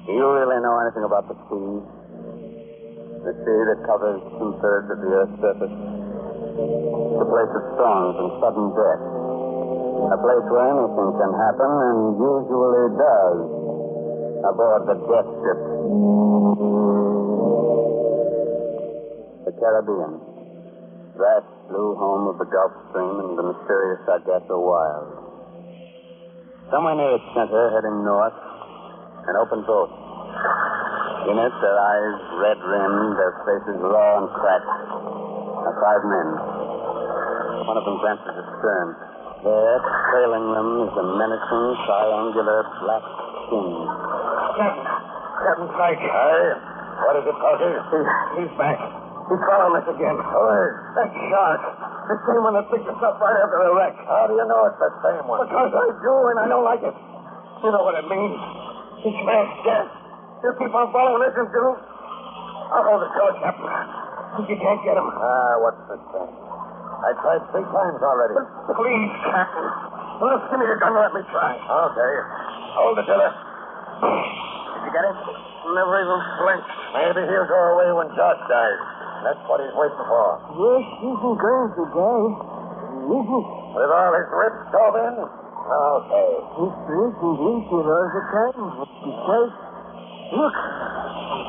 Do you really know anything about the sea? The sea that covers 2/3 of the Earth's surface. It's a place of storms and sudden death. A place where anything can happen, and usually does, aboard the Death Ship. The Caribbean. Vast blue home of the Gulf Stream and the mysterious Sargasso Wild. Somewhere near its center, heading north, an open boat. In it, their eyes red-rimmed, their faces raw and cracked, are 5 men. One of them glances astern. There, trailing them, is the menacing, triangular black skin. Captain Pike. Aye? What is it, Parker? He's back. He's following us again. Where? That shark. The same one that picked us up right after the wreck. How do you know it's the same one? Because I do, and I don't like it. You know what it means. He smashed death. You keep on following us and do. I'll hold the torch, Captain. You can't get him. What's the thing? I tried 3 times already. Please, Captain. Well, give me your gun and let me try. Okay. Hold the tiller. Did you get him? Never even flinched. Maybe he'll go away when Josh dies. That's what he's waiting for. Yes, he's going to die. With all his ribs stove in? Okay. He's drinking eat it all the time. Besides, look.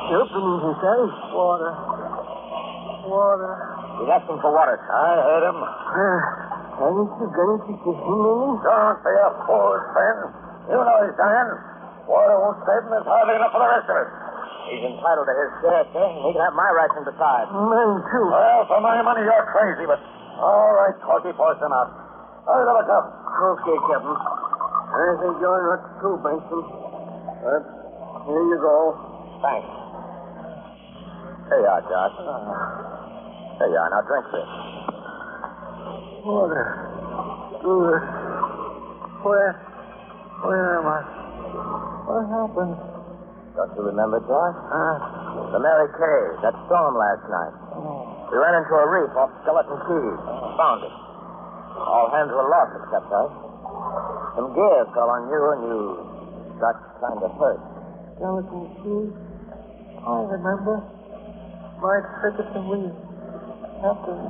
He's opening his eyes. Water. He asked him for water. I heard him. Haven't you going to give him any? Don't be a fool, Ben. You know he's dying. Water won't save him. There's hardly enough for the rest of us. He's entitled to his share, sir. He can have my ration besides. Mine, too. Well, for my money, you're crazy, but... All right, Corky, force him out. Hurry, double cup. Okay, Captain. I think you're not too, Benson. But here you go. Thanks. Here you are, Josh. There you are. Now drink this. Water. Good. Where am I? What happened? Don't you remember, Josh? The Mary Kay, that storm last night. We ran into a reef off Skeleton Key. Found it. All hands were lost except us. Some gear fell on you and you got kind of hurt. Skeleton Key? I remember. My ticket and we... Captain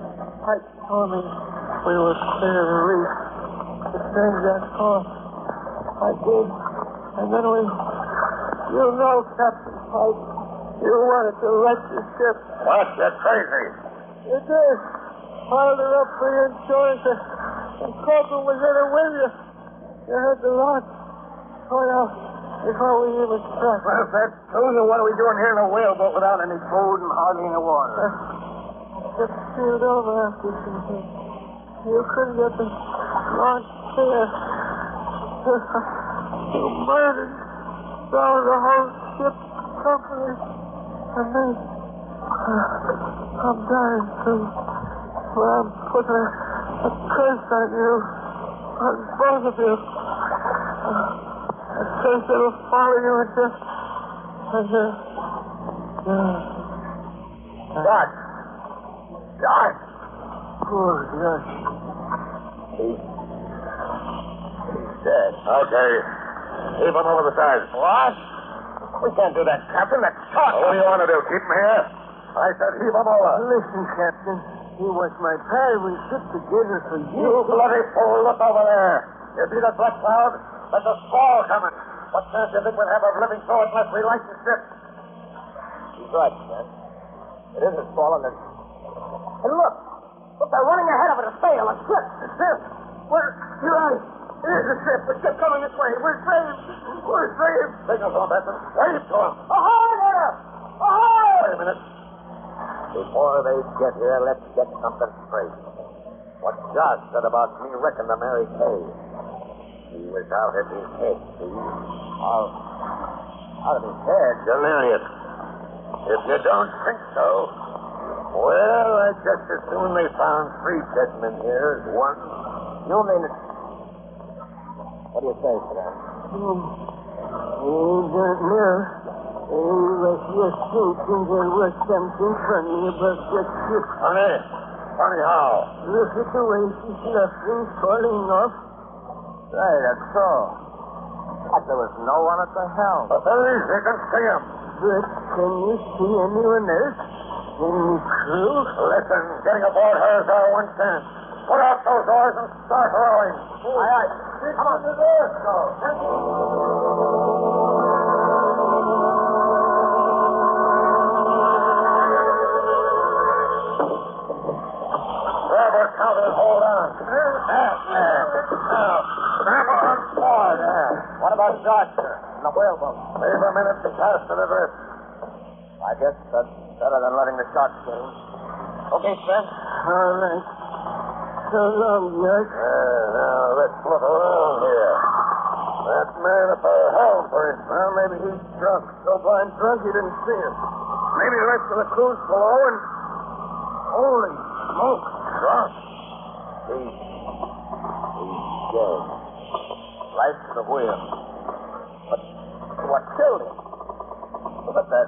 Pike told me we were clear of the reef. The thing got caught. I did. And then we... You know, Captain Pike, you wanted to wreck the ship. What? You're crazy. You did. Piled her up for your insurance, and Corporal was in it with you. You had the launch. Before we even struck. Well, if that's true, then what are we doing here in a whaleboat without any food and hardly any water? Just sealed over after something. You couldn't get the launch clear. You murdered down the whole ship's company. And then I'm dying too. Well, I'm putting a curse on you. On both of you. A curse that'll follow you until... Josh! Poor Josh. He's dead. Okay. Heave him over the side. What? We can't do that, Captain. That's shot. What do you want to do? Keep him here? I said heave him over. Listen, Captain. He was my pal. We shipped together for years. You bloody fool. Look over there. You see that black cloud? There's a squall coming. What chance do you think we'll have of living through it unless we light the ship? He's right, man. It is a squall, and there's... Hey, look. Look, they're running ahead of it. A sail, a ship. A ship. You're right. It is a ship. The ship coming this way. We're saved. We're saved. Signal to him, Benson. Wave to him. Ahoy there! Ahoy! Wait a minute. Before they get here, let's get something straight. What Josh said about me wrecking the Mary Kay. He was out of his head, see? Out of his head? Delirious. If you don't think so, well, I just as soon they found 3 dead men here as one. You mean it? What do you say to that? He don't know. He was just thinking there was something funny about that ship. Funny? Funny how? Look at the way she's luffing, falling off. Right, that's so. But there was no one at the helm. But there is. You can see him. But can you see anyone else? Any crew? Listen, getting aboard her is our one chance. Put out those oars and start rowing. Aye, aye. Come on. Let's go. Robert, counter and hold on. Now, grab on board. What about Josh, sir? In the whaleboat. Leave him in it to cast to the drift. I guess that's better than letting the sharks get him. Okay, Spence. All right. So long, York. Now, let's look around here. That man at the helm first. Well, maybe he's drunk. So blind drunk he didn't see us. Maybe the rest of the crew's below and... Holy smoke. Drunk. He's dead. Right to the wheel. But what killed him? Look at that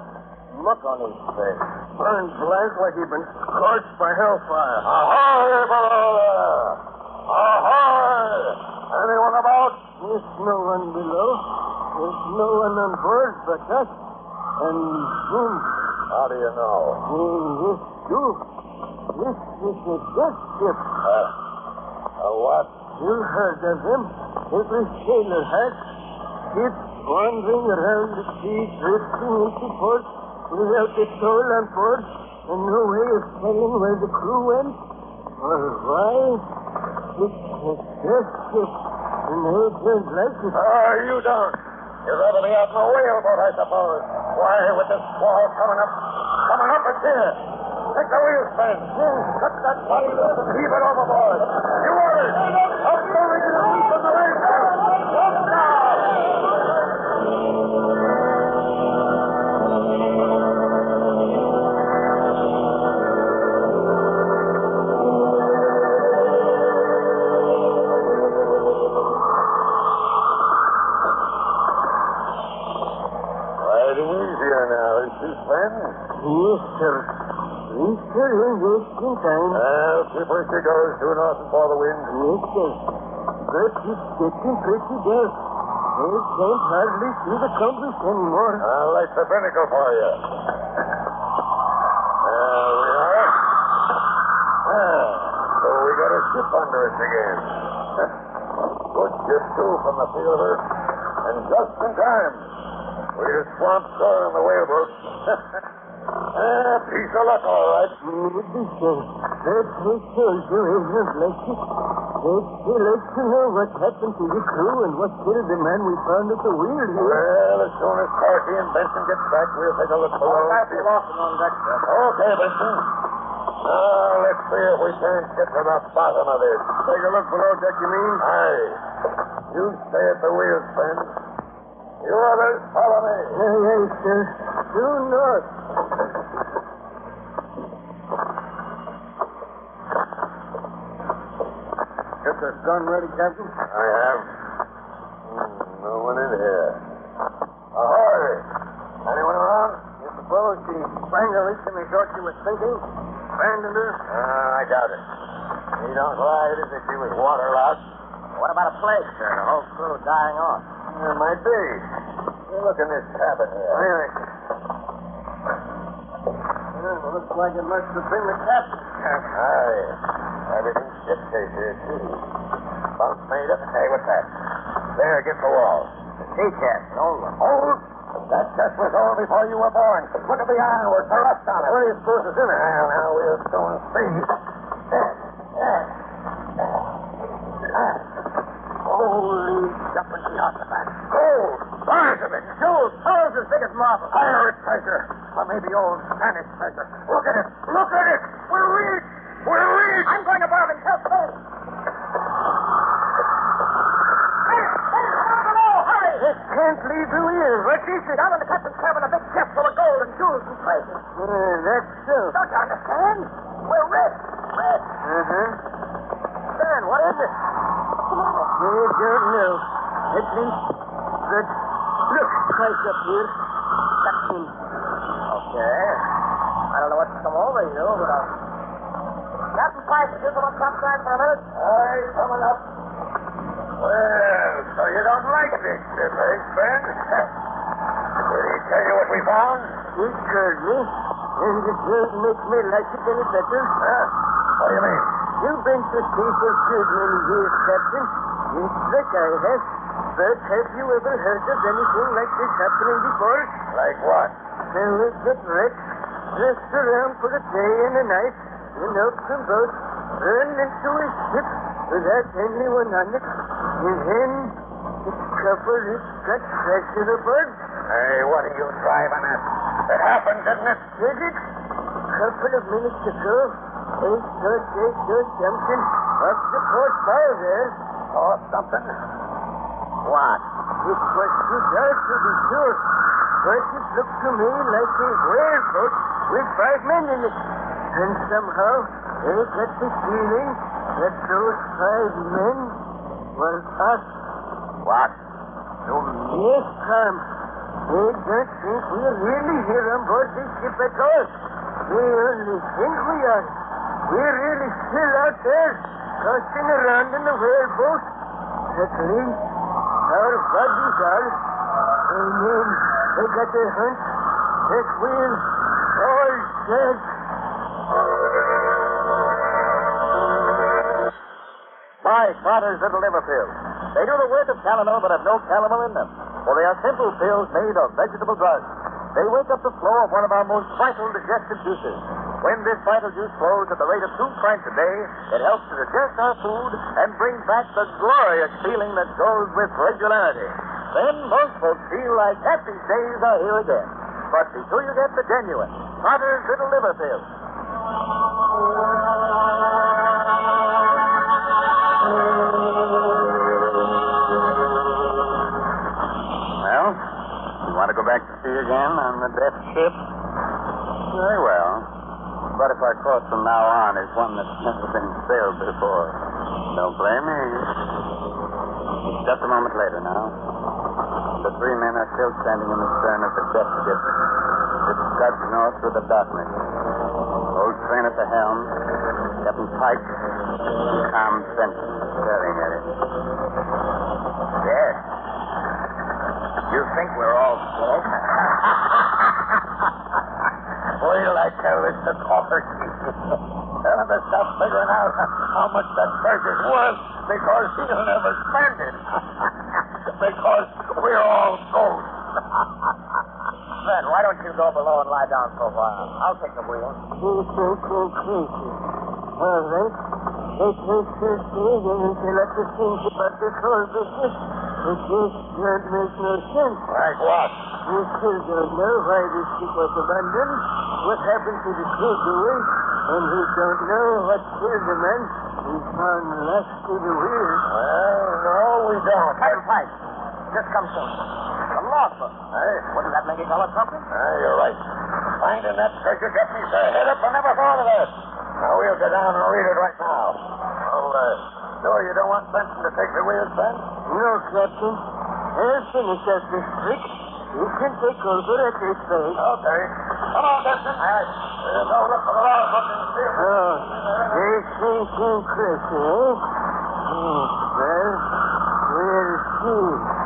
look on his face. Burned blank like he'd been scorched by hellfire. Ahoy, below there! Ahoy! Anyone about? There's no one below. There's no one on board but us and him. How do you know? Yes, you. This is a death ship. A what? You heard of him. Every sailor has. Ships wandering around the sea, drifting into port without a soul on board and no way of telling where the crew went or why. It's a death ship. And they don't like it. You don't. You'd rather be out in a whaleboat, I suppose. Why, with this squall coming up it's here. Take the wheel, Spence. Cut that body loose and heave it overboard. You orders. Up moving to the east of the racetrack. Up now. Yes, sir. Yes, sir. Yes, in time. Well, keep her she goes, due north and for the wind. Yes, sir. But it's getting pretty dark. I can't hardly see the compass anymore. I'll light the binnacle for you. There we are. So we got a ship under us again. Good ship, too, from the feel of her. And just in time. We just swamped shore on the whaleboat. Piece of luck, all right. Maybe so. But I told you, Agent Blakey, they'd still like to know what happened to the crew and what killed the man we found at the wheel here. Well, as soon as Parky and Benson get back, we'll take a look below. I'll have you off on deck, sir. Okay, Benson. Now, let's see if we can't get to the bottom of this. Take a look below deck, you mean? Aye. You stay at the wheel, Spence. You others, follow me. Aye, sir. Due north. Get the gun ready, Captain? I have. No one in here. Ahoy! Anyone around? You suppose she sprang the leak and they thought she was sinking? Abandoned her? I doubt it. He don't ride as if she was waterlogged. What about a plague, sir? The whole crew dying off. It might be. You look in this cabin here. Aye. Well, looks like it must have been the captain. Aye. Everything's shipshape here, too. Bunk made up. Hey, what's that? There, against the wall. The sea chest, old one. Old? That chest was old before you were born. Look at the ironwork, the rust on it. Where do you suppose it's in it? Well, now we'll soon see. Holy jumping the artifact. Gold! Bars of it! Jewels, pearls as big as marble. Pirate treasure! Or maybe old Spanish treasure. Look at it! Look at it! We're rich! We're rich! I'm going to Barb and tell Stone. It can't leave the wheel. What's this? Down in the captain's cabin, a big chest full of gold and jewels and treasure. That's so. Don't you understand? We're rich. Rich. Stan, what is it? I don't know. At least, but look, twice up here. Captain. Okay. I don't know what's come over you, but I'll... Captain Price, is this on topside for a minute? Aye, coming up. Well, so you don't like this ship, eh, Ben? Did he tell you what we found? He told me, and it doesn't make me like it any better. What do you mean? You've been to sea for a good many years, Captain. Yes, like I have. But have you ever heard of anything like this happening before? Like what? Fellas get wrecked, dressed around for a day and a night, and out from boat, run into a ship without anyone on it, and then discover it's got treasure aboard. Hey, what are you driving at? It happened, didn't it? Did it? Couple of minutes ago, they saw something up the port bow there. Saw something? What? It was too dark to be sure, but it looked to me like a whaleboat with 5 men in it. And somehow, I got the feeling that those 5 men were us. What? Yes, Tom. They don't think we're really here on board this ship at all. They only think we are. We're really still out there, tossing around in the whaleboat. At least, our bodies are. And then they got a hunch that we're all dead. Buy Carter's Little Liver Pills. They do the work of calomel but have no calomel in them, for they are simple pills made of vegetable drugs. They wake up the flow of one of our most vital digestive juices. When this vital juice flows at the rate of 2 pints a day, it helps to digest our food and brings back the glorious feeling that goes with regularity. Then most folks feel like happy days are here again. But be sure you get the genuine Carter's Little Liver Pills. Well, you want to go back to sea again on the death ship? Very well. But if our course from now on is one that's never been sailed before, don't blame me. It's just a moment later now. The 3 men are still standing in the stern of the death ship. It scuds north through the darkness. Old Train at the helm, Captain Pike, calm Benson staring at it. Yes. You think we're all dead? Wait till I tell this to Corker. Tell him to stop figuring out how much that treasure's worth because he'll never spend it. Because we're all ghosts. Fred, why don't you go below and lie down for a while? I'll take the wheel. You think you're crazy. All right. It takes us days until I can think about this whole business. It just don't make no sense. Like what? We still don't know why this ship was abandoned, what happened to the crew doing, and we don't know what killed the man we found last to the wheel. Well, no, we don't. Captain Pike, just come soon. The logbook. Hey? Wouldn't that make it all something? You're right. Finding that treasure got me so head up I never thought of that. Now we'll go down and read it right now. Oh, sure you don't want Benson to take the wheel, Ben? No, Captain. I'll finish up this trick. You can take over at this place. Okay. Come on, Benson. All right. Go look for the logbook and see if They think I'm crazy, eh? Well, we'll see.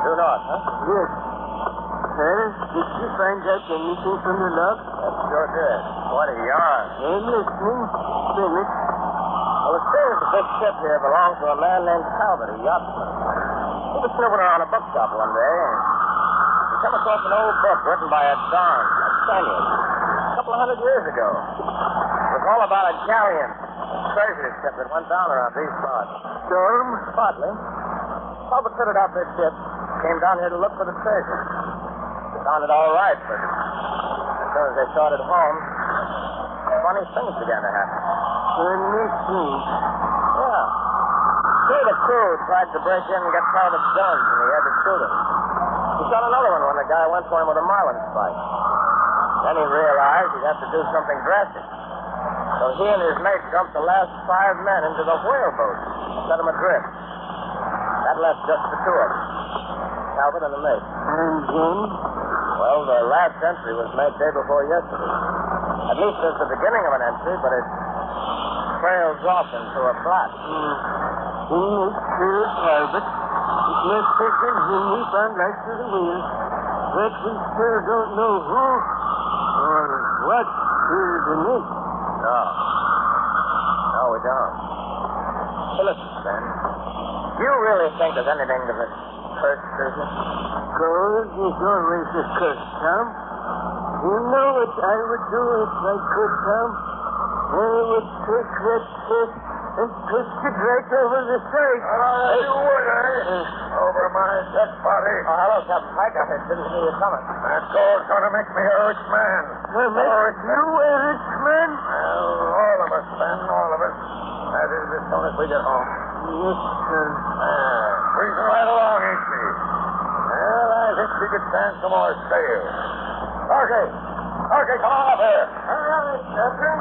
Due north, huh? Yes. Well, did you find out anything from the log? That sure did. What a yarn. I'm listening. Spin it. Well, it says that this ship here belongs to a man named Calvert, a yachtsman. He was snooping around a bookshop one day, and he came across an old book written by a Don, a Spaniard, a couple of 100 years ago. It was all about a galleon, a treasure ship that went down around these parts. Storm? Partly. Calvert fitted out this ship, came down here to look for the treasure. They found it all right, but as soon as they started home, funny things began to happen. Funny things? Yeah. See, the crew tried to break in and get Calvert's guns, and he had to shoot him. He shot another one when the guy went for him with a marlin spike. Then he realized he'd have to do something drastic. So he and his mate dumped the last 5 men into the whaleboat and set them adrift. That left just the 2 of them, Calvert and the mate. And then? Well, the last entry was made day before yesterday. At least there's the beginning of an entry, but it trails off into a blot. He makes sure Calvert. It must have been him we found right to the wheel. But we still don't know who or what killed the mate. No. No, we don't. Hey, listen, Ben. Do you really think there's anything to this curse business? Gold is always a curse, Tom. You know what I would do if I could, Tom? I would take that chest and twist it right over the side. You would, eh? Over my dead body. Oh, hello, Captain Pike. I didn't see you coming. That gold's gonna make me a rich man. Well, make you a rich man? Well, all of us, Ben, all of us. That is, as soon as we get home. Yes, sir. Cruising right along, ain't she? Well, I think she could stand some more sail. Okay, come on up here. All right, Captain.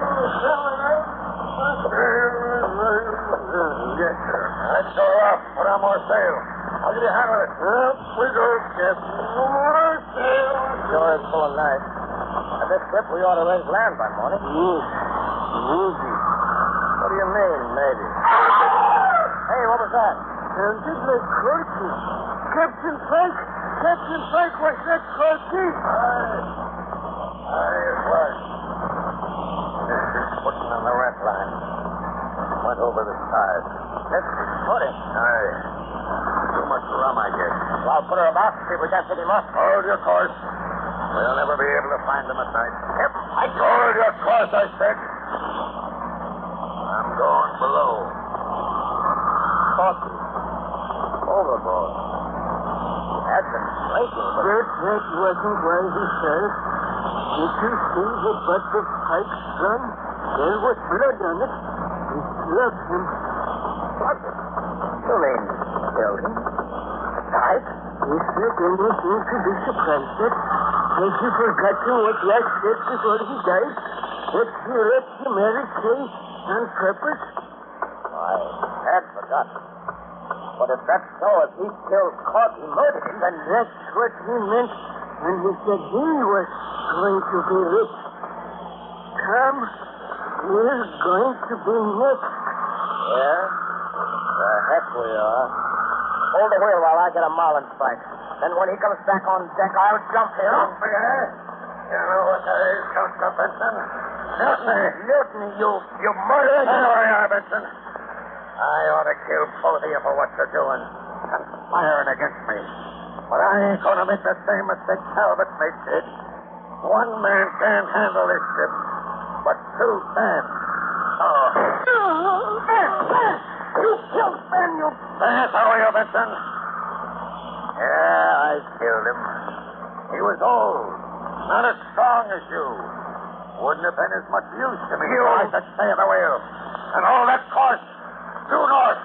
Yes, sir. Let's go up. Put on more sail. I'll give you a hand with it. Up we go, Captain. More sail. Sure is full of night. At this trip, we ought to raise land by morning. Maybe. What do you mean, maybe? Hey, what was that? Sounded like Corky. Captain Pike, was that Corky? Aye, it was. This is putting on the rat line. Went over the side. This is footing. Aye. Too much rum, I guess. Well, put her about. See if we can't pick him up. Hold your course. We'll never be able to find them at night. Hold your course, I said. I'm going below. Corky. Overboard. Had been drinking, but... That wasn't why he fell. Did you see the butt of Pike's gun? There was blood on it. He slugged him. Slugged him? You mean killed him? Pike? Is there anything to be surprised at? Has he forgotten what Jack said before he died? That he left you marry Kay on purpose? I had forgotten. But if that's so, if he killed Corky, murdered him, then that's what he meant when he said he was going to be rich. Tom, we're going to be next. Yeah? The heck we are. Hold the wheel while I get a marlinspike. Then when he comes back on deck, I'll jump him. You know what that is, Count Benson? Mutiny, you murdered. There we are, Benson. I ought to kill both of you for what you're doing. Conspiring against me. But I ain't going to make the same mistake Talbot made, Sid. One man can't handle this ship, but two can. Oh. You killed Ben, you... That's how are you, Benson? Yeah, I killed him. He was old, not as strong as you. Wouldn't have been as much use to me if I could stay at the wheel. And hold that course due north.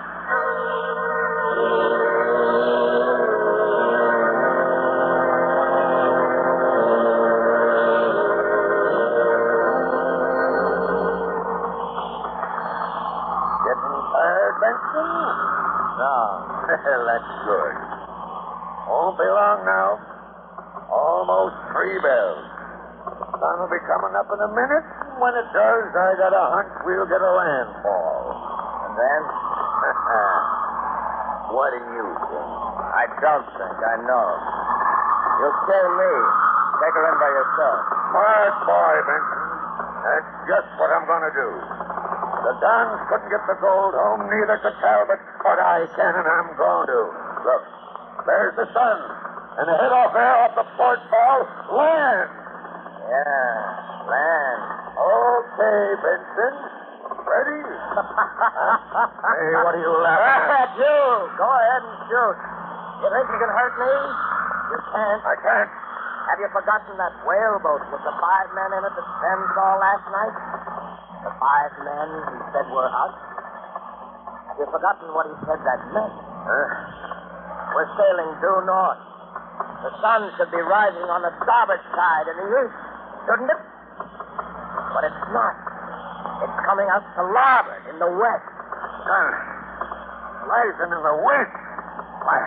Getting tired, Benson? No. Well, that's good. Won't be long now. Almost 3 bells. Sun will be coming up in a minute. When it does, I got a hunch we'll get a landfall. And then? What do you think? I don't think. I know. You'll kill me. Take her in by yourself. Smart boy, Benson. That's just what I'm going to do. The Dons couldn't get the gold home, neither could Talbot, but I can, and I'm going to. Look, there's the sun. And ahead off there, off the port bow, land. Yeah, land. Okay, Benson. Ready? Hey, what are you laughing at? You! Go ahead and shoot. You think you can hurt me? You can't. I can't. Have you forgotten that whaleboat with the 5 men in it that Sven saw last night? The 5 men he said were us? Have you forgotten what he said that meant? We're sailing due north. The sun should be rising on the starboard side in the east, shouldn't it? But it's not. It's coming out to larboard in the west. Sun rising in the west? Why,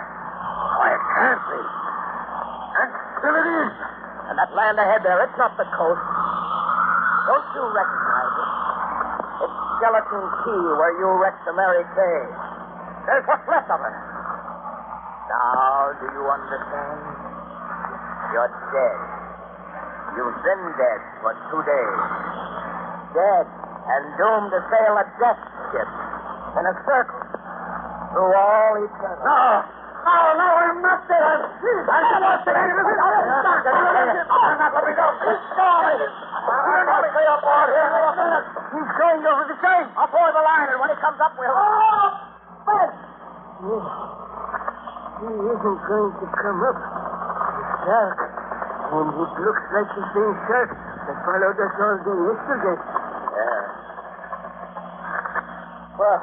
it can't be. And still it is. And that land ahead there, it's not the coast. Don't you recognize it? It's Skeleton Key where you wrecked the Mary Kay. There's what's left of her. Now, do you understand? You're dead. You've been dead for 2 days. Dead and doomed to sail a death ship in a circle through all eternity. No! No, I'm not dead. I'm not dead. Let me go. Stay up on here. He's going over the same. I'll pull the line, and when he comes up, we'll... Ben! He isn't going to come up. It's dark. And it looks like the same shark that followed us all day yesterday. Yeah. Well,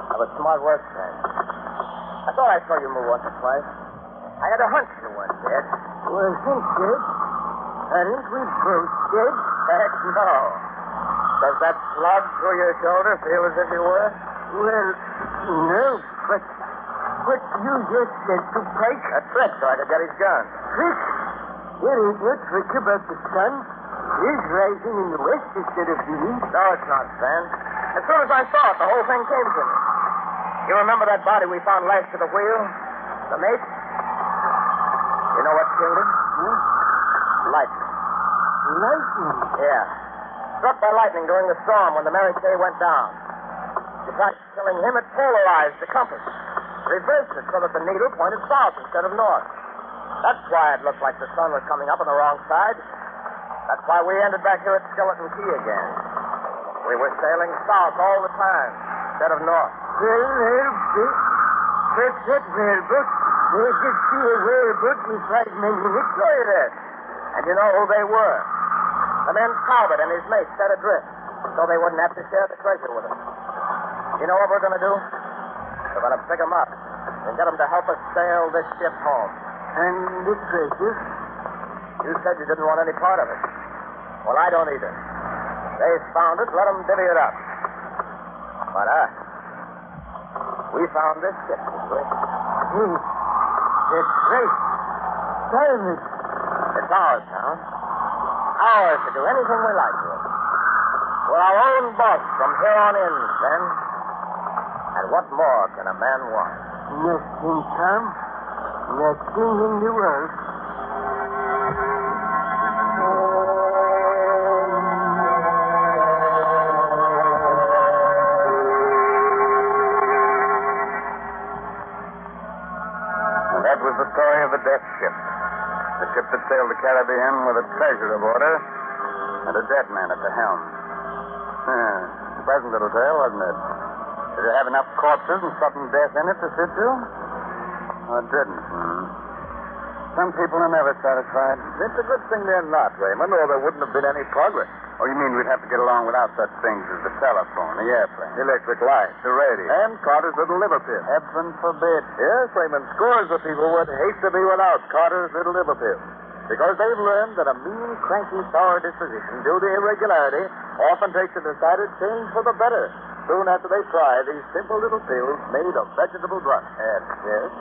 that was smart work, Frank. I thought I saw you move once or twice. I had a hunch you weren't dead. Wasn't dead? Aren't we both dead? Heck no. Does that slug through your shoulder feel as if you were? Well, no, but you just said to Pike. A trick so I could get his gun. Trick? There ain't no trick about the sun. It is rising in the west instead of the east. No, it's not, Stan. As soon as I saw it, the whole thing came to me. You remember that body we found lashed to the wheel? The mate? You know what killed him? Lightning. Lightning? Yeah. Struck by lightning during the storm when the Mary Kay went down. Besides killing him, it polarized the compass. Reversed it so that the needle pointed south instead of north. That's why it looked like the sun was coming up on the wrong side. That's why we ended back here at Skeleton Key again. We were sailing south all the time instead of north. Well, that's that whaleboat. They did see a whaleboat with 5 men in it. Sure you did. And you know who they were. The men Talbot and his mate set adrift, so they wouldn't have to share the treasure with us. You know what we're going to do? We're going to pick them up and get them to help us sail this ship home. And the treasure? You said you didn't want any part of it. Well, I don't either. They found it, let them divvy it up. But we found this ship, didn't we? That's right. Diamond. It's ours now. Ours to do anything we like with. We're our own boss from here on in, then. And what more can a man want? Nothing, Tom. Nothing in the world. And that was the story of the Death Ship. The ship that sailed the Caribbean with a treasure aboard her and a dead man at the helm. Pleasant little tale, wasn't it? Did it have enough corpses and sudden death in it to fit you? Oh, it didn't. Some people are never satisfied. It's a good thing they're not, Raymond, or there wouldn't have been any progress. Oh, you mean we'd have to get along without such things as the telephone, the airplane, the electric light, the radio, and Carter's little liver pill? Heaven forbid. Yes, Raymond, scores of people would hate to be without Carter's little liver pill. Because they've learned that a mean, cranky, sour disposition due to irregularity often takes a decided change for the better soon after they try these simple little pills made of vegetable drugs. Yes.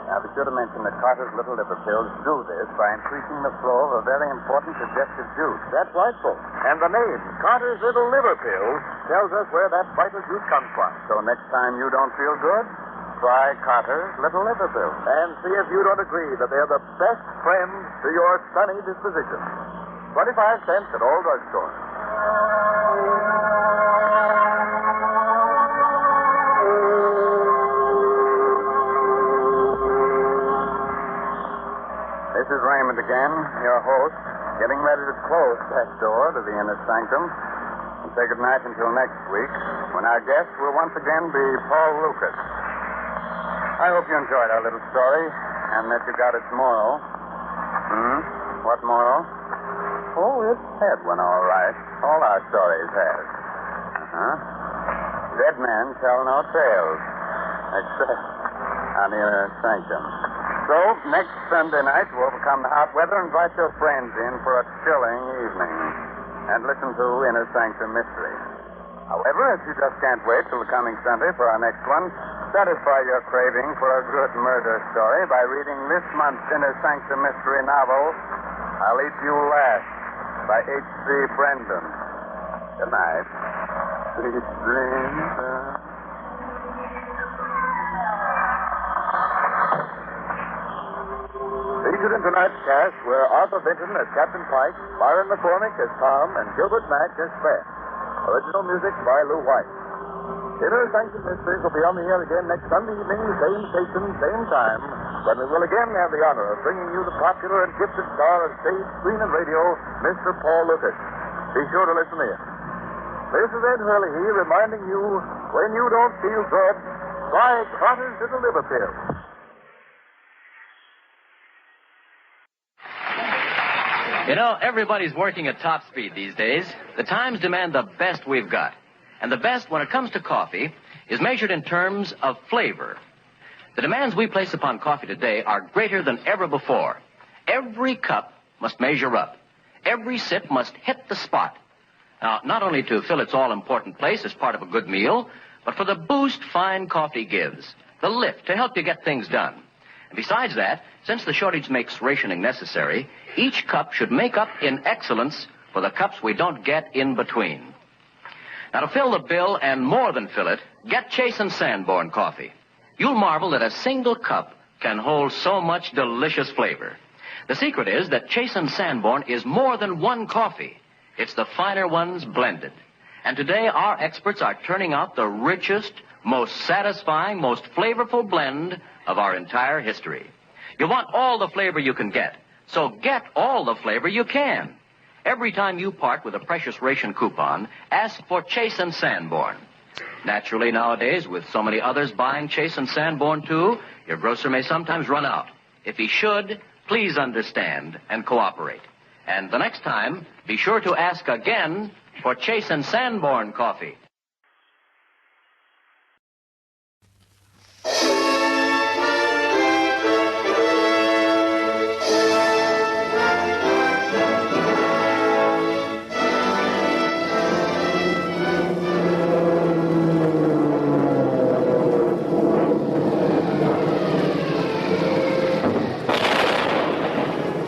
Now, be sure to mention that Carter's little liver pills do this by increasing the flow of a very important digestive juice. That's right, folks. And the name, Carter's little liver pills, tells us where that vital juice comes from. So next time you don't feel good, try Carter's little liver pills. And see if you don't agree that they're the best friends to your sunny disposition. 25 cents at all drugstores. This is Raymond again, your host, getting ready to close that door to the inner sanctum and say goodnight until next week, when our guest will once again be Paul Lucas. I hope you enjoyed our little story and that you got its moral. What moral? Oh, it had one, all right. All our stories have. Dead men tell no tales, except on the inner sanctum. So, next Sunday night, to overcome the hot weather, invite your friends in for a chilling evening and listen to Inner Sanctum Mystery. However, if you just can't wait till the coming Sunday for our next one, satisfy your craving for a good murder story by reading this month's Inner Sanctum Mystery novel, I'll Eat You Last, by H.C. Brendan. Good night. Sweet dreams. Featured in tonight's cast were Arthur Vinton as Captain Pike, Byron McCormick as Tom, and Gilbert Mack as Fred. Original music by Lou White. Inner Sanctum Mysteries will be on the air again next Sunday evening, same station, same time, when we will again have the honor of bringing you the popular and gifted star of stage, screen, and radio, Mr. Paul Lucas. Be sure to listen in. This is Ed Hurley here reminding you, when you don't feel good, try Cotter's Little Liver Pill. You know, everybody's working at top speed these days. The times demand the best we've got. And the best, when it comes to coffee, is measured in terms of flavor. The demands we place upon coffee today are greater than ever before. Every cup must measure up. Every sip must hit the spot. Now, not only to fill its all-important place as part of a good meal, but for the boost fine coffee gives, the lift to help you get things done. And besides that, since the shortage makes rationing necessary, each cup should make up in excellence for the cups we don't get in between. Now, to fill the bill and more than fill it, get Chase and Sanborn coffee. You'll marvel that a single cup can hold so much delicious flavor. The secret is that Chase and Sanborn is more than one coffee. It's the finer ones blended. And today, our experts are turning out the richest, most satisfying, most flavorful blend of our entire history. You want all the flavor you can get, so get all the flavor you can. Every time you part with a precious ration coupon, ask for Chase and Sanborn. Naturally, nowadays, with so many others buying Chase and Sanborn, too, your grocer may sometimes run out. If he should, please understand and cooperate. And the next time, be sure to ask again for Chase and Sanborn coffee.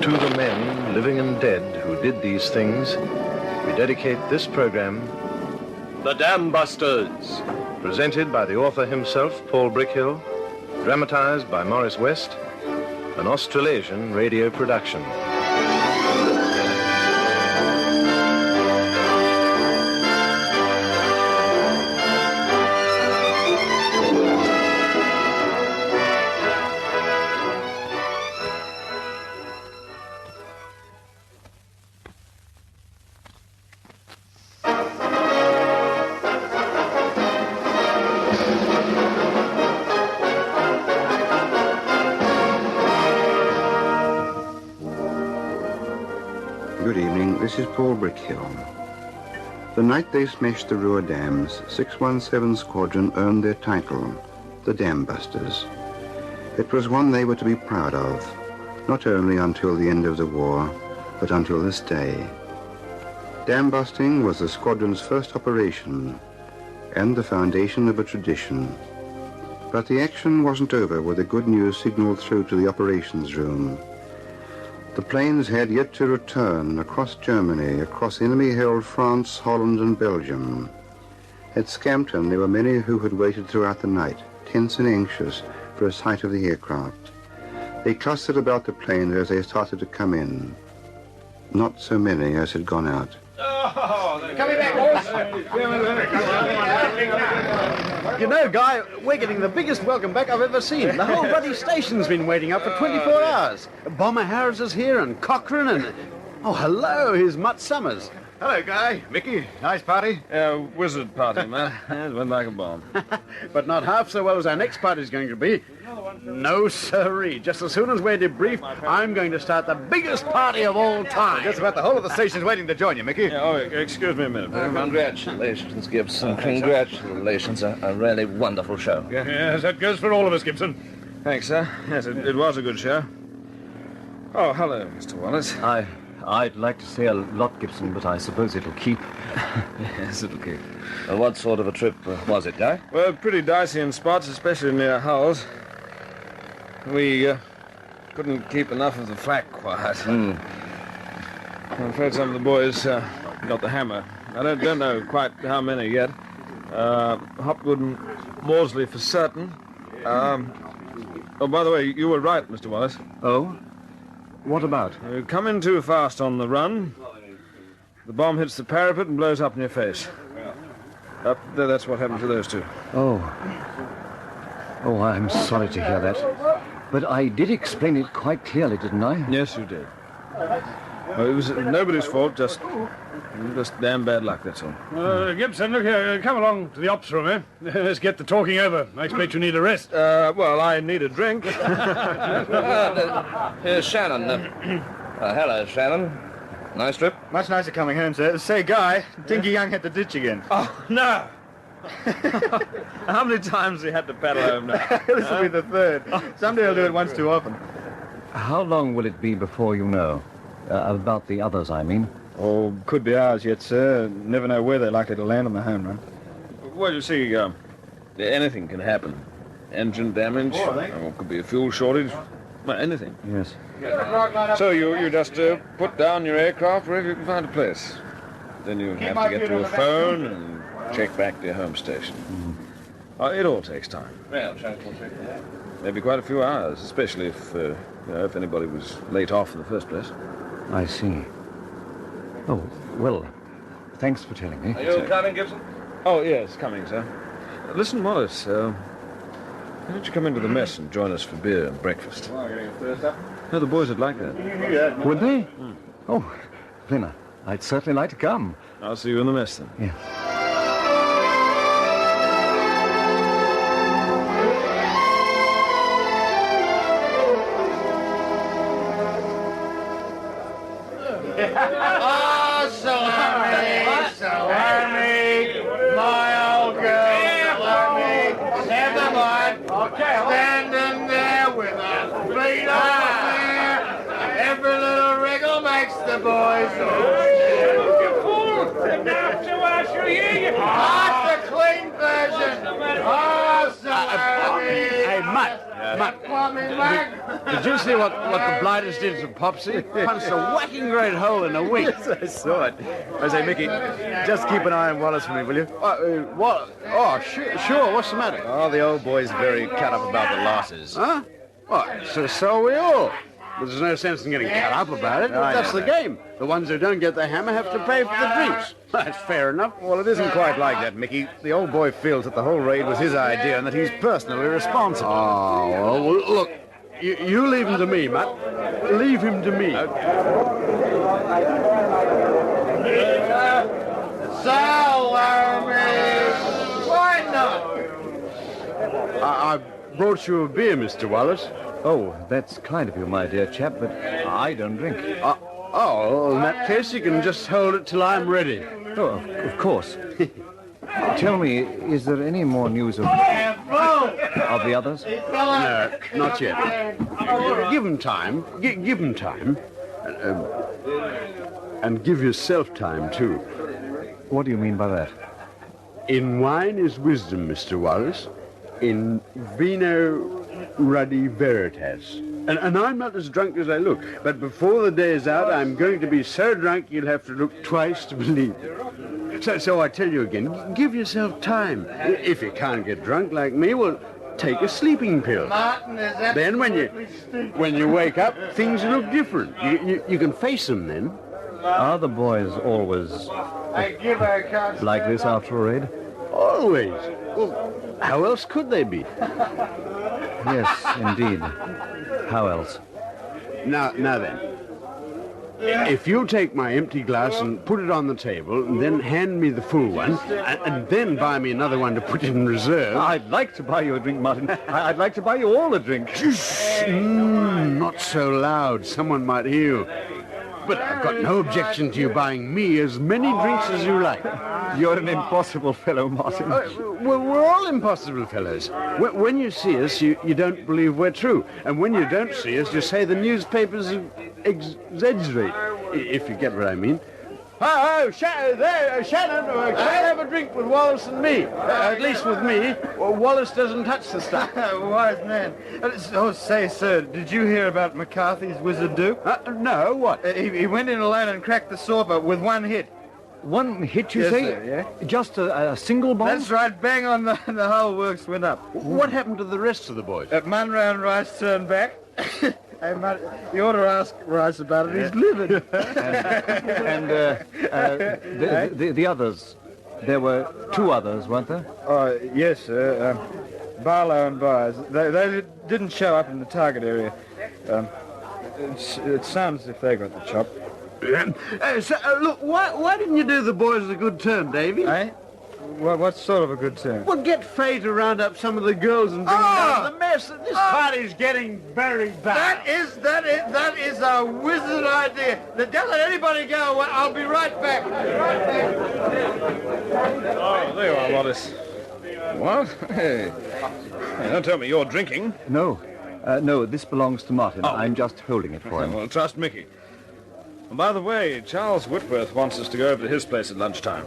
To the men, living and dead, who did these things, we dedicate this program, The Dam Busters, presented by the author himself, Paul Brickhill, dramatized by Morris West, an Australasian radio production. Good evening, this is Paul Brickhill. The night they smashed the Ruhr dams, 617 Squadron earned their title, the Dam Busters. It was one they were to be proud of, not only until the end of the war, but until this day. Dam busting was the squadron's first operation and the foundation of a tradition. But the action wasn't over with the good news signaled through to the operations room. The planes had yet to return across Germany, across enemy-held France, Holland, and Belgium. At Sanctum, there were many who had waited throughout the night, tense and anxious for a sight of the aircraft. They clustered about the planes as they started to come in. Not so many as had gone out. Coming back, boys. You know, Guy, we're getting the biggest welcome back I've ever seen. The whole bloody station's been waiting up for 24 hours. Bomber Harris is here, and Cochrane, and... Oh, hello, here's Mutt Summers. Hello, Guy. Mickey, nice party. Wizard party, man. It went like a bomb. But not half so well as our next party's going to be. No, sirree. Just as soon as we're debriefed, I'm going to start the biggest party of all time. Just about the whole of the station's waiting to join you, Mickey. Excuse me a minute. Congratulations, Gibson. Congratulations. A really wonderful show. Yes, that goes for all of us, Gibson. Thanks, sir. Yes, it was a good show. Oh, hello, Mr. Wallace. I'd like to say a lot, Gibson, but I suppose it'll keep. Yes, it'll keep. What sort of a trip was it, Guy? Well, pretty dicey in spots, especially near Hulls. We couldn't keep enough of the flak quiet. I'm afraid some of the boys got the hammer. I don't know quite how many yet. Hopgood and Maudsley for certain. Oh, by the way, you were right, Mr. Wallace. Oh? What about? You come in too fast on the run. The bomb hits the parapet and blows up in your face. That's what happened to those two. Oh. Oh, I'm sorry to hear that. But I did explain it quite clearly, didn't I? Yes, you did. Well, it was nobody's fault, just damn bad luck, that's all. Gibson, look here. Come along to the ops room, eh? Let's get the talking over. I expect you need a rest. Well, I need a drink. Here's Shannon. Hello, Shannon. Nice trip? Much nicer coming home, sir. Say, Guy, Dinky Young hit the ditch again. Oh, no. How many times he had to paddle home now? This will be the third. Someday he'll do it once too often. How long will it be before you know? About the others, I mean. Oh, could be hours yet, sir. Never know where they're likely to land on the home run. Well, you see, anything can happen. Engine damage, or it could be a fuel shortage. Well, anything. Yes. So you just put down your aircraft wherever you can find a place. Then you have to get to a phone and check back to your home station. It all takes time. Maybe quite a few hours, especially if anybody was late off in the first place. I see. Oh, well, thanks for telling me. Are you coming, Gibson? Oh, yes, coming, sir. Listen, Wallace, why don't you come into the mess and join us for beer and breakfast? No, the boys would like that. Would they? Oh, then I'd certainly like to come. I'll see you in the mess, then. Yeah. Oh, so Hermie, my old girl, Hermie, never mind. Standing there with her feet up there, every little wriggle makes the boys. You fool! Now, so I shall hear you. That's the clean version. Oh, so Hermie. Hey, Mutt. Did you see what the blighters did to Popsy? Punched a whacking great hole in a wing. Yes, I saw it. I say, Mickey, just keep an eye on Wallace for me, will you? What? Oh, sure. What's the matter? Oh, the old boy's very cut up about the losses. Huh? What? So are we all. Well, there's no sense in getting cut up about it. That's the game. The ones who don't get the hammer have to pay for the drinks. That's fair enough. Well, it isn't quite like that, Mickey. The old boy feels that the whole raid was his idea and that he's personally responsible. Oh, well, look, you leave him to me, Matt. Leave him to me. So, Hermie, why not? I brought you a beer, Mr. Wallace. Oh, that's kind of you, my dear chap, but I don't drink. Oh, in that case, you can just hold it till I'm ready. Oh, of course. Tell me, is there any more news of the others? No, not yet. Give them time. Give them time. And give yourself time, too. What do you mean by that? In wine is wisdom, Mr. Wallace. In vino ruddy veritas. And I'm not as drunk as I look, but before the day is out, I'm going to be so drunk you'll have to look twice to believe it. So I tell you again, give yourself time. If you can't get drunk like me, well, take a sleeping pill. Then when you wake up, things look different. You can face them then. Are the boys always like this after a raid? Always. Well, how else could they be? Yes, indeed. How else? Now then. If you take my empty glass and put it on the table, and then hand me the full one, and then buy me another one to put in reserve... I'd like to buy you a drink, Martin. I'd like to buy you all a drink. Not so loud. Someone might hear you. But I've got no objection to you buying me as many drinks as you like. You're an impossible fellow, Martin. Well, we're all impossible fellows. When you see us, you don't believe we're true. And when you don't see us, you say the newspapers exaggerate, if you get what I mean. Shannon, can I have a drink with Wallace and me? At least with me. Well, Wallace doesn't touch the stuff. Wise man. Oh, say, sir, did you hear about McCarthy's wizard do? No, what? He went in alone and cracked the sorper with one hit. One hit, you yes, say? Sir, yeah. Just a single bomb? That's right. Bang on the whole works went up. What happened to the rest of the boys? Munro and Rice turned back. Hey, Mud, you ought to ask Rice about it. He's livid. And the others, There were two others, weren't there? Yes, sir. Barlow and Byers. They didn't show up in the target area. It sounds as if they got the chop. Look, why didn't you do the boys a good turn, Davy? Eh? What sort of a good turn? Well, get Faye to round up some of the girls and bring them down to the mess. This party's getting very bad. That is a wizard idea. Don't let anybody go. I'll be right back. Oh, there you are, Wallace. What? Hey. Don't tell me you're drinking. No. No, this belongs to Martin. Oh. I'm just holding it for him. Well, trust Mickey. And by the way, Charles Whitworth wants us to go over to his place at lunchtime.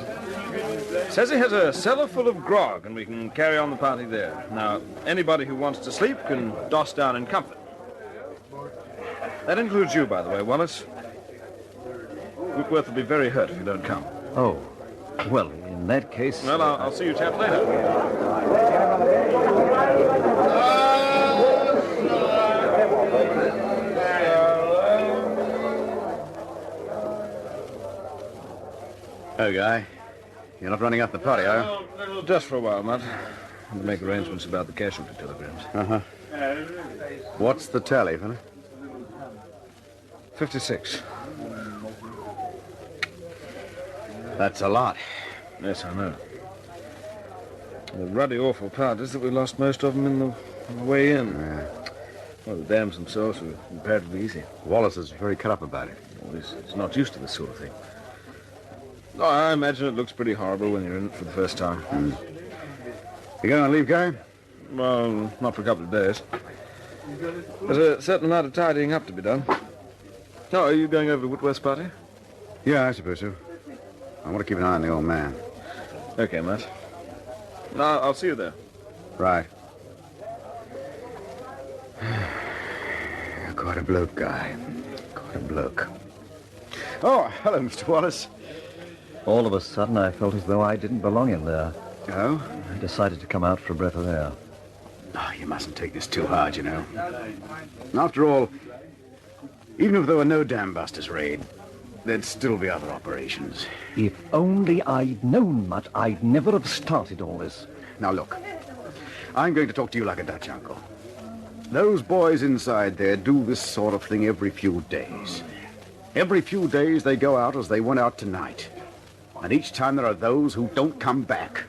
Says he has a cellar full of grog, and we can carry on the party there. Now, anybody who wants to sleep can doss down in comfort. That includes you, by the way, Wallace. Whitworth will be very hurt if you don't come. Oh. Well, in that case... Well, I'll see you chaps later. Oh, Guy. You're not running up the party, are you? Just for a while, Matt. To make arrangements about the casualty telegrams. Uh-huh. What's the tally, fella? 56. That's a lot. Yes, I know. The ruddy, awful part is that we lost most of them on the way in. Yeah. Well, the dams themselves were comparatively easy. Wallace is very cut up about it. Well, he's not used to this sort of thing. Oh, I imagine it looks pretty horrible when you're in it for the first time. You going to leave, Guy? Well, not for a couple of days. There's a certain amount of tidying up to be done. Oh, are you going over to Whitworth's party? Yeah, I suppose so. I want to keep an eye on the old man. Okay, Matt. I'll see you there. Right. You're quite a bloke, Guy. Quite a bloke. Oh, hello, Mr. Wallace. All of a sudden, I felt as though I didn't belong in there. Oh? I decided to come out for a breath of air. Oh, you mustn't take this too hard, you know. After all, even if there were no dam busters raid, there'd still be other operations. If only I'd known, Mutt, I'd never have started all this. Now, look, I'm going to talk to you like a Dutch uncle. Those boys inside there do this sort of thing every few days. Every few days they go out as they went out tonight. And each time there are those who don't come back.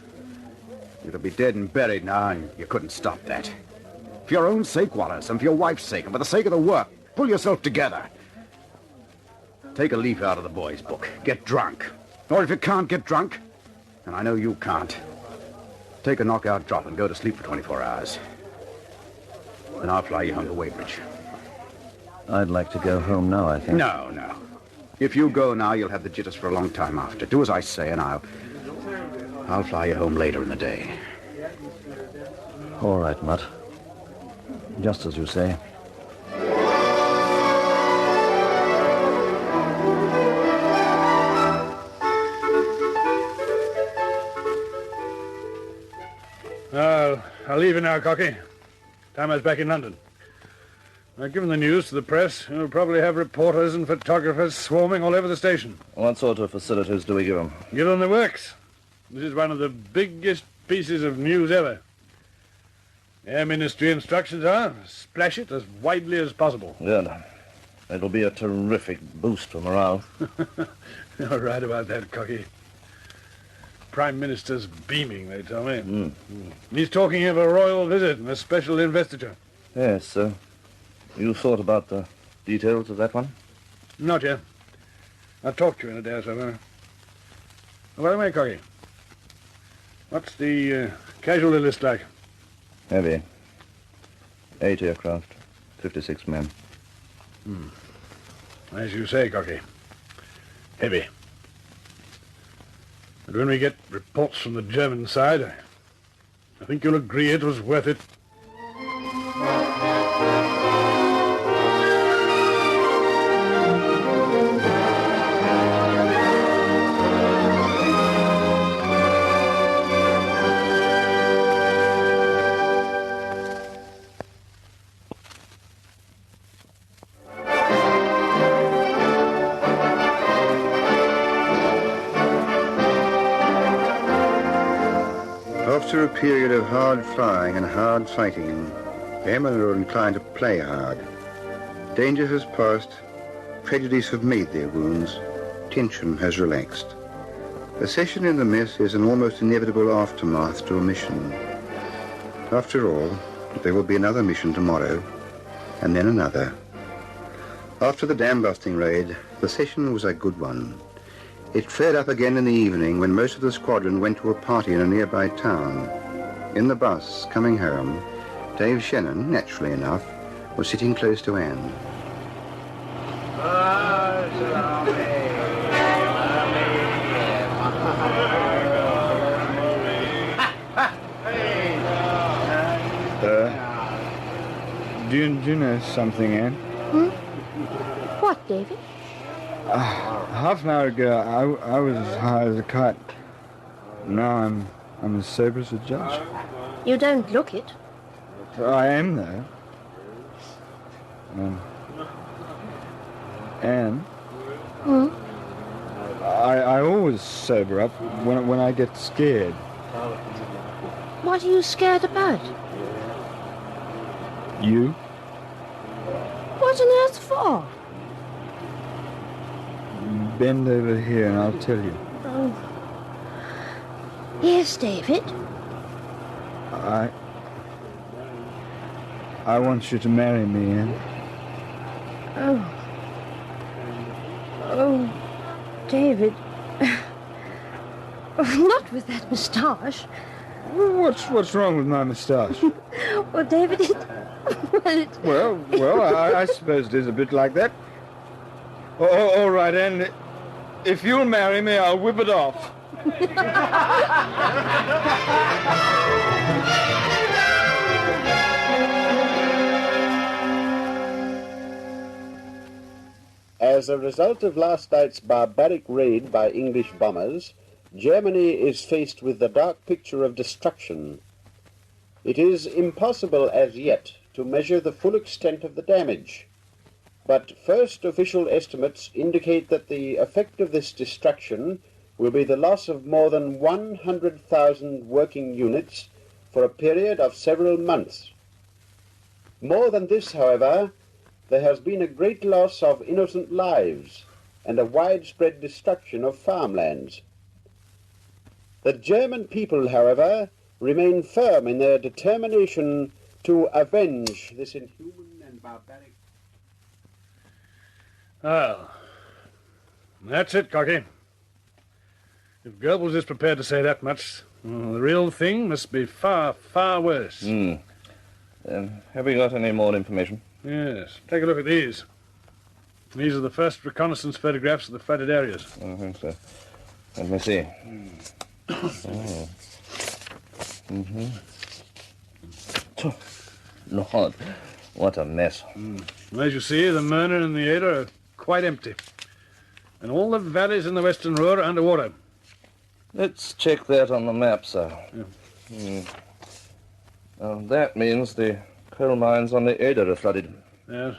You'll be dead and buried now, and you couldn't stop that. For your own sake, Wallace, and for your wife's sake, and for the sake of the work, pull yourself together. Take a leaf out of the boy's book. Get drunk. Or if you can't get drunk, and I know you can't, take a knockout drop and go to sleep for 24 hours. Then I'll fly you home to Weybridge. I'd like to go home now, I think. No. If you go now, you'll have the jitters for a long time after. Do as I say, and I'll fly you home later in the day. All right, Mutt. Just as you say. I'll leave you now, Cocky. Time I was back in London. I've given the news to the press. You'll probably have reporters and photographers swarming all over the station. What sort of facilities do we give them? Give them the works. This is one of the biggest pieces of news ever. Air Ministry instructions are splash it as widely as possible. Good. It'll be a terrific boost for morale. You're right about that, Cocky. Prime Minister's beaming, they tell me. He's talking of a royal visit and a special investiture. Yes, you thought about the details of that one? Not yet. I'll talk to you in a day or so. By the way, Cocky, what's the casualty list like? Heavy. 8 aircraft, 56 men. As you say, Cocky. Heavy. But when we get reports from the German side, I think you'll agree it was worth it. After a period of hard flying and hard fighting, the airmen are inclined to play hard. Danger has passed, prejudice have made their wounds, tension has relaxed. A session in the mess is an almost inevitable aftermath to a mission. After all, there will be another mission tomorrow, and then another. After the dam-busting raid, the session was a good one. It flared up again in the evening when most of the squadron went to a party in a nearby town. In the bus, coming home, Dave Shannon, naturally enough, was sitting close to Anne. Do you know something, Anne? What, David? Half an hour ago, I was as high as a kite. Now I'm as sober as a judge. You don't look it. I am, though. Anne? I always sober up when I get scared. What are you scared about? You? What on earth for? Bend over here and I'll tell you. Oh. Yes, David? I want you to marry me, Anne. Oh, David. Not with that moustache. What's wrong with my moustache? Well, David, Well, I suppose it is a bit like that. All right, Anne. If you'll marry me, I'll whip it off. As a result of last night's barbaric raid by English bombers, Germany is faced with the dark picture of destruction. It is impossible as yet to measure the full extent of the damage, but first official estimates indicate that the effect of this destruction will be the loss of more than 100,000 working units for a period of several months. More than this, however, there has been a great loss of innocent lives and a widespread destruction of farmlands. The German people, however, remain firm in their determination to avenge this inhuman and barbaric... Well, that's it, Cocky. If Goebbels is prepared to say that much, the real thing must be far, far worse. Have we got any more information? Yes. Take a look at these. These are the first reconnaissance photographs of the flooded areas. I think so. Let me see. Oh. Lord, what a mess. As you see, the Möhne and the Eder are quite empty. And all the valleys in the western Ruhr are underwater. Let's check that on the map, sir. That means the coal mines on the Eder are flooded. Yes.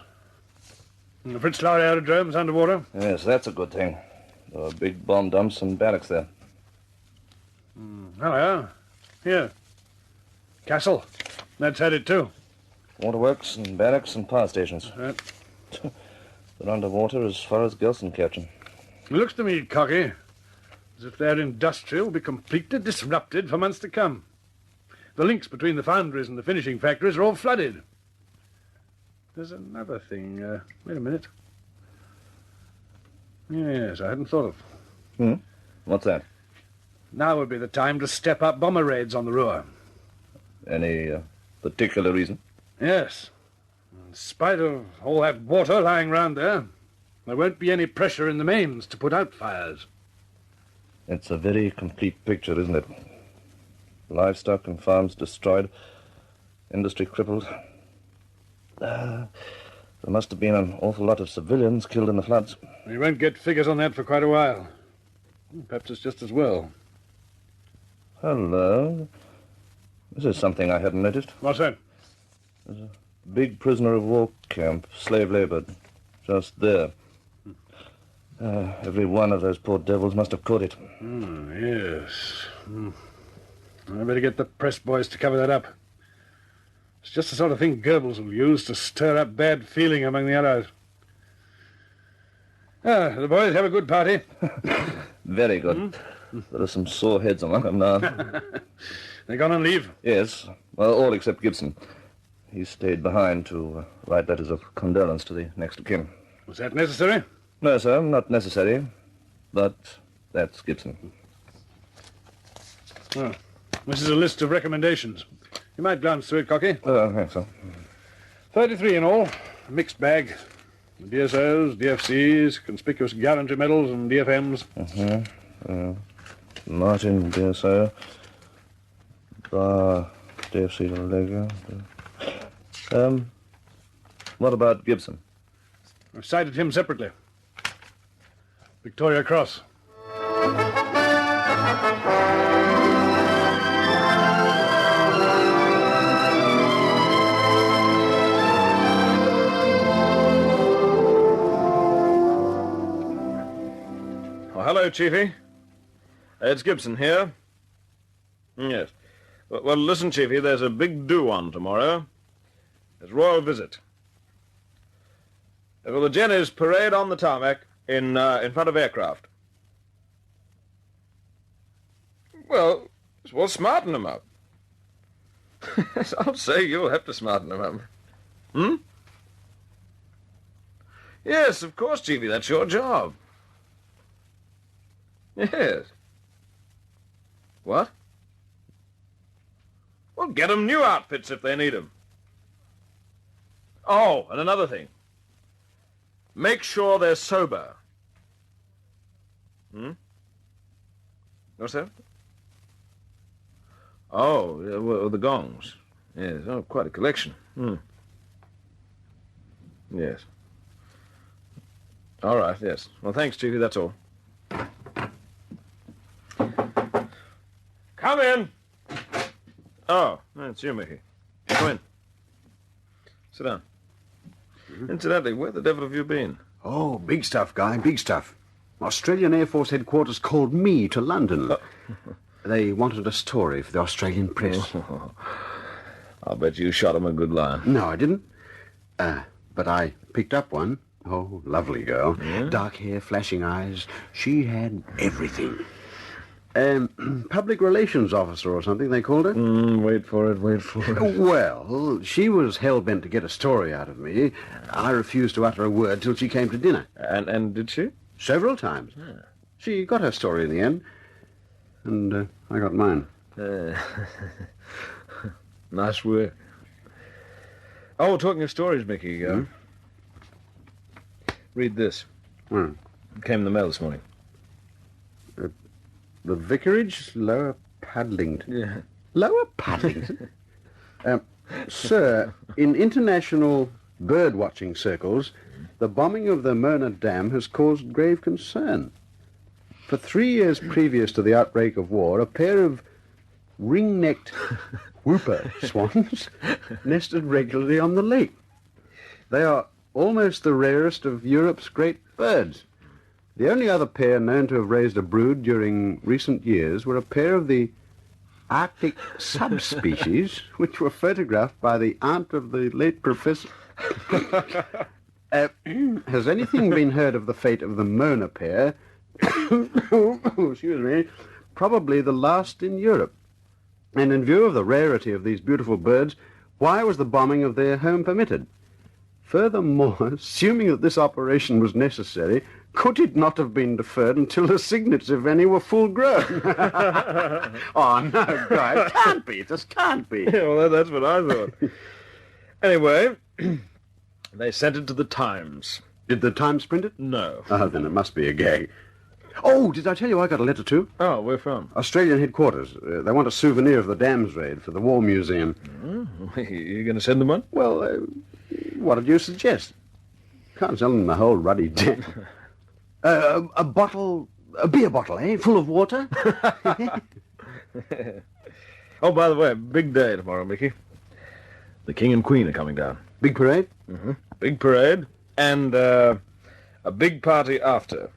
And the Fritzlar aerodrome's underwater. Yes, that's a good thing. There are big bomb dumps and barracks there. Oh, yeah. Here. Castle. That's headed too. Waterworks and barracks and power stations. Right. They're underwater as far as Gelsenkirchen. It looks to me, Cocky, as if their industry will be completely disrupted for months to come. The links between the foundries and the finishing factories are all flooded. There's another thing. Wait a minute. Yes, I hadn't thought of. What's that? Now would be the time to step up bomber raids on the Ruhr. Any particular reason? Yes. In spite of all that water lying round there won't be any pressure in the mains to put out fires. It's a very complete picture, isn't it? Livestock and farms destroyed, industry crippled. There must have been an awful lot of civilians killed in the floods. We won't get figures on that for quite a while. Perhaps it's just as well. Hello. This is something I hadn't noticed. What's that? There's a big prisoner of war camp, slave labor, just there. Every one of those poor devils must have caught it. Yes. I better get the press boys to cover that up. It's just the sort of thing Goebbels will use to stir up bad feeling among the Allies. The boys have a good party. Very good. There are some sore heads among them now. They gone on leave? Yes. Well, all except Gibson. He stayed behind to write letters of condolence to the next of kin. Was that necessary? No, sir, not necessary. But that's Gibson. Oh, this is a list of recommendations. You might glance through it, Cocky. Thanks, sir. 33 in all. A mixed bag. DSOs, DFCs, conspicuous gallantry medals, and DFMs. Martin, DSO. Bar, DFC to Lego. What about Gibson? I've cited him separately. Victoria Cross. Hello, Chiefy. It's Gibson here. Yes. Well, listen, Chiefy, there's a big do-on tomorrow. There's a royal visit. Well, the Jennies parade on the tarmac in front of aircraft. Well, smarten them up. I'll say you'll have to smarten them up. Yes, of course, Chiefy, that's your job. Yes. What? Well, get them new outfits if they need them. Oh, and another thing. Make sure they're sober. What's that? Oh, well, the gongs. Yes, oh, quite a collection. Yes. All right, yes. Well, thanks, Chiefy, that's all. Come in. Oh, it's you, Mickey. Come in. Sit down. Incidentally, where the devil have you been? Oh, big stuff, Guy, big stuff. Australian Air Force headquarters called me to London. They wanted a story for the Australian press. I'll bet you shot him a good line. No, I didn't. But I picked up one. Oh, lovely girl. Yeah? Dark hair, flashing eyes. She had everything. Public relations officer or something, they called her. Wait for it. Well, she was hell-bent to get a story out of me. I refused to utter a word till she came to dinner. And did she? Several times. Yeah. She got her story in the end. And I got mine. Nice work. Oh, talking of stories, Mickey, read this. It came in the mail this morning. The Vicarage, Lower Paddlington. Yeah. Lower Paddlington? Sir, in international bird-watching circles, the bombing of the Mona Dam has caused grave concern. For 3 years previous to the outbreak of war, a pair of ring-necked whooper swans nested regularly on the lake. They are almost the rarest of Europe's great birds. The only other pair known to have raised a brood during recent years were a pair of the Arctic subspecies, which were photographed by the aunt of the late professor. Has anything been heard of the fate of the Mona pair? Excuse me. Probably the last in Europe. And in view of the rarity of these beautiful birds, why was the bombing of their home permitted? Furthermore, assuming that this operation was necessary, could it not have been deferred until the cygnets, if any, were full grown? Oh, no, Guy, it can't be. It just can't be. Yeah, well, that's what I thought. Anyway, they sent it to the Times. Did the Times print it? No. Oh, then it must be a gag. Oh, did I tell you I got a letter too? Oh, where from? Australian headquarters. They want a souvenir of the dams raid for the War Museum. You going to send them one? Well, what did you suggest? Can't sell them the whole ruddy dam. A beer bottle, eh? Full of water? Oh, by the way, big day tomorrow, Mickey. The King and Queen are coming down. Big parade? Big parade, and a big party after.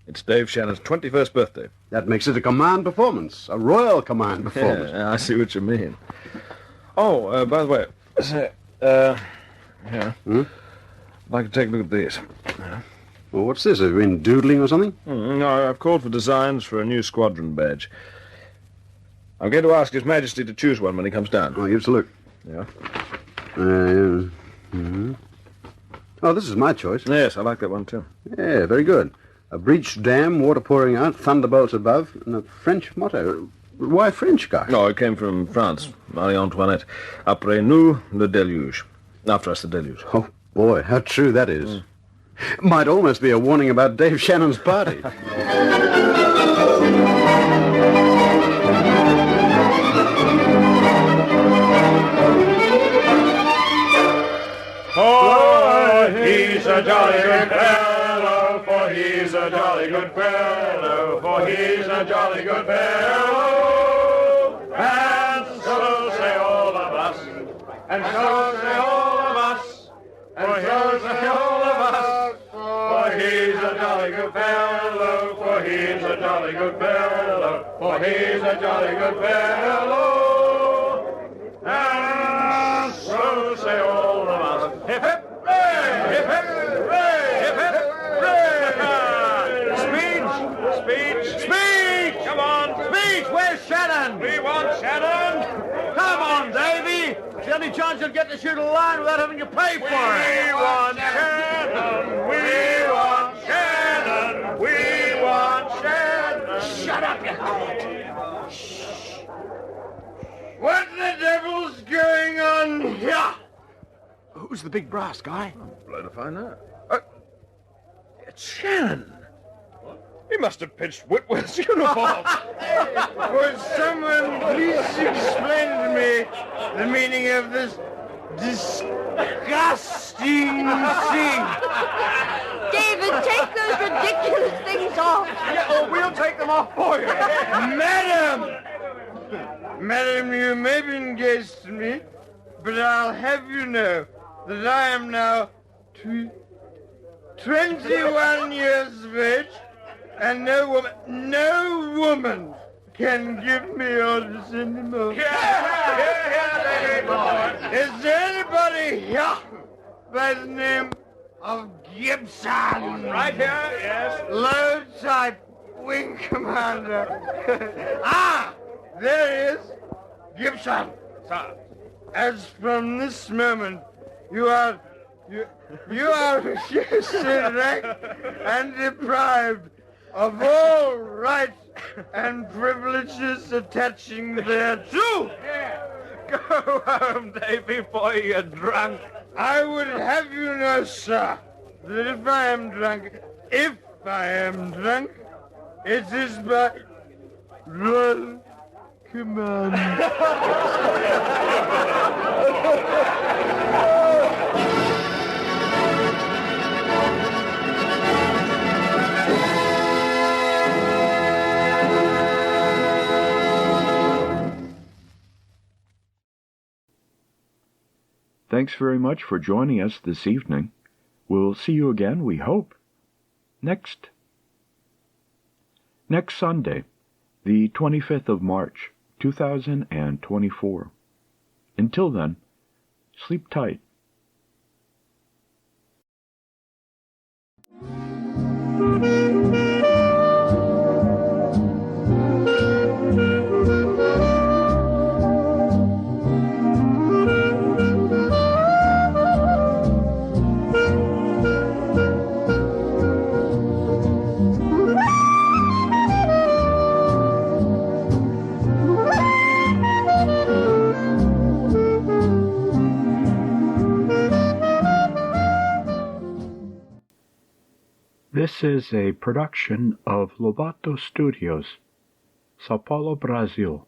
It's Dave Shannon's 21st birthday. That makes it a command performance, a royal command performance. Yeah, I see what you mean. Oh, by the way, yeah. I'd like to take a look at these. Well, what's this? Have you been doodling or something? No, I've called for designs for a new squadron badge. I'm going to ask His Majesty to choose one when he comes down. Oh, give us a look. Yeah. Oh, this is my choice. Yes, I like that one, too. Yeah, very good. A breached dam, water pouring out, thunderbolts above, and a French motto. Why French, guy? No, it came from France. Marie Antoinette. Après nous, le déluge. After us, the deluge. Oh, boy, how true that is. Might almost be a warning about Dave Shannon's party. Oh, he's a jolly good fellow, for he's a jolly good fellow, for he's a jolly good fellow. And so say all of us, and so say all of us, and so say all of us, for he's a jolly good fellow, for he's a jolly good fellow, for he's a jolly good fellow. And so say all of us. Hip hip, hooray! Hip hip, hooray! Hip hip, hooray! Speech! Come on! Speech! Where's Shannon? We want Shannon! Come on, Davy! It's the only chance you'll get to shoot a line without having to pay for it. We want Shannon! We want Shannon! We want Shannon! Shut up, you hound! What the devil's going on here? Who's the big brass guy? Blow to find out. It's Shannon. He must have pitched Whitworth's uniform. Would someone please explain to me the meaning of this disgusting thing? David, take those ridiculous things off. Yeah, oh, we'll take them off for you. Madam, you may be engaged to me, but I'll have you know that I am now 21 years of age, and no woman can give me orders anymore. Is there anybody here by the name of Gibson? Right here, yes. Low type wing commander. There is Gibson. Sir. As from this moment, you are reduced in rank and deprived of all rights and privileges attaching thereto. Go home, Davy, before you're drunk. I would have you know, sir, that if I am drunk, it is by royal command. Thanks very much for joining us this evening. We'll see you again, we hope, next Sunday, the 25th of March, 2024. Until then, sleep tight. This is a production of Lobato Studios, Sao Paulo, Brazil.